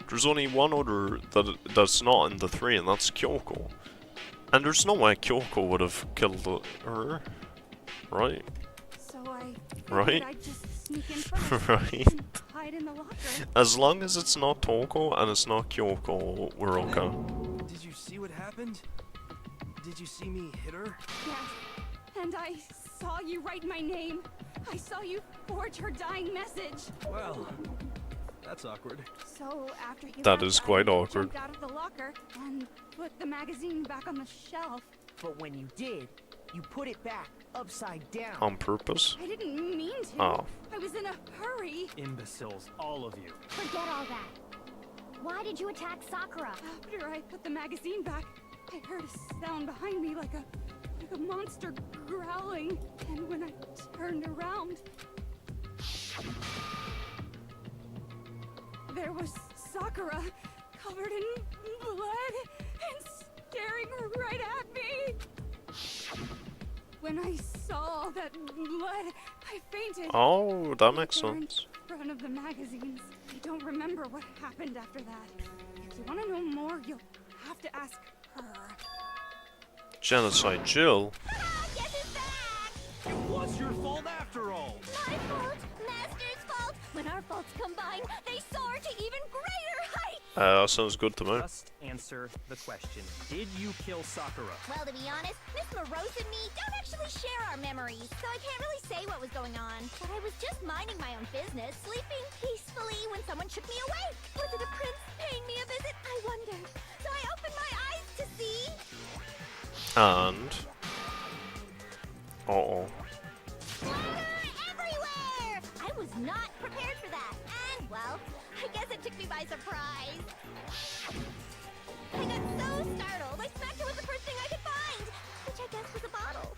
there's only one other that's not in the 3, and that's Kyoko. And there's no way Kyoko would have killed her, right? So I Right? figured I'd just sneak in first Right. and hide in the locker. As long as it's not Toko and it's not Kyoko, we're okay. Did you see what happened? Did you see me hit her? Yes, and I saw you write my name. I saw you forge her dying message. Well, that's awkward. So after you That left, is quite I awkward. jumped out of the locker and put the magazine back on the shelf. But when you did, you put it back upside down. On purpose? I didn't mean to. Oh. I was in a hurry. Imbeciles, all of you. Forget all that. Why did you attack Sakura? After I put the magazine back, I heard a sound behind me like a monster growling. And when I turned around, there was Sakura, covered in blood and staring right at me. When I saw all that blood, I fainted. Oh, that makes There in sense. front of the magazines. I don't remember what happened after that. If you want to know more, you'll have to ask her. Genocide Jill? Ah, guess who's back? It was your fault after all. My fault, Master's fault. When our faults combine, they soar to even greater heights. That sounds good to me. Just answer the question. Did you kill Sakura? Well, to be honest, Miss Morose and me don't actually share our memories, so I can't really say what was going on. But I was just minding my own business, sleeping peacefully when someone shook me awake. Was it a prince paying me a visit? I wondered. So I opened my eyes to see. And... Uh-oh. Splatter everywhere! I was not prepared for that. And, well, I guess it took me by surprise. I got so startled, I smacked her with the first thing I could find, which I guess was a bottle.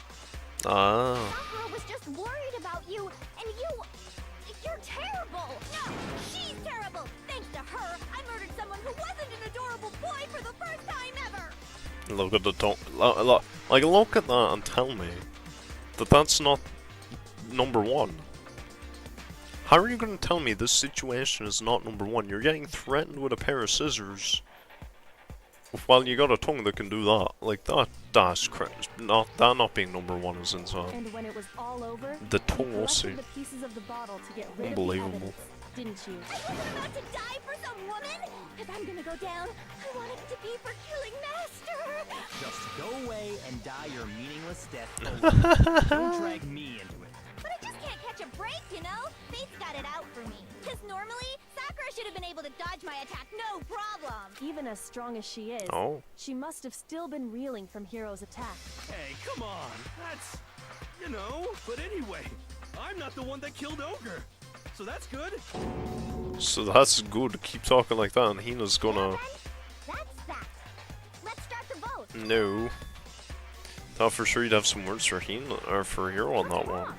Ah. Sakura was just worried about you, and you're terrible! No, she's terrible! Thanks to her, I murdered someone who wasn't an adorable boy for the first time ever! Look at the like, look at that and tell me that that's not number 1. How are you going to tell me this situation is not number 1? You're getting threatened with a pair of scissors while you got a tongue that can do that. Like, that's crazy. Not being number 1 is insane. And when it was all over, The you tossy. collected the pieces of the bottle to get rid of the Unbelievable. evidence, didn't you? I wasn't about to die for some woman! If I'm gonna go down, I want it to be for killing Master! Just go away and die your meaningless death alone. Don't drag me into it. But I just can't catch a break, you know? Fate's got it out for me. Because normally, Sakura should have been able to dodge my attack no problem. Even as strong as she is, Oh. she must have still been reeling from Hiro's attack. Hey, come on. That's, you know. But anyway, I'm not the one that killed Ogre. So that's good. So that's good. Keep talking like that and Hina's gonna... Well, then, that's that. Let's start the vote. No. Thought for sure you'd have some words for Hina, or for Hero on that What's one. wrong?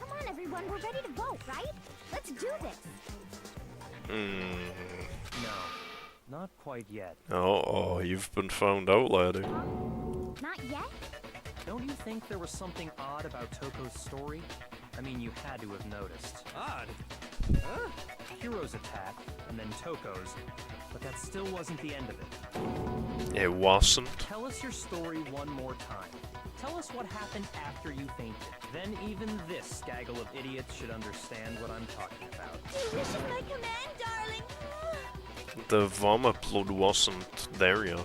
Come on, everyone. We're ready to vote, right? Let's do this. No, not quite yet. Oh, you've been found out, lady. Not yet? Don't you think there was something odd about Toko's story? I mean, you had to have noticed. Odd. Hiro's attack, and then Toko's, but that still wasn't the end of it. It wasn't. Tell us your story one more time. Tell us what happened after you fainted. Then even this gaggle of idiots should understand what I'm talking about. Your wish is my command, darling. The vomit blood wasn't there yet.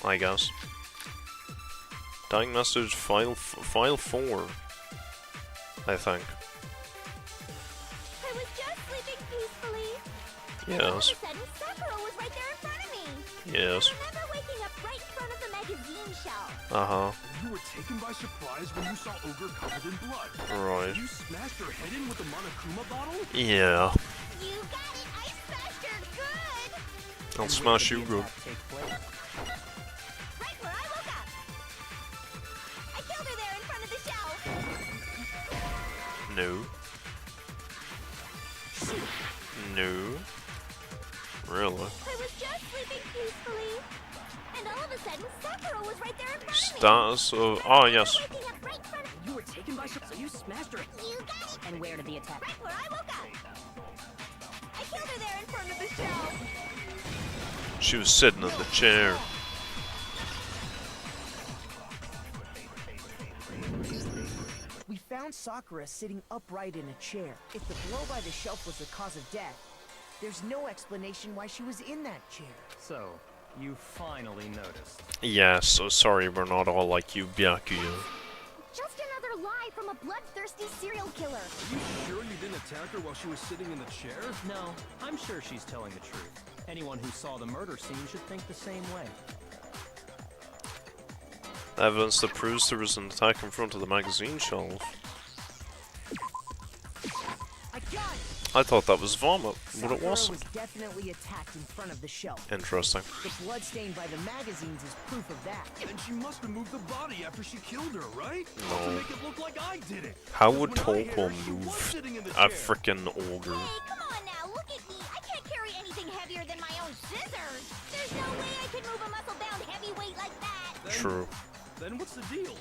I guess. Dying message file 4. I think. I was just sleeping peacefully. Yes. All of a sudden, Sakura was right there in front of me. Yes. I remember waking up right in front of the magazine shelf. Uh-huh. You were taken by surprise when you saw Ogre covered in blood. Right. You smashed her head in with the Monokuma bottle? Yeah. You got it. I smashed her good. I'll smash you good. Right where I woke up. I killed her there in front of the shelf. No. No. Really? I was just sleeping peacefully. And all of a sudden, Sakura was right there in front of me. Status of... Oh, yes. Waking up right in front of You were taken by surprise. You smashed her. you. Got it. And where did the attack? Right where I woke up. I killed her there in front of the shelf. She was sitting in the chair. We found Sakura sitting upright in a chair. If the blow by the shelf was the cause of death, there's no explanation why she was in that chair. So, you finally noticed. Yeah, so sorry we're not all like you, Byakuya. Just another lie from a bloodthirsty serial killer. Are you sure you didn't attack her while she was sitting in the chair? No, I'm sure she's telling the truth. Anyone who saw the murder scene should think the same way. Evidence that proves there was an attack in front of the magazine shelf. I got it! I thought that was vomit, but Sakura it wasn't. was definitely attacked in front of the shelf. Interesting. The blood stain by the magazines is proof of that. And she must have moved the body after she killed her, right? No. To make it look like I did it. How 'Cause would when I hit her, Toko she was move sitting in the a chair. frickin' ogre? Hey, come on now, look at me. I can't carry anything heavier than my own scissors. There's no way I can move a muscle-bound heavyweight like that. True. Then what's the deal?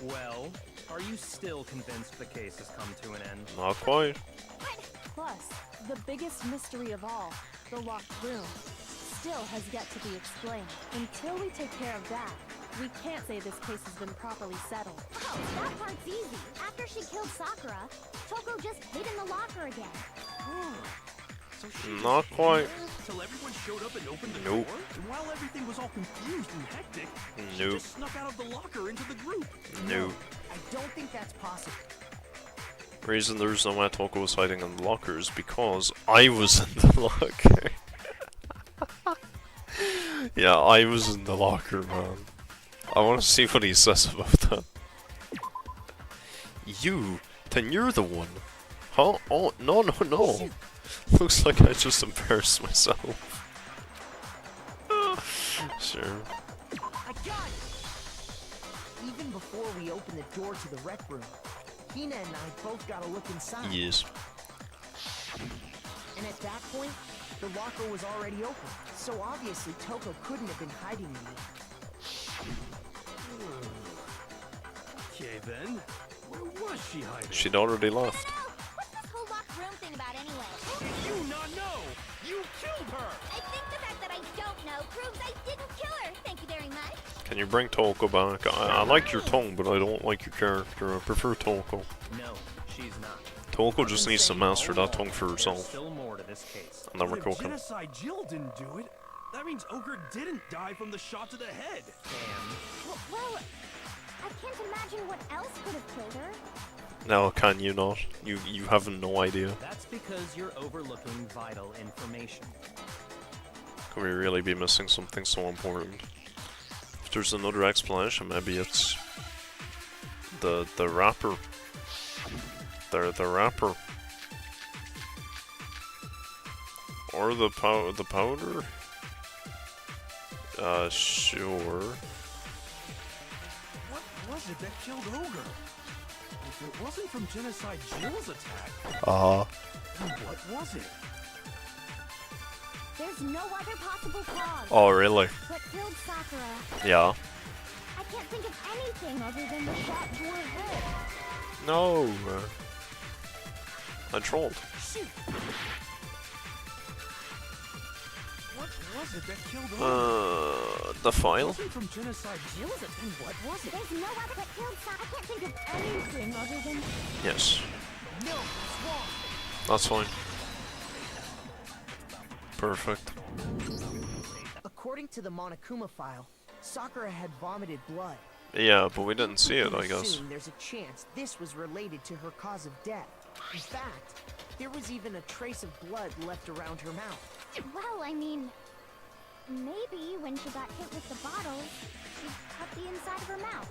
Well, are you still convinced the case has come to an end? Not quite. Plus, the biggest mystery of all, the locked room, still has yet to be explained. Until we take care of that, we can't say this case has been properly settled. Oh, that part's easy. After she killed Sakura, Toko just hid in the locker again. So she Not just quite. hid there till everyone showed up and opened the Nope. door? And while everything was all confused and hectic, she Nope. just snuck out of the locker into the group. No. I don't think that's possible. Reason there's no way Toko was hiding in the locker is because I was in the locker. Yeah, I was in the locker, man. I want to see what he says about that. You? Then you're the one. Huh? Oh, no, no, no. Looks like I just embarrassed myself. Sure. I got it! Even before we opened the door to the rec room, Hina and I both got a look inside. Yes. And at that point, the locker was already open. So obviously Toko couldn't have been hiding in it. Okay then, where was she hiding? She'd already left. What's this whole locked room thing about anyway? How did you not know? You killed her! I think the fact that I don't know proves I didn't kill her. Thank you very much. Can you bring Toko back? I like your tongue, but I don't like your character. I prefer Toko. No, she's not. Toko just needs to master that tongue for There's herself. still more to this case. And then we're But if cooking. Genocide Jill didn't do it, that means Ogre didn't die from the shot to the head. And Well, I can't imagine what else could have killed her. No, can you not? You have no idea. that's because you're overlooking vital information. Could we really be missing something so important? If there's another explanation, maybe it's the wrapper. The wrapper. Or the powder? Sure. What was it that killed Ogre? If it wasn't from Genocide Jill's attack, then what was it? There's no other possible cause. Oh, really? What killed Sakura? Yeah. I can't think of anything other than the shot to her head. No. I trolled. Shoot! What was it that killed Ogre? The It file? wasn't from Genocide Jill's attack. Then what was it? There's no other what killed Sakura. I can't think of anything other than... Yes. No, it's wrong. That's fine. Perfect. According to the Monokuma file, Sakura had vomited blood. Yeah, but we didn't see You it, can I guess. assume there's a chance this was related to her cause of death. In fact, there was even a trace of blood left around her mouth. Well, I mean, maybe when she got hit with the bottle, she cut the inside of her mouth.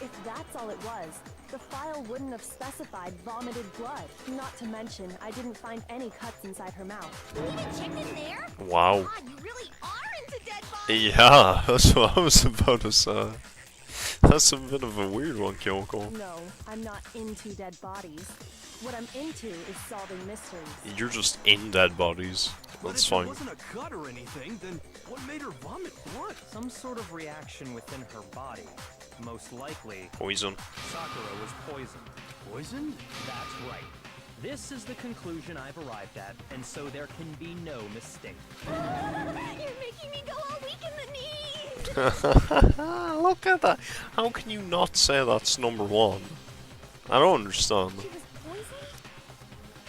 If that's all it was, the file wouldn't have specified vomited blood. Not to mention, I didn't find any cuts inside her mouth. You even checked in there? Wow. God, you really are into dead bodies. Yeah, that's what I was about to say. That's a bit of a weird one, Kyoko. No, I'm not into dead bodies. What I'm into is solving mysteries. You're just in dead bodies. But That's if fine. it wasn't a cut or anything, then what made her vomit blood? Some sort of reaction within her body. Most likely, Poison. Sakura was poisoned. Poison? That's right. This is the conclusion I've arrived at, and so there can be no mistake. You're making me go all weak in the knees. Look at that. How can you not say that's number one? I don't understand. She was poisoned?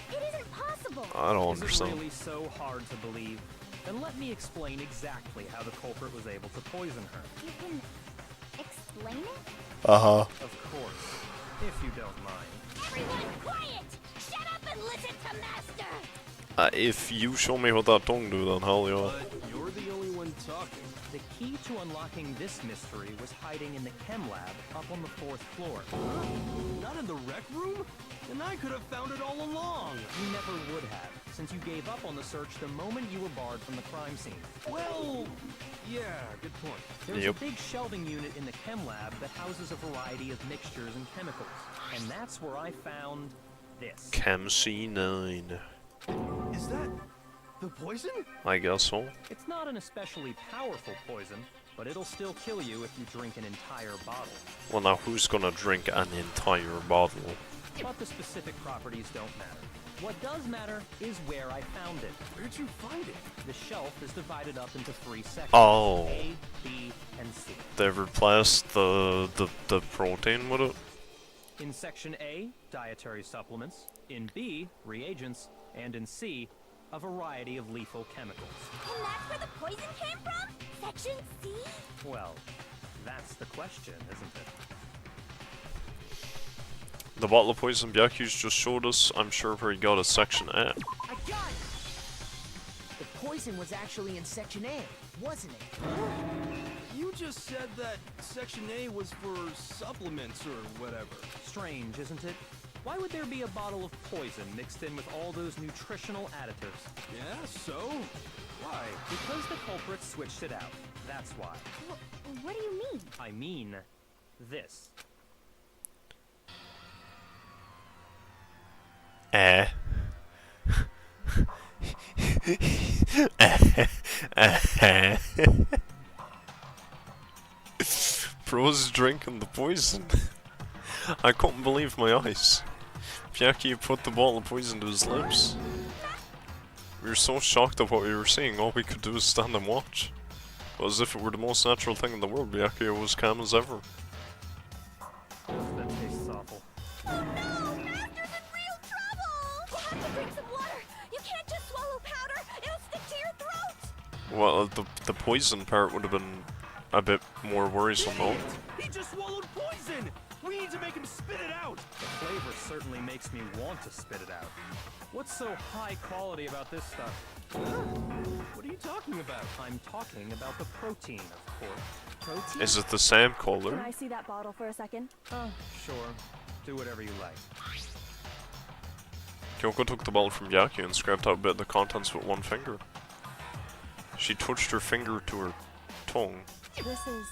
It isn't possible. I don't Is it understand. really so hard to believe? Then let me explain exactly how the culprit was able to poison her. You can explain it? Uh-huh. Of course, if you don't mind. Everyone, quiet! Shut up and listen to Master! If you show me what that tongue do, then hell yeah. But you're the only one talking. The key to unlocking this mystery was hiding in the chem lab up on the 4th floor. Not in the rec room? Then I could have found it all along. You never would have, since you gave up on the search the moment you were barred from the crime scene. Well, yeah, good point. There's Yep. a big shelving unit in the chem lab that houses a variety of mixtures and chemicals. And that's where I found this. Chem C9. Is that the poison? I guess so. It's not an especially powerful poison, but it'll still kill you if you drink an entire bottle. Well, now who's gonna drink an entire bottle? But the specific properties don't matter. What does matter is where I found it. Where'd you find it? The shelf is divided up into 3 sections. Oh. A, B, and C. They've replaced the protein with it? In section A, dietary supplements. In B, reagents. And in C, a variety of lethal chemicals. And that's where the poison came from? Section C? Well, that's the question, isn't it? The bottle of poison Byaku's just showed us, I'm sure where he got his section A. I got it! The poison was actually in Section A, wasn't it? You just said that Section A was for supplements or whatever. Strange, isn't it? Why would there be a bottle of poison mixed in with all those nutritional additives? Yeah, so? Why? Because the culprit switched it out. That's why. What do you mean? I mean, this. Bro's drinking the poison. I couldn't believe my eyes. Byaku put the bottle of poison to his lips. We were so shocked at what we were seeing, all we could do was stand and watch. But as if it were the most natural thing in the world, Byaku was calm as ever. That tastes awful. Oh no! Master's in real trouble! You have to drink some water! You can't just swallow powder! It'll stick to your throat! Well, the poison part would have been a bit more worrisome though. He just swallowed poison! We need to make him spit it out! The flavor certainly makes me want to spit it out. What's so high quality about this stuff? What are you talking about? I'm talking about the protein, of course. Protein? Is it the same Can color? I see that bottle for a second? Oh, sure. Do whatever you like. Kyoko took the bottle from Byaku and scraped out a bit of the contents with one finger. She touched her finger to her tongue. This is...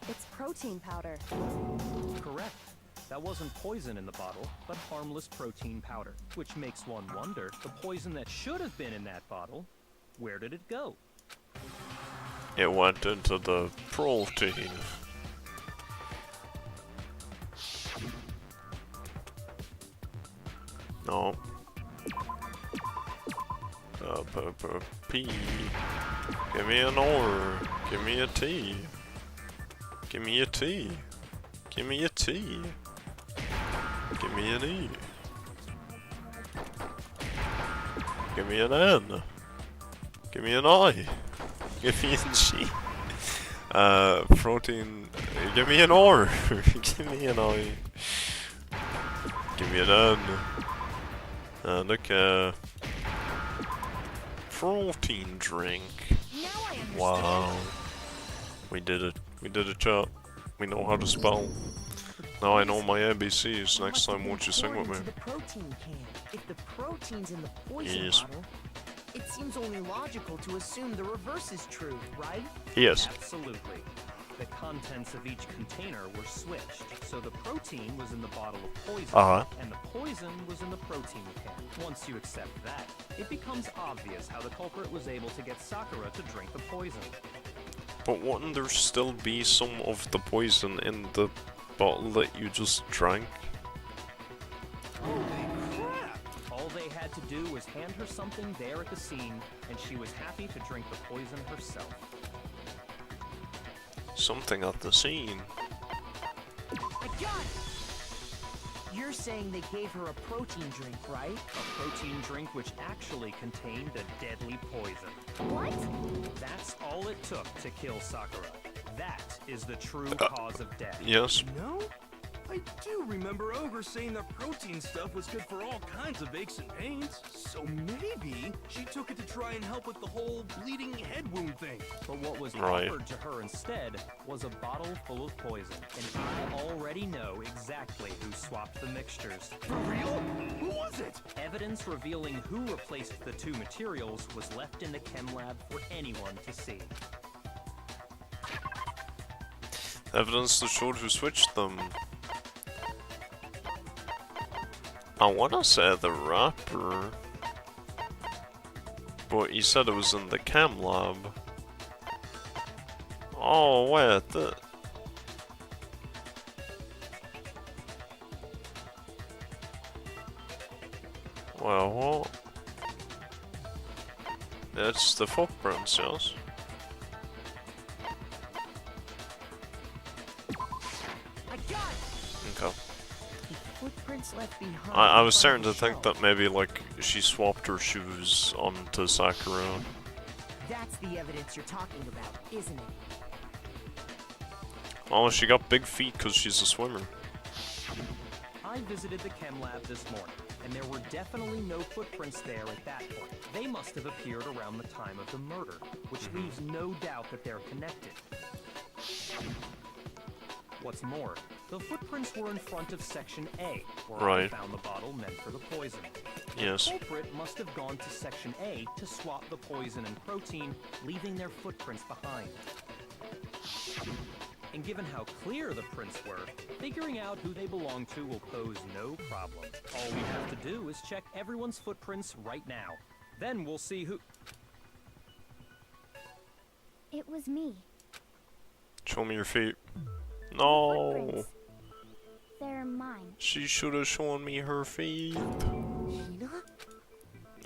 it's protein powder. Correct. That wasn't poison in the bottle, but harmless protein powder. Which makes one wonder, the poison that should have been in that bottle, where did it go? It went into the protein. No. P. Give me an R. Give me a T. Give me a T. Give me a T. Give me an E. Give me an N. Give me an I. Give me a G. Protein. Give me an R. Give me an I. Give me an N. And a protein drink. Now I understand. Wow. We did it. We did it, chat. We know how to spell. Now I know my ABCs. Next time, won't you sing with me? To the protein can. If the protein's in the poison Yes. bottle, it seems only logical to assume the reverse is true, right? Yes. Absolutely. The contents of each container were switched, so the protein was in the bottle of poison, and the poison was in the protein can. Once you accept that, it becomes obvious how the culprit was able to get Sakura to drink the poison. But wouldn't there still be some of the poison in the bottle that you just drank? Holy crap! All they had to do was hand her something there at the scene, and she was happy to drink the poison herself. Something at the scene. I got it! You're saying they gave her a protein drink, right? A protein drink which actually contained a deadly poison. What? That's all it took to kill Sakura. That is the true cause of death. Yes. No? I do remember Ogre saying that protein stuff was good for all kinds of aches and pains. So maybe she took it to try and help with the whole bleeding head wound thing. But what was Right. offered to her instead was a bottle full of poison. And I already know exactly who swapped the mixtures. For real? Who was it? Evidence revealing who replaced the two materials was left in the chem lab for anyone to see. Evidence that showed who switched them. I wanna say the rapper, but he said it was in the chem lab. Oh wait, well, what? It's the footprints, yes. I got it! Okay. Footprints left behind. I was by starting the to think shelf. that maybe, like, she swapped her shoes onto Sakura. That's the evidence you're talking about, isn't it? Oh, she got big feet because she's a swimmer. I visited the chem lab this morning, and there were definitely no footprints there at that point. They must have appeared around the time of the murder, which leaves no doubt that they're connected. What's more, the footprints were in front of Section A, where I Right. found the bottle meant for the poison. Yes. The culprit must have gone to Section A to swap the poison and protein, leaving their footprints behind. And given how clear the prints were, figuring out who they belong to will pose no problem. All we have to do is check everyone's footprints right now. Then we'll see who... It was me. Show me your feet. No. Footprints. They're mine. She should have shown me her feet. Hina?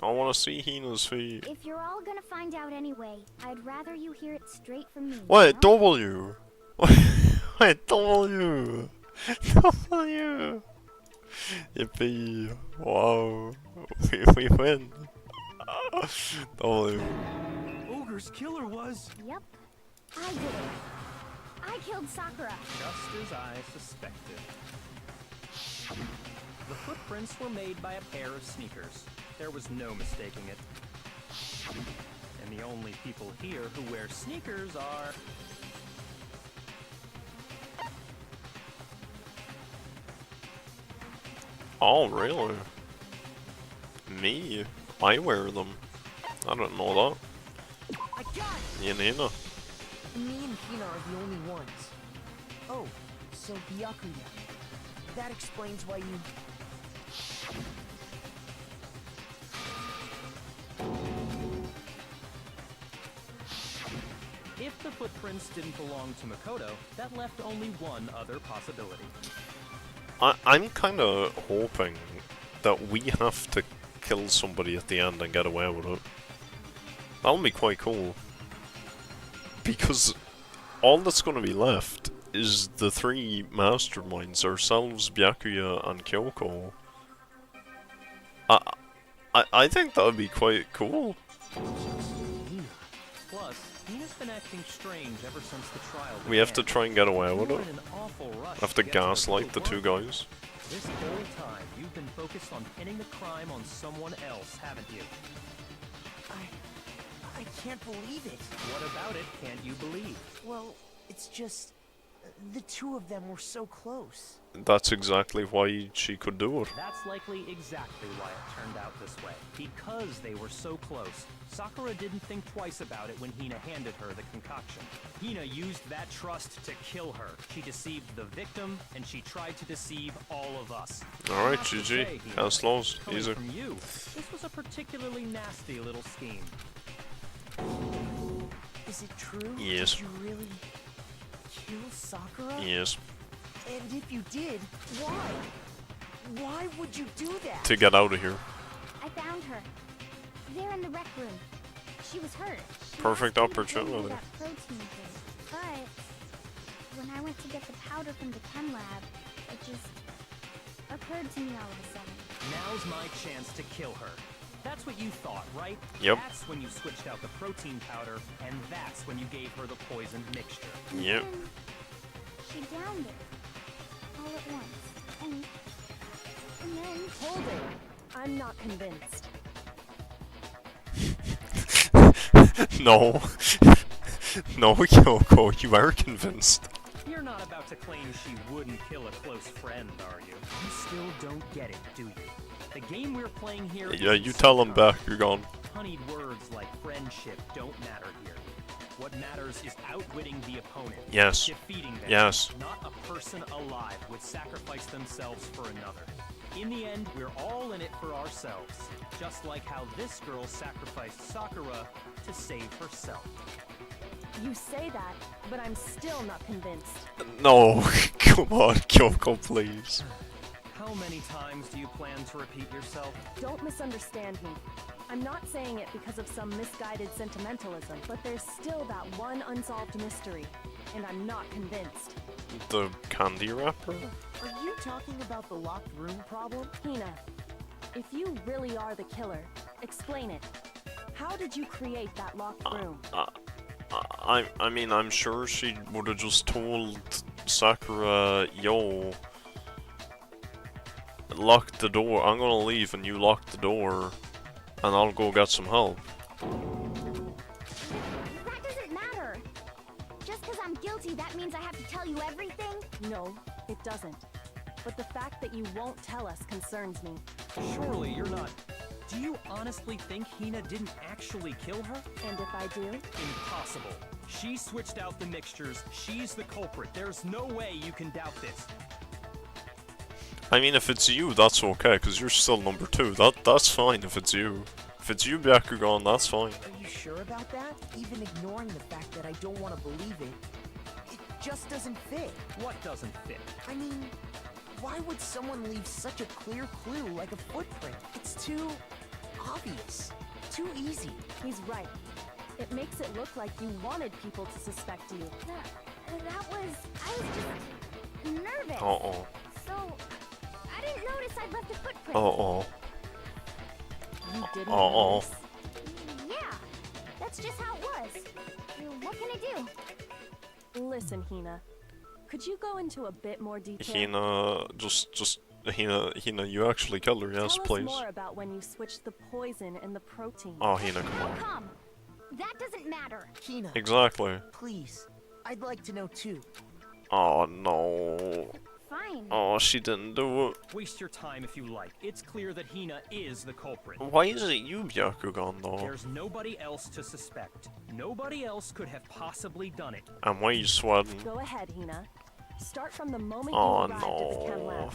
I want to see Hina's feet. If you're all gonna find out anyway, I'd rather you hear it straight from me. Wait, no? W. Wait, W. W. Yippee. Wow. We win. W. Ogre's killer was... Yep. I did it. I killed Sakura. Just as I suspected. The footprints were made by a pair of sneakers. There was no mistaking it. And the only people here who wear sneakers are... Oh, really? Me? I wear them. I don't know that. I got it! Me and Hina. Me and Hina are the only ones. Oh, so Byakuya. That explains why you... If the footprints didn't belong to Makoto, that left only one other possibility. I'm kind of hoping that we have to kill somebody at the end and get away with it. That'll be quite cool. Because all that's going to be left is the three masterminds, ourselves, Byakuya, and Kyoko. I think that would be quite cool. Plus, Hina's been acting strange ever since the trial began. We have to try and get away with You were it. in an awful rush I have to get her gaslight the proof, two weren't you? guys. This whole time, you've been focused on pinning the crime on someone else, haven't you? I can't believe it. What about it can't you believe? Well, it's just the two of them were so close. That's exactly why she could do it. That's likely exactly why it turned out this way. Because they were so close, Sakura didn't think twice about it when Hina handed her the concoction. Hina used that trust to kill her. She deceived the victim, and she tried to deceive all of us. Alright, Not to GG. say, Hina, Cast closed. coming Easy. from you, this was a particularly nasty little scheme. Is it true? Yes. Did you really kill Sakura? Yes. And if you did, why? Why would you do that? To get out of here. I found her. There in the rec room. She was hurt. She Perfect asked me to bring her opportunity. that protein thing. But when I went to get the powder from the chem lab, it just occurred to me all of a sudden. Now's my chance to kill her. That's what you thought, right? Yep. That's when you switched out the protein powder, and that's when you gave her the poisoned mixture. Yep. And she downed it. All at once. And then... Hold it. I'm not convinced. No. No, Kyoko, you are convinced. You're not about to claim she wouldn't kill a close friend, are you? You still don't get it, do you? The game we're playing here Yeah, isn't you tell him soccer. back, you're gone. Honeyed words like friendship don't matter here. What matters is outwitting the opponent. Yes. Defeating them. Yes. Not a person alive would sacrifice themselves for another. In the end, we're all in it for ourselves. Just like how this girl sacrificed Sakura to save herself. You say that, but I'm still not convinced. No, come on, Kyoko, please. How many times do you plan to repeat yourself? Don't misunderstand me. I'm not saying it because of some misguided sentimentalism, but there's still that one unsolved mystery, and I'm not convinced. The candy wrapper? Are you talking about the locked room problem? Hina, if you really are the killer, explain it. How did you create that locked room? I mean, I'm sure she would have just told Sakura, yo, lock the door, I'm gonna leave and you lock the door, and I'll go get some help. That doesn't matter. Just because I'm guilty, that means I have to tell you everything? No, it doesn't. But the fact that you won't tell us concerns me. Surely you're not... Do you honestly think Hina didn't actually kill her? And if I do? Impossible. She switched out the mixtures. She's the culprit. There's no way you can doubt this. I mean, if it's you, that's okay, because you're still number 2. That's fine if it's you. If it's you, Byakugan, that's fine. Are you sure about that? Even ignoring the fact that I don't want to believe it, it just doesn't fit. What doesn't fit? I mean, why would someone leave such a clear clue like a footprint? It's too obvious. Too easy. He's right. It makes it look like you wanted people to suspect you. I was just nervous. Uh-oh. So, I didn't notice I'd left a footprint. Uh-oh. You didn't Uh-oh. notice? Yeah, that's just how it was. What can I do? Listen, Hina. Could you go into a bit more detail? Hina, Hina, you actually killed her, yes, Tell please. us more about when you switched the poison and the protein. Oh, Hina, come How on. come? That doesn't matter. Hina, Exactly. please. I'd like to know too. Oh, no. Fine. Oh, she didn't do it. Waste your time if you like. It's clear that Hina is the culprit. Why is it you, Byakugan, though? There's nobody else to suspect. Nobody else could have possibly done it. And why are you sweating? Go ahead, Hina. Start from the moment Oh, you arrived at the chem no. lab.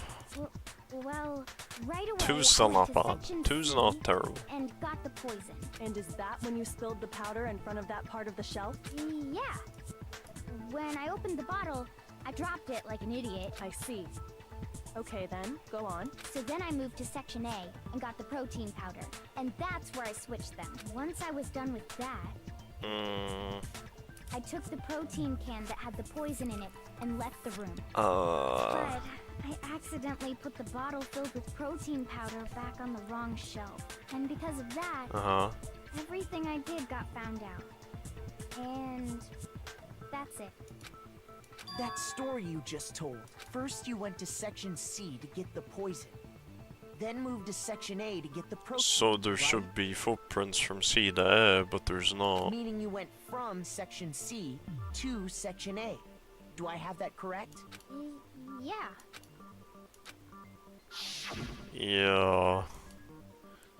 Well, right away, Two's still I not went to bad. section Two's C not terrible. And got the poison. And is that when you spilled the powder in front of that part of the shelf? Yeah. When I opened the bottle, I dropped it like an idiot. I see. Okay then, go on. So then I moved to Section A and got the protein powder. And that's where I switched them. Once I was done with that, I took the protein can that had the poison in it and left the room. But I accidentally put the bottle filled with protein powder back on the wrong shelf. And because of that, everything I did got found out. And that's it. That story you just told. First you went to Section C to get the poison. Then moved to Section A to get the protein. So there right? should be footprints from C to A, but there's not. Meaning you went from Section C to Section A. Do I have that correct? Yeah. Yeah.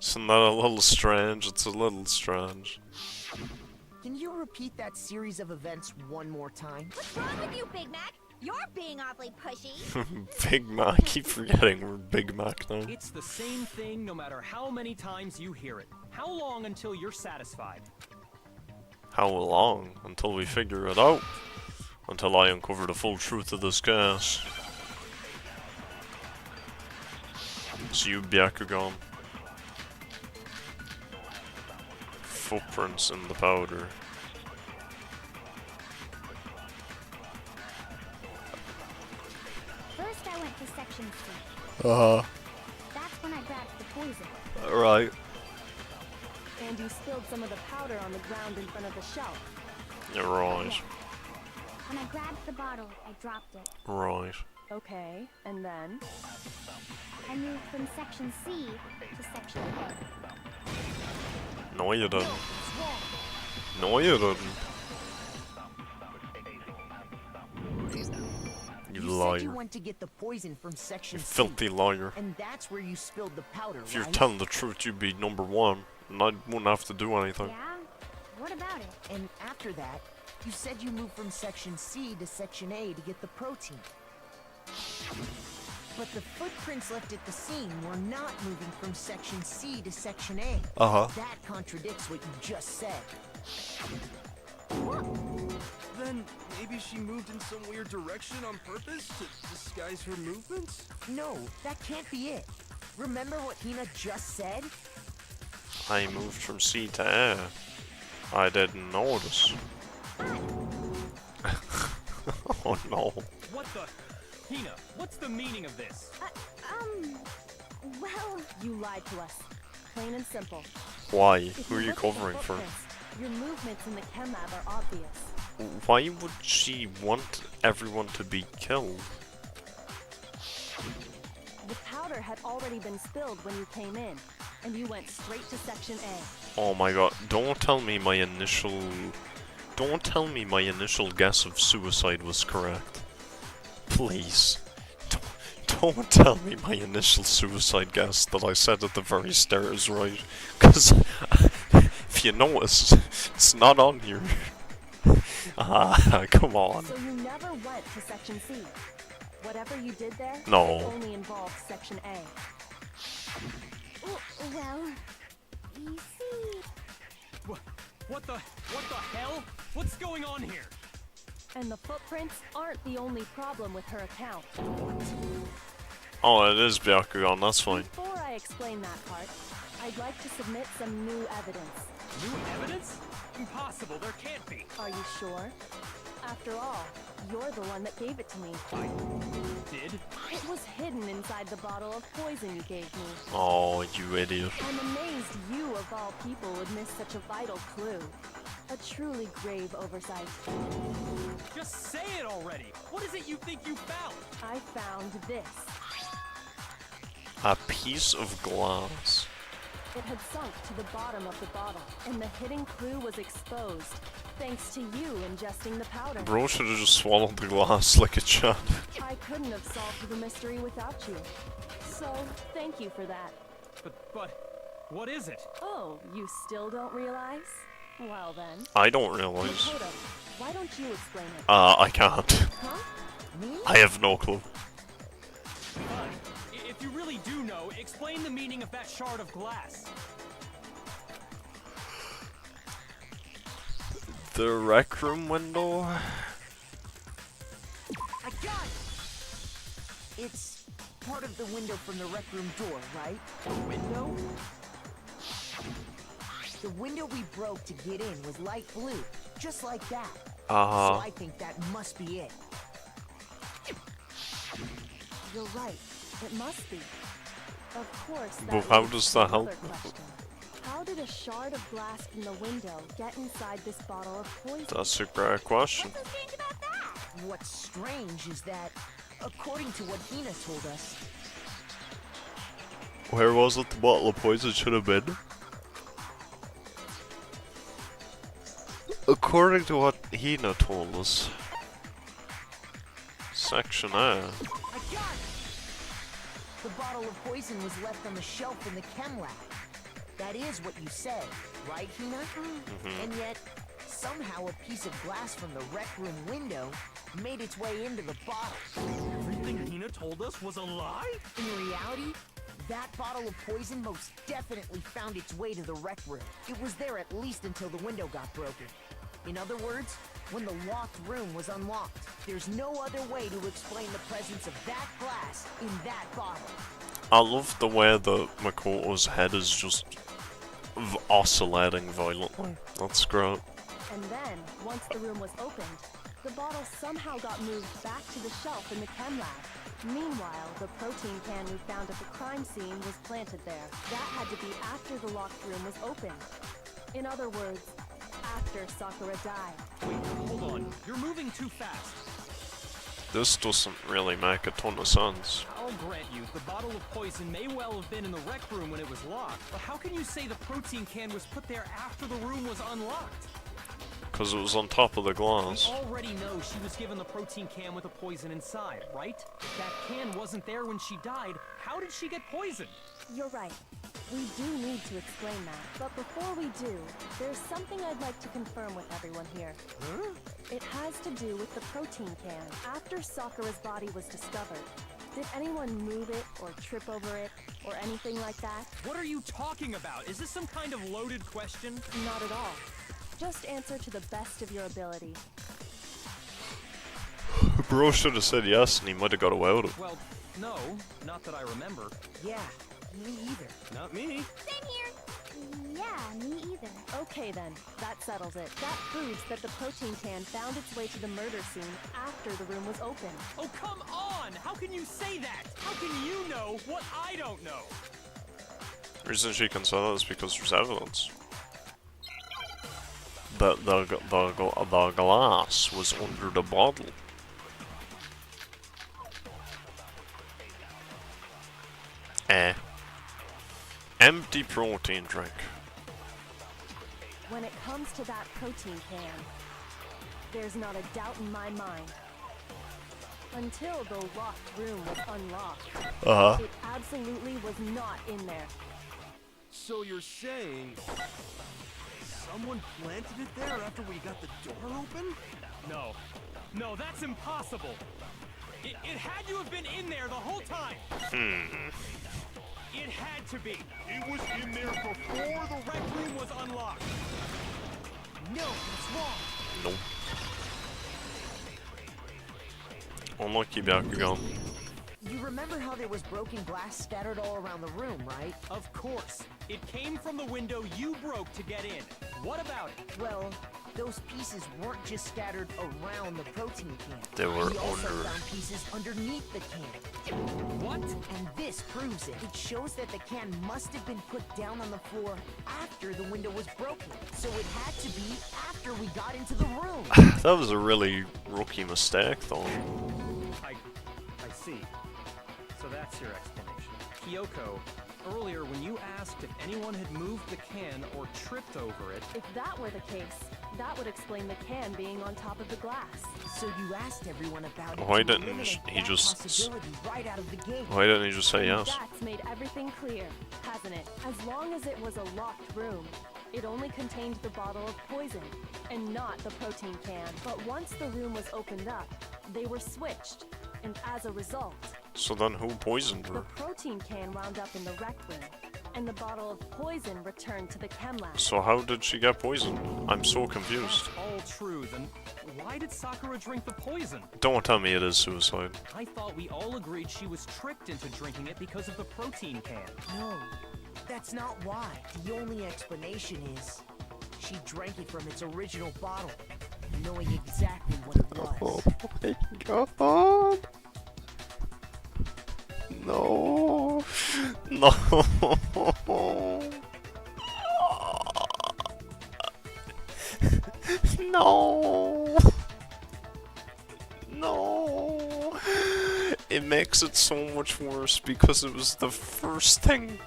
Isn't that a little strange? It's a little strange. Can you repeat that series of events one more time? What's wrong with you, Big Mac? You're being awfully pushy. Big Mac, I keep forgetting we're Big Mac now. It's the same thing no matter how many times you hear it. How long until you're satisfied? How long? Until we figure it out. Until I uncover the full truth of this gas. So you Byakugan. Footprints in the powder. First I went to Section C. That's when I grabbed the poison. Right. And you spilled some of the powder on the ground in front of the shelf. You're right. Yeah. When I grabbed the bottle, I dropped it. Right. Okay, and then? I moved from Section C to Section A. No, you didn't. No, you didn't. You said liar. you went to get the poison from Section You C. filthy liar. And that's where you spilled the powder, If you're right? telling the truth, you'd be number one. And I wouldn't have to do anything. Yeah? What about it? And after that, you said you moved from Section C to Section A to get the protein. But the footprints left at the scene were not moving from Section C to Section A. Uh-huh. That contradicts what you just said. Then maybe she moved in some weird direction on purpose to disguise her movements? No, that can't be it. Remember what Hina just said? I moved from C to A. I didn't notice. Oh no. What the? Hina, what's the meaning of this? Well, You lied to us. Plain and simple. Why? If Who are you look at the covering for? footprints, your movements in the chem lab are obvious. Why would she want everyone to be killed? The powder had already been spilled when you came in, and you went straight to Section A. Oh my god, don't tell me my initial guess of suicide was correct. Please. Don't tell me my initial suicide guess that I said at the very start is right. Cause if you notice, it's not on here. Ah, come on. So you never went to Section C. Whatever you did there, No. it only involved Section A. well, you see... What the hell? What's going on here? And the footprints aren't the only problem with her account. Oh, it is Byakugan, that's fine. Before I explain that part, I'd like to submit some new evidence. New evidence? Impossible, there can't be. Are you sure? After all, you're the one that gave it to me. I did? It was hidden inside the bottle of poison you gave me. Oh, you idiot. I'm amazed you, of all people, would miss such a vital clue. A truly grave oversight. Just say it already! What is it you think you found? I found this. A piece of glass. It had sunk to the bottom of the bottle, and the hidden clue was exposed, thanks to you ingesting the powder. Bro should have just swallowed the glass like a champ. I couldn't have solved the mystery without you. So, thank you for that. But, what is it? Oh, you still don't realize? Well then. I don't realize. Makoto, why don't you explain it? I can't. Huh? Me? I have no clue. Fine. If you really do know, explain the meaning of that shard of glass. The rec room window? I got it! It's part of the window from the rec room door, right? The window? The window we broke to get in was light blue, just like that. Uh-huh. So I think that must be it. You're right. It must be. Of course, that But how leads does to that another help? question. How did a shard of glass from the window get inside this bottle of poison? That's a great question. What's so strange about that? What's strange is that, according to what Hina told us, Where was it the bottle of poison should have been? According to what Hina told us. Section A. I got it! The bottle of poison was left on the shelf in the chem lab. That is what you said, right, Hina? And yet, somehow a piece of glass from the rec room window made its way into the bottle. Everything Hina told us was a lie? In reality, that bottle of poison most definitely found its way to the rec room. It was there at least until the window got broken. In other words, when the locked room was unlocked. There's no other way to explain the presence of that glass in that bottle. I love the way that Makoto's head is just oscillating violently. That's great. And then, once the room was opened, the bottle somehow got moved back to the shelf in the chem lab. Meanwhile, the protein can we found at the crime scene was planted there. That had to be after the locked room was opened. In other words, after Sakura died. Wait, hold on. You're moving too fast. This doesn't really make a ton of sense. I'll grant you, the bottle of poison may well have been in the rec room when it was locked, but how can you say the protein can was put there after the room was unlocked? Because it was on top of the We glass. already know she was given the protein can with the poison inside, right? If that can wasn't there when she died, how did she get poisoned? You're right. We do need to explain that. But before we do, there's something I'd like to confirm with everyone here. Huh? It has to do with the protein can. After Sakura's body was discovered, did anyone move it or trip over it or anything like that? What are you talking about? Is this some kind of loaded question? Not at all. Just answer to the best of your ability. Bro should have said yes and he might have got away with it. Well, no, not that I remember. Yeah, me either. Not me. Same here. Yeah, me either. Okay then, that settles it. That proves that the protein can found its way to the murder scene after the room was opened. Oh, come on! How can you say that? How can you know what I don't know? The reason she can say that is because there's evidence. That the glass was under the bottle. Empty protein drink. When it comes to that protein can, there's not a doubt in my mind. Until the locked room was unlocked, it absolutely was not in there. So you're saying someone planted it there after we got the door open? No. No, that's impossible. It had to have been in there the whole time. It had to be. It was in there before the rec room was unlocked. No, it's wrong. Nope. Unlucky Bakugan. You remember how there was broken glass scattered all around the room, right? Of course. It came from the window you broke to get in. What about it? Well, those pieces weren't just scattered around the protein can. They were We also under. found pieces underneath the can. What? And this proves it. It shows that the can must have been put down on the floor after the window was broken. So it had to be after we got into the room. That was a really rookie mistake, though. I see. So that's your explanation. Kyoko, earlier when you asked if anyone had moved the can or tripped over it, If that were the case, that would explain the can being on top of the glass. So you asked everyone about it. Why to didn't eliminate he that just- possibility right out of the gate? Why didn't he just say yes? That's made everything clear, hasn't it? As long as it was a locked room, it only contained the bottle of poison, and not the protein can. But once the room was opened up, they were switched, and as a result, So then who poisoned the her? protein can wound up in the rec room, and the bottle of poison returned to the chem lab. So how did she get poisoned? I'm so confused. that's all true, then why did Sakura drink the poison? Don't tell me it is suicide. I thought we all agreed she was tricked into drinking it because of the protein can. No, that's not why. The only explanation is she drank it from its original bottle, knowing exactly what it was. my god. No. No. No! No! It makes it so much worse because it was the first thing,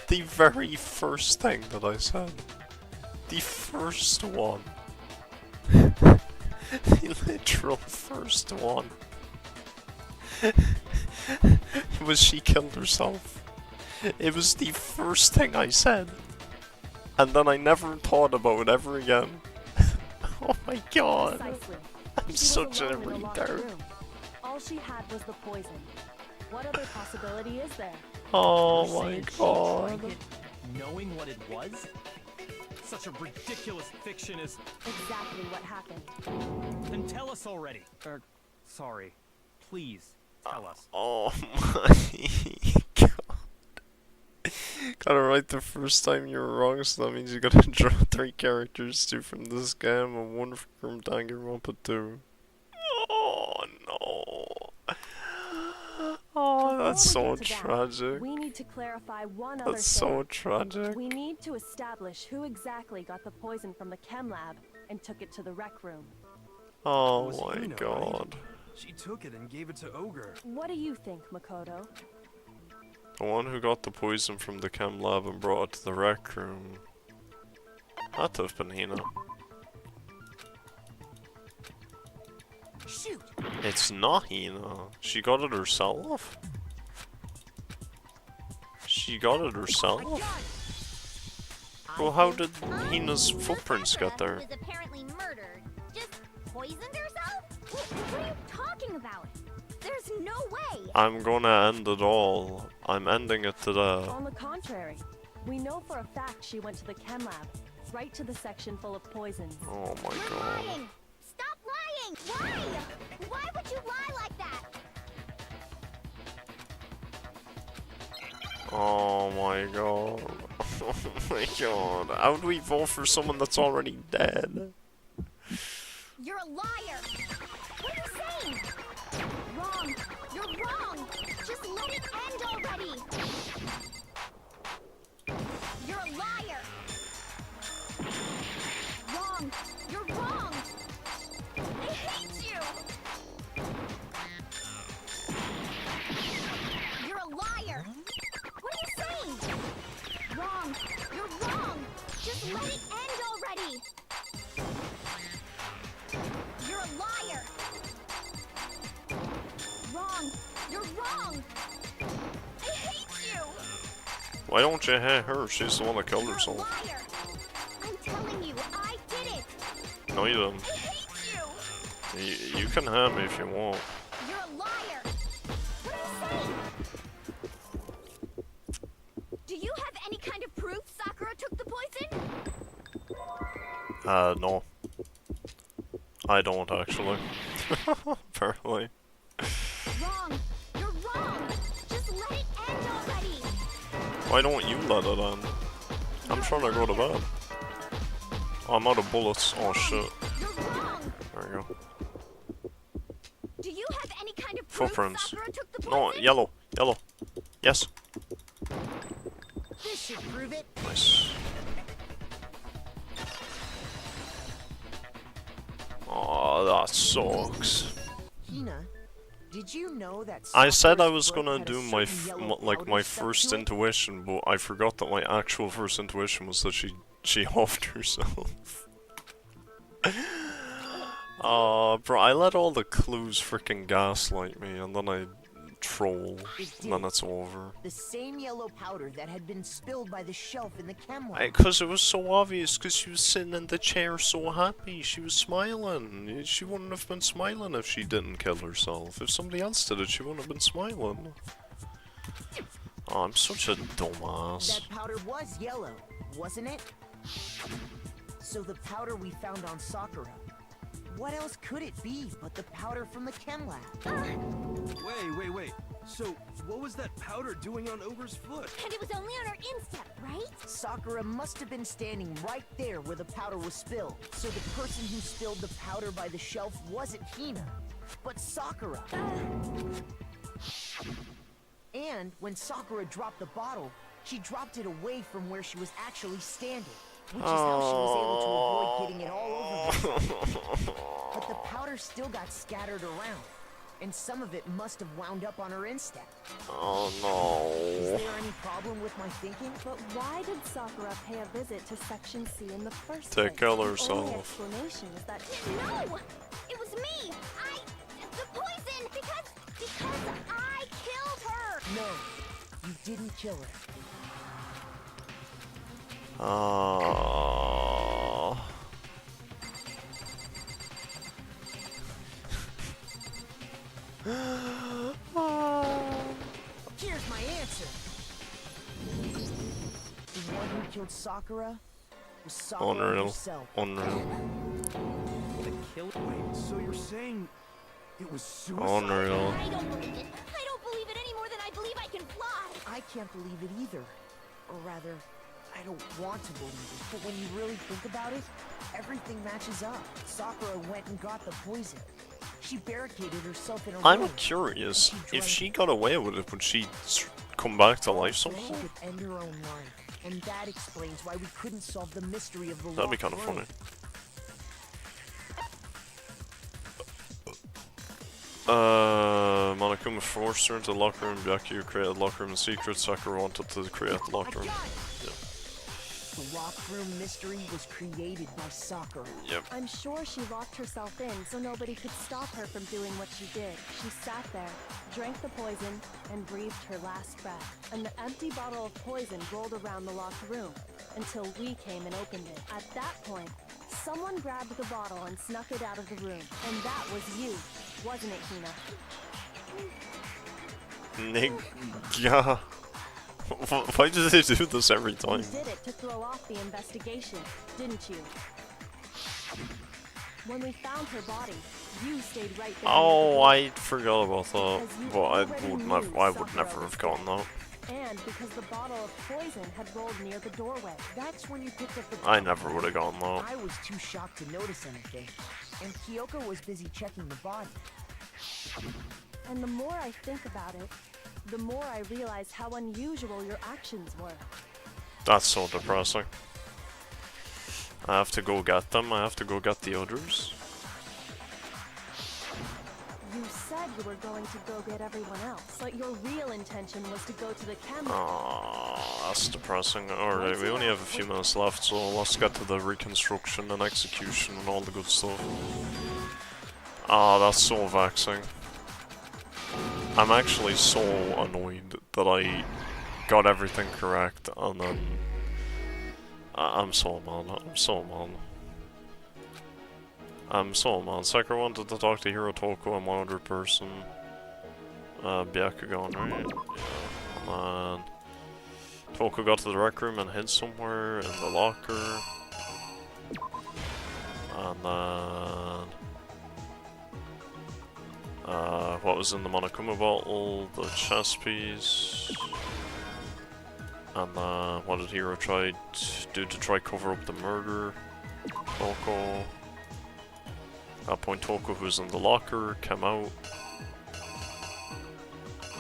the very first thing that I said. The first one. The literal first one. Was she killed herself. It was the first thing I said. And then I never thought about it ever again. Oh my god. Precisely. I'm She such was a alone in a locked retard. room. All she had was the poison. What other possibility is there? Oh You're my saying she god. drank it knowing what it was? Such a ridiculous fiction is... Exactly what happened. Then tell us already. Sorry. Please, tell us. Oh my god. Gotta write the first time you were wrong, so that means you gotta draw 3 characters, 2 from this game and 1 from Danganronpa 2. Oh no. Oh, that's so Before we get to that, tragic. we need to clarify one other That's thing. so tragic. We need to establish who exactly got the poison from the chem lab and took it to the rec room. Oh was my Hina, right? god. She took it and gave it to Ogre. What do you think, Makoto? The one who got the poison from the chem lab and brought it to the rec room. Had to have been Hina. Shoot! It's not Hina. She got it herself? She got it herself? Well, how did Hina's footprints get there? Was apparently murdered. Just poisoned herself? What are you talking about? There's no way. I'm gonna end it all. I'm ending it today. On the contrary, we know for a fact she went to the chem lab, right to the section full of poisons. Oh my You're god. lying. Stop lying. Why? Why would you lie like that? Oh my god. Oh my god. How do we vote for someone that's already dead? You're a liar. What are you saying? Wrong. You're wrong. Just let it end already. You're a liar. Wrong. You're wrong. I hate you. You're a liar. What are you saying? Wrong. You're wrong. Just let it end already. You're a liar. Wrong. You're wrong. I hate you. Why don't you hate her? She's the one that killed You're a herself. liar. I'm telling you, I did it. No, you didn't. I hate you. You can hate me if you want. You're a liar. What are you saying? Do you have any kind of proof Sakura took the poison? No. I don't actually. Apparently. Wrong. You're wrong. Just let it end already. Why don't you let it end? I'm trying to go to bed. Oh, I'm out of bullets. Oh shit. You're wrong. There you go. Do you have any kind of proof Footprints. Sakura took the No, poison? yellow. Yellow. Yes. This should prove it. Nice. Oh, that sucks. Hina, did you know that I said I Sakura's was blood gonna had a do my certain yellow like powder my stuck first to it? intuition, but I forgot that my actual first intuition was that she offed herself. Bro, I let all the clues freaking gaslight me, and then I troll, and then it's over. The same yellow powder that had been spilled by the shelf in the chem lab. Because it was so obvious, because she was sitting in the chair so happy, she was smiling. She wouldn't have been smiling if she didn't kill herself. If somebody else did it, she wouldn't have been smiling. Oh, I'm such a dumbass. That powder was yellow, wasn't it? So the powder we found on Sakura. What else could it be but the powder from the chem lab? Wait. So, what was that powder doing on Ogre's foot? And it was only on her instep, right? Sakura must have been standing right there where the powder was spilled. So the person who spilled the powder by the shelf wasn't Hina, but Sakura. And when Sakura dropped the bottle, she dropped it away from where she was actually standing. which is how she was able to avoid getting it all over herself. But the powder still got scattered around, and some of it must have wound up on her instep. Oh Is no. there any problem with my thinking? But why did Sakura pay a visit to Section C in the first To place? kill The only herself. explanation is that No! It was me! The poison! Because I killed her! No, you didn't kill her. Here's my answer. The one who killed Sakura was Sakura Unreal. herself. Unreal. The kill. Wait, so you're saying it was suicide? Unreal. I don't believe it. I don't believe it any more than I believe I can fly. I can't believe it either. Or rather, I don't want to believe it. But when you really think about it, everything matches up. Sakura went and got the poison. She barricaded herself in a I'm room. curious, And if drank she got away with it, would she come back to life so she somehow? could end her own life. And that explains why we couldn't solve the mystery of the That'd be locked kind of room. funny. Monokuma forced her into the locker room. Byakuya created the locker room in secret. Sakura wanted to create the locker room. The locked room mystery was created by Sakura. Yep. I'm sure she locked herself in so nobody could stop her from doing what she did. She sat there, drank the poison, and breathed her last breath. An empty bottle of poison rolled around the locked room until we came and opened it. At that point, someone grabbed the bottle and snuck it out of the room. And that was you, wasn't it, Hina? Nigga. Why do they do this every You time? did it to throw off the investigation, didn't you? When we found her body, you stayed right there. Oh, I forgot about that. Because you But I already would knew never, I would Sakura never was have gotten dead. that. And because the bottle of poison had rolled near the doorway. That's when you picked up the I bottle. never would have gotten that. I was too shocked to notice anything. And Kyoko was busy checking the body. And the more I think about it, the more I realize how unusual your actions were. That's so depressing. I have to go get them. I have to go get the others. You said you were going to go get everyone else, but your real intention was to go to the camera. Aww, that's depressing. Alright, we only have a few minutes left, so let's get to the reconstruction and execution and all the good stuff. Ah, that's so vexing. I'm actually so annoyed that I got everything correct and then... I'm so mad. I'm so mad. I'm so mad. Sakura wanted to talk to Hirotoko and one other person. Byakugan, right? Yeah. And Toko got to the rec room and hid somewhere in the locker. And then... what was in the Monokuma bottle? The chess piece. And what did Hiro try to do to try cover up the murder? Toko. At that point, Toko, who was in the locker, came out.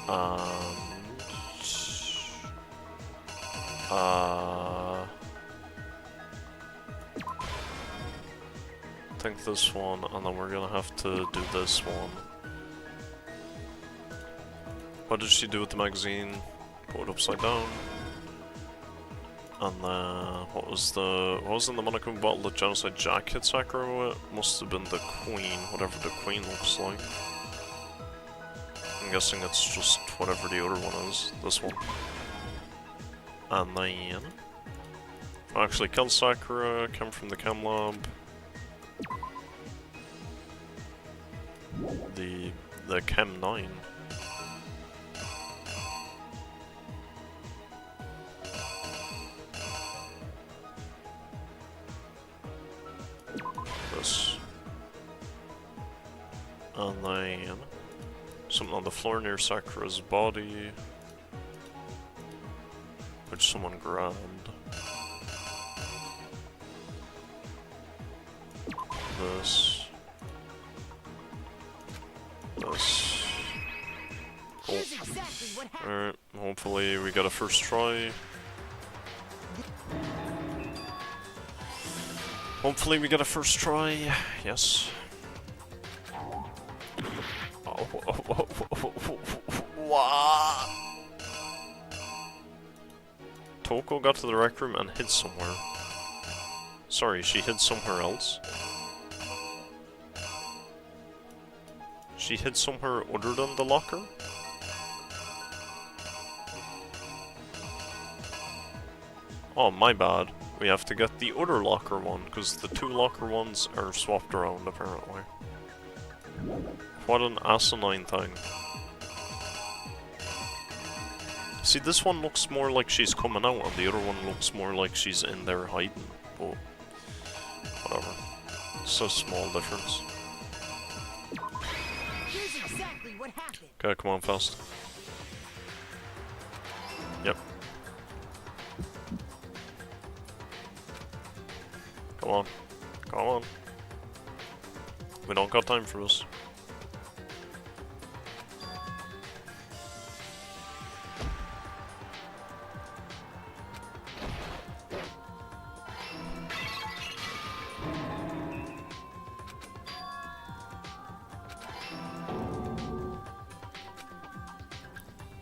And... I think this one, and then we're gonna have to do this one. What did she do with the magazine? Put it upside down. And then what was in the Monokuma bottle that Genocide Jack hit Sakura with? Must have been the Queen, whatever the Queen looks like. I'm guessing it's just whatever the other one is, this one. And then actually killed Sakura, came from the chem lab. The Chem 9. This. And then something on the floor near Sakura's body, which someone grabbed. This. This. Here's exactly what happened. Alright, hopefully we get a first try. Hopefully we get a first try. Yes. What? Toko got to the rec room and hid somewhere. Sorry, she hid somewhere else. She hid somewhere other than the locker? Oh, my bad. We have to get the other locker one, because the two locker ones are swapped around, apparently. What an asinine thing. See, this one looks more like she's coming out, and the other one looks more like she's in there hiding. But, whatever. It's a small difference. Here's exactly what happened. Okay, come on, fast. Yep. Come on. Come on. We don't got time for this.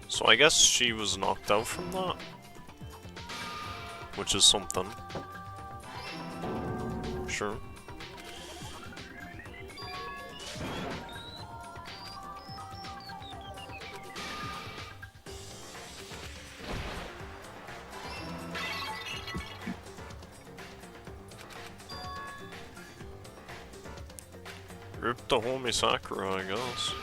So I guess she was knocked out from that, which is something. Sure. Rip the homie Sakura, I guess.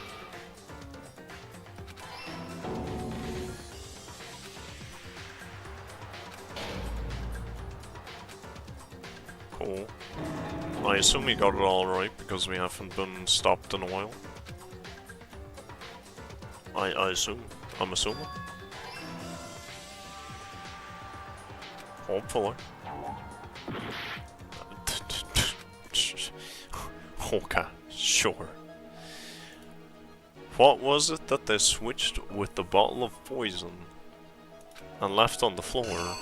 Cool. I assume we got it all right because we haven't been stopped in a while. I assume. I'm assuming. Hopefully. Okay, sure. What was it that they switched with the bottle of poison and left on the floor?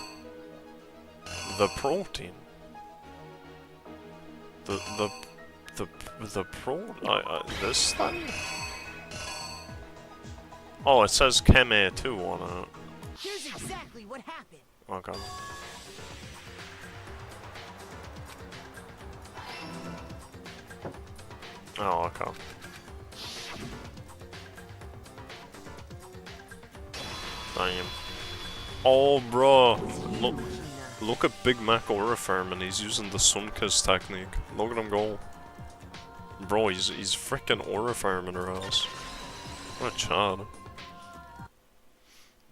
The protein. This thing? Oh, it says Keme 2 on it. Here's exactly what happened. Okay. Oh, okay. Damn. Oh, bro. Look at Big Mac Orifarm and he's using the sun kiss technique. Look at him go. Bro, he's freaking Orifarming her ass. What a chad.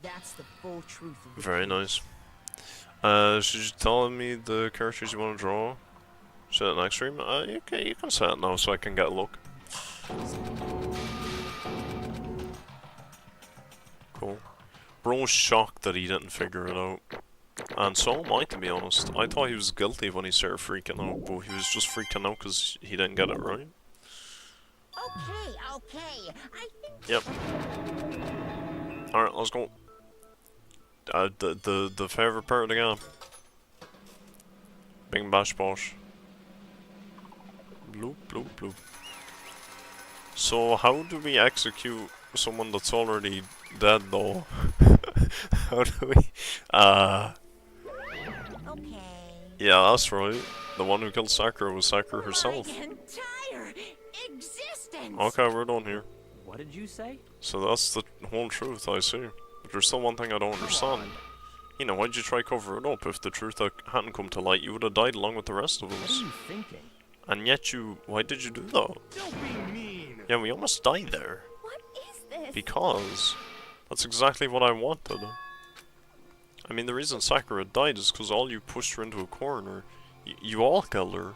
That's the full truth of it. Very nice. Should you tell me the characters you want to draw? Set it next stream? You can set it now so I can get a look. Cool. Bro's shocked that he didn't figure it out. And so am I, to be honest. I thought he was guilty when he started freaking out, but he was just freaking out because he didn't get it right. Okay. I think. Yep. Alright, let's go. The favorite part of the game. Bing bash bosh. Bloop bloop bloop. So how do we execute someone that's already dead though? How do we Okay. Yeah, that's right. The one who killed Sakura was Sakura herself. My entire existence. Okay, we're done here. What did you say? So that's the whole truth, I see. But there's still one thing I don't understand. You know, why'd you try cover it up? If the truth hadn't come to light, you would have died along with the rest of What us. are you thinking? And yet why did you do that? Don't be mean. Yeah, we almost died there. What is this? Because that's exactly what I wanted. I mean, the reason Sakura died is because all you pushed her into a corner. You all killed her.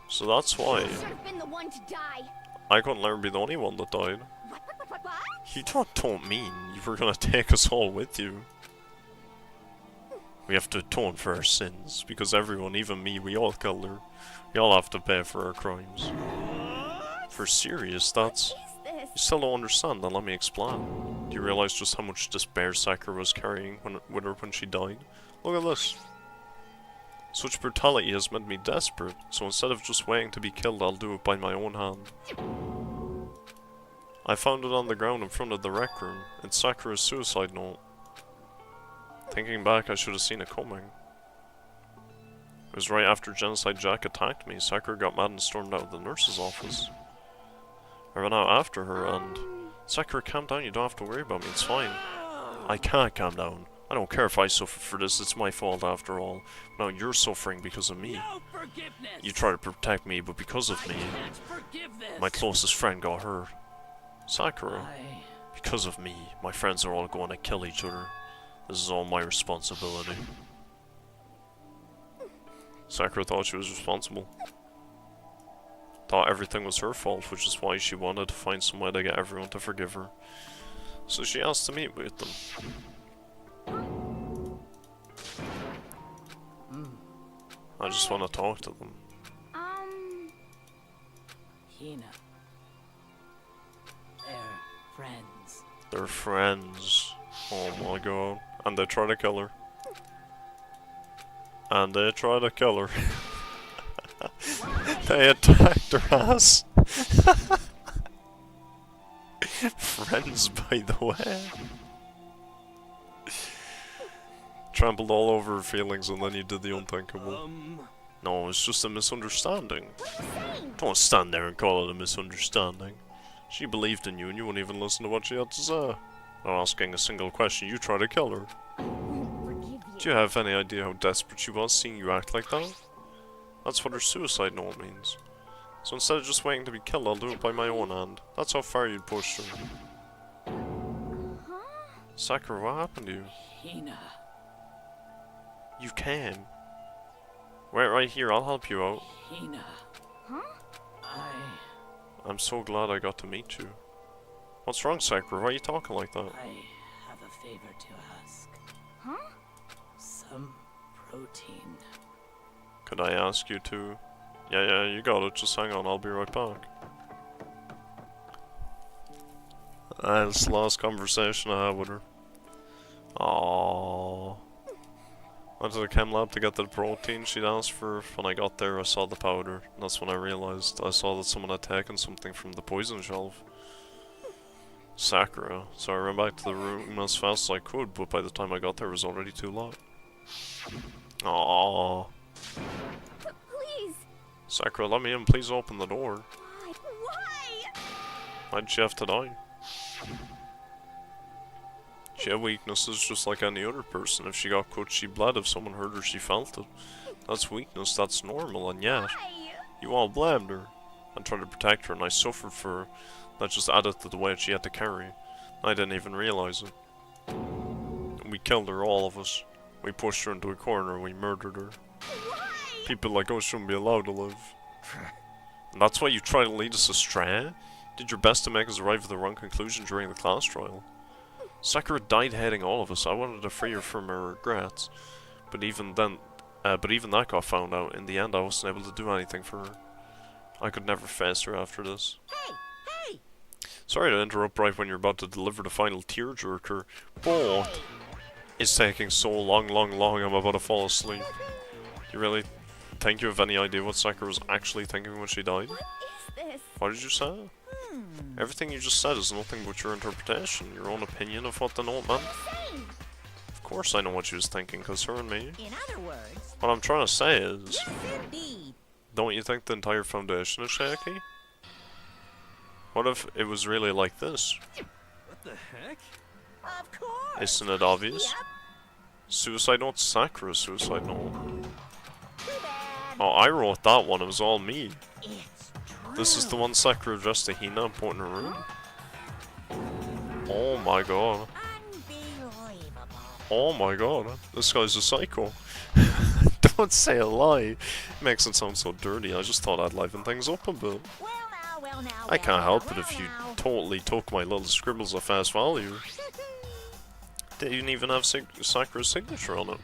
So that's why. You should have been the one to die. I couldn't let her be the only one that died. What? You don't mean you were gonna take us all with you. We have to atone for our sins, because everyone, even me, we all killed her. We all have to pay for our crimes. For serious, that's... What is You this? still don't understand, then let me explain. Do you realize just how much despair Sakura was carrying with her when she died? Look at this. Such brutality has made me desperate, so instead of just waiting to be killed, I'll do it by my own hand. I found it on the ground in front of the rec room. It's Sakura's suicide note. Thinking back, I should have seen it coming. It was right after Genocide Jack attacked me. Sakura got mad and stormed out of the nurse's office. I ran out after her and... Sakura, calm down, you don't have to worry about me, it's fine. I can't calm down. I don't care if I suffer for this, it's my fault after all. Now you're suffering because of me. No forgiveness. You try to protect me, but because of me, Can't forgive this. my closest friend got hurt. Sakura, because of me, my friends are all going to kill each other. This is all my responsibility. Sakura thought she was responsible. Thought everything was her fault, which is why she wanted to find some way to get everyone to forgive her. So she asked to meet with them. I just want to talk to them. Hina. They're friends. They're friends. Oh my god. And they try to kill her. And they try to kill her. They attacked her ass. Friends, by the way. Trampled all over her feelings and then you did the unthinkable. No, it's just a misunderstanding. Don't stand there and call it a misunderstanding. She believed in you and you wouldn't even listen to what she had to say. Not asking a single question, you try to kill her. Do you have any idea how desperate she was seeing you act like that? That's what her suicide note means. So instead of just waiting to be killed, I'll do it by my own hand. That's how far you'd push her. Sakura, what happened to you? Hina. You can. Wait right here, I'll help you out. Hina. I'm so glad I got to meet you. What's wrong, Sakura? Why are you talking like that? I have a favor to ask. Some protein. Could I ask you to... Yeah, you got it. Just hang on, I'll be right back. That's the last conversation I had with her. Aww. Went to the chem lab to get the protein she'd asked for. When I got there, I saw the powder. And that's when I realized I saw that someone had taken something from the poison shelf. Sakura. So I ran back to the room as fast as I could, but by the time I got there, it was already too late. Aww. Please. Sakura, let me in. Please open the door. Why? Why'd she have to die? She had weaknesses just like any other person. If she got cut, she bled. If someone hurt her, she felt it. That's weakness, that's normal, and yet, you all blamed her. I tried to protect her, and I suffered for her. That just added to the weight she had to carry. I didn't even realize it. We killed her, all of us. We pushed her into a corner, and we murdered her. People like us shouldn't be allowed to live. And that's why you try to lead us astray? Did your best to make us arrive at the wrong conclusion during the class trial. Sakura died hating all of us. I wanted to free her from her regrets. But even then, that got found out. In the end, I wasn't able to do anything for her. I could never face her after this. Hey! Sorry to interrupt right when you're about to deliver the final tearjerker, but it's taking so long, I'm about to fall asleep. You really think you have any idea what Sakura was actually thinking when she died? What is this? What did you say? Everything you just said is nothing but your interpretation, your own opinion of what the note meant. Of course I know what she was thinking, cause her and me. In other words, What I'm trying to say is, yes indeed. don't you think the entire foundation is shaky? What if it was really like this? What the heck? Of course. Isn't it obvious? Yep. Suicide note, Sakura's suicide note. Too bad. Oh, I wrote that one, it was all me. It's true. This is the one Sakura addressed to Hina and put in her room. Oh my god. Unbelievable. Oh my god. This guy's a psycho. Don't say a lie. It makes it sound so dirty. I just thought I'd liven things up a bit. Well now. I can't help it well if you now. totally took my little scribbles at face value. They didn't even have Sakura's signature on it.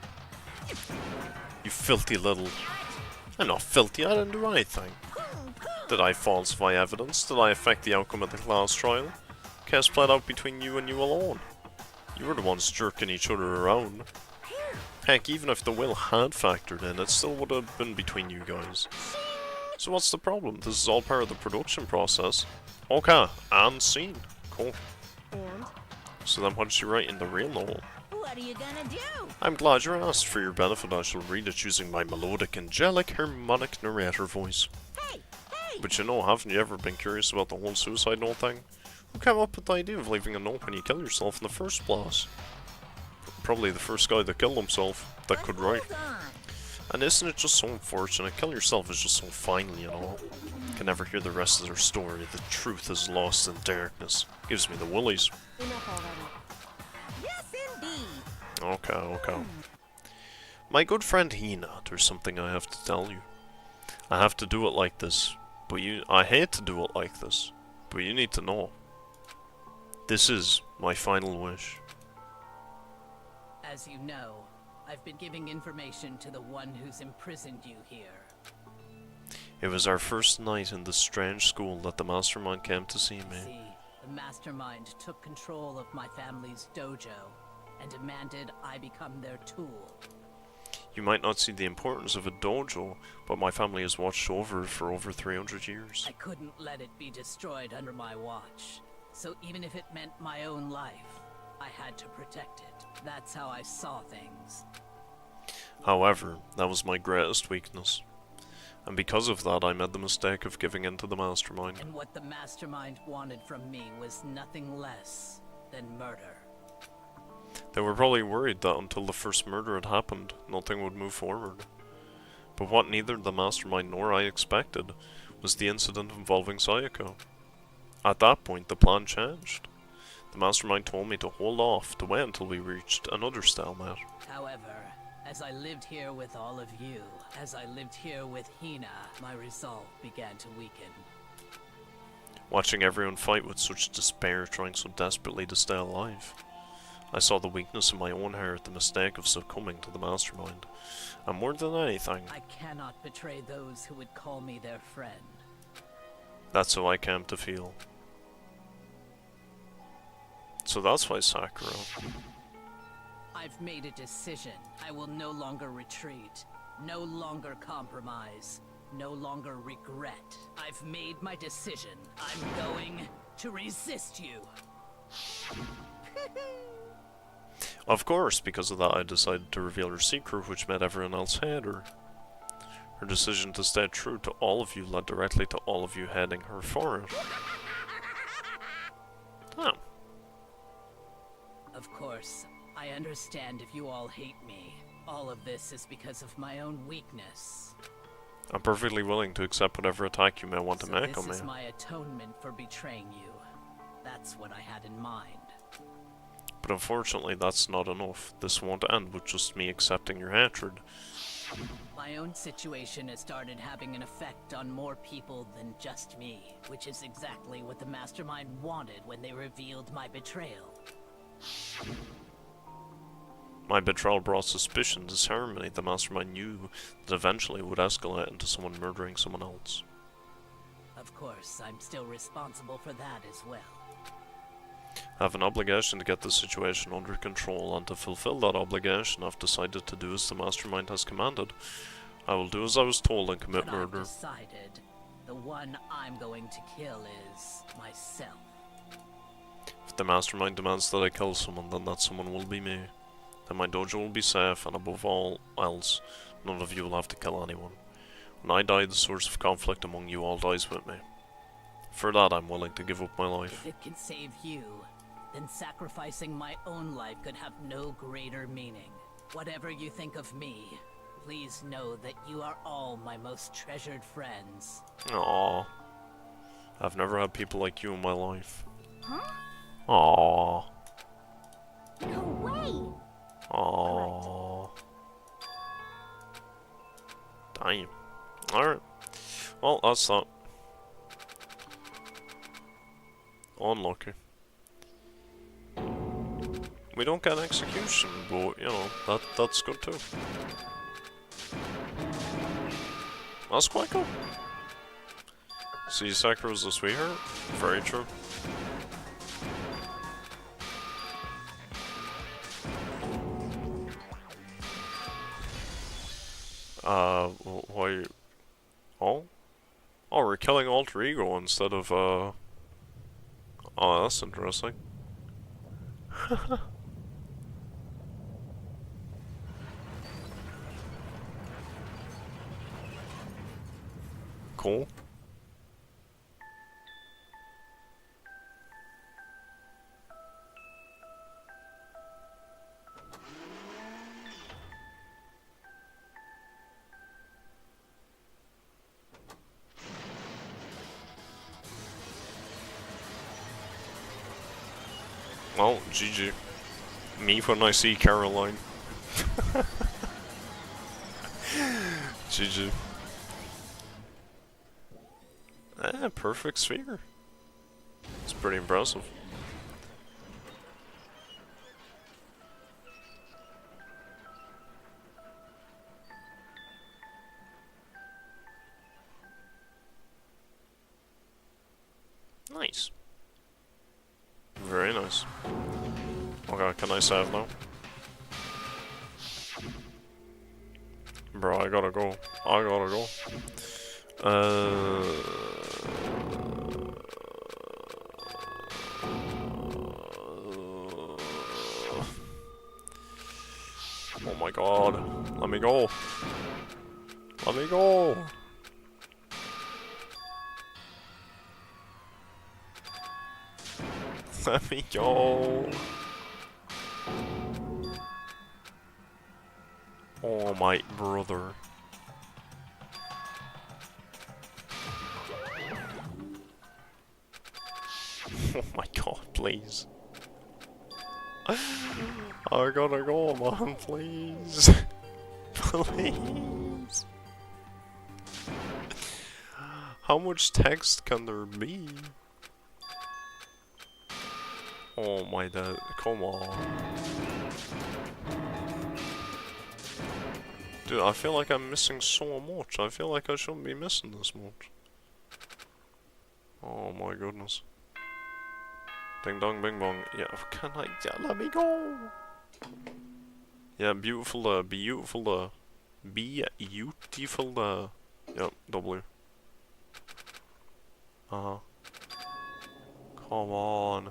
You filthy little... I'm not filthy, I didn't do anything. Did I falsify evidence? Did I affect the outcome of the class trial? Case played out between you and you alone. You were the ones jerking each other around. Heck, even if the will had factored in, it still would have been between you guys. So what's the problem? This is all part of the production process. Okay, and scene. Cool. And? So then what did you write in the real novel? What are you gonna do? I'm glad you're asked. For your benefit, I shall read it using my melodic, angelic, harmonic narrator voice. Hey! Hey! But you know, haven't you ever been curious about the whole suicide note thing? Who came up with the idea of leaving a note when you kill yourself in the first place? Probably the first guy that killed himself that could write. Hold on. And isn't it just so unfortunate? Killing yourself is just so final, you know. Can never hear the rest of their story. The truth is lost in darkness. Gives me the woolies. Enough already. Yes, indeed. Okay, okay. My good friend Hina, there's something I have to tell you. I have to do it like this, but I hate to do it like this, but you need to know. This is my final wish. As you know, I've been giving information to the one who's imprisoned you here. It was our first night in this strange school that the mastermind came to see me. See, the mastermind took control of my family's dojo and demanded I become their tool. You might not see the importance of a dojo, but my family has watched over it for over 300 years. I couldn't let it be destroyed under my watch, so even if it meant my own life, I had to protect it. That's how I saw things. However, that was my greatest weakness. And because of that, I made the mistake of giving in to the mastermind. And what the mastermind wanted from me was nothing less than murder. They were probably worried that until the first murder had happened, nothing would move forward. But what neither the mastermind nor I expected was the incident involving Sayako. At that point, the plan changed. The mastermind told me to hold off, to wait until we reached another stalemate. However, as I lived here with all of you, as I lived here with Hina, my resolve began to weaken. Watching everyone fight with such despair, trying so desperately to stay alive, I saw the weakness in my own heart, the mistake of succumbing to the mastermind. And more than anything, I cannot betray those who would call me their friend. that's how I came to feel. So that's why Sakura. I've made a decision. I will no longer retreat, no longer compromise, no longer regret. I've made my decision. I'm going to resist you. Of course, because of that I decided to reveal her secret, which made everyone else hate her. Her decision to stay true to all of you led directly to all of you hating her for it. Oh. Of course, I understand if you all hate me. All of this is because of my own weakness. I'm perfectly willing to accept whatever attack you may want to make on me. This is my atonement for betraying you. That's what I had in mind. But unfortunately, that's not enough. This won't end with just me accepting your hatred. My own situation has started having an effect on more people than just me, which is exactly what the mastermind wanted when they revealed my betrayal. My betrayal brought suspicion, disharmony. The mastermind knew that eventually it would escalate into someone murdering someone else. Of course, I'm still responsible for that as well. I have an obligation to get the situation under control, and to fulfill that obligation I've decided to do as the mastermind has commanded. I will do as I was told and commit But murder. I've decided the one I'm going to kill is myself. If the mastermind demands that I kill someone, then that someone will be me. Then my dojo will be safe, and above all else, none of you will have to kill anyone. When I die, the source of conflict among you all dies with me. For that, I'm willing to give up my life. If it can save you, then sacrificing my own life could have no greater meaning. Whatever you think of me, please know that you are all my most treasured friends. Aww. I've never had people like you in my life. Huh? Aww. No way! Aww. Damn. Alright. Well, that's that. Unlucky. We don't get execution, but, you know, that's good too. That's quite cool. See, Sakura's a sweetheart? Very true. Why? Oh? Oh, we're killing Alter Ego instead of, Oh, that's interesting. Cool. Well, GG. Me when I see Caroline. GG. Perfect sphere. It's pretty impressive. Nice. Very nice. Okay, can I save now? Bro, I gotta go. I gotta go. Oh my god. Let me go. Let me go. Let me go. Oh my brother. Oh my god, please. I gotta go, man, please. Please. How much text can there be? Oh my dad, come on. Dude, I feel like I'm missing so much. I feel like I shouldn't be missing this much. Oh my goodness. Ding dong bing bong. Yeah, can I? Yeah, let me go. Yeah, beautiful, beautiful, beautiful, yep, W. Uh-huh. Come on.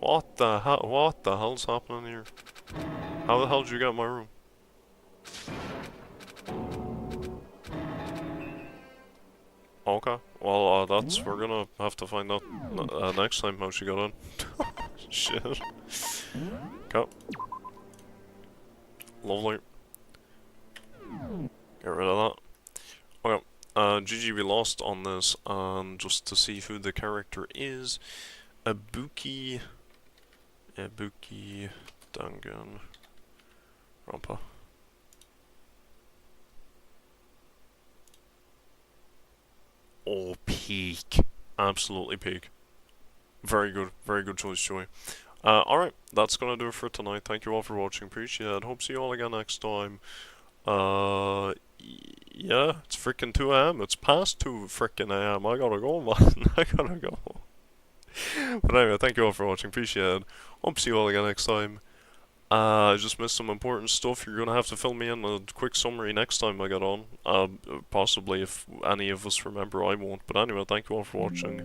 What the hell? What the hell's happening here? How the hell did you get in my room? Okay. Well, we're gonna have to find out next time how she got in. Shit. Okay. Lovely. Get rid of that. Okay. GG, we lost on this, and just to see who the character is, Ibuki Danganronpa. Oh, peak. Absolutely peak. Very good choice, Joey. Alright, that's gonna do it for tonight. Thank you all for watching, appreciate it. Hope to see you all again next time. Yeah, it's freaking 2 AM. It's past 2 freaking AM. I gotta go, man. I gotta go. But anyway, thank you all for watching, appreciate it. Hope to see you all again next time. I just missed some important stuff. You're gonna have to fill me in a quick summary next time I get on. Possibly if any of us remember, I won't. But anyway, thank you all for watching.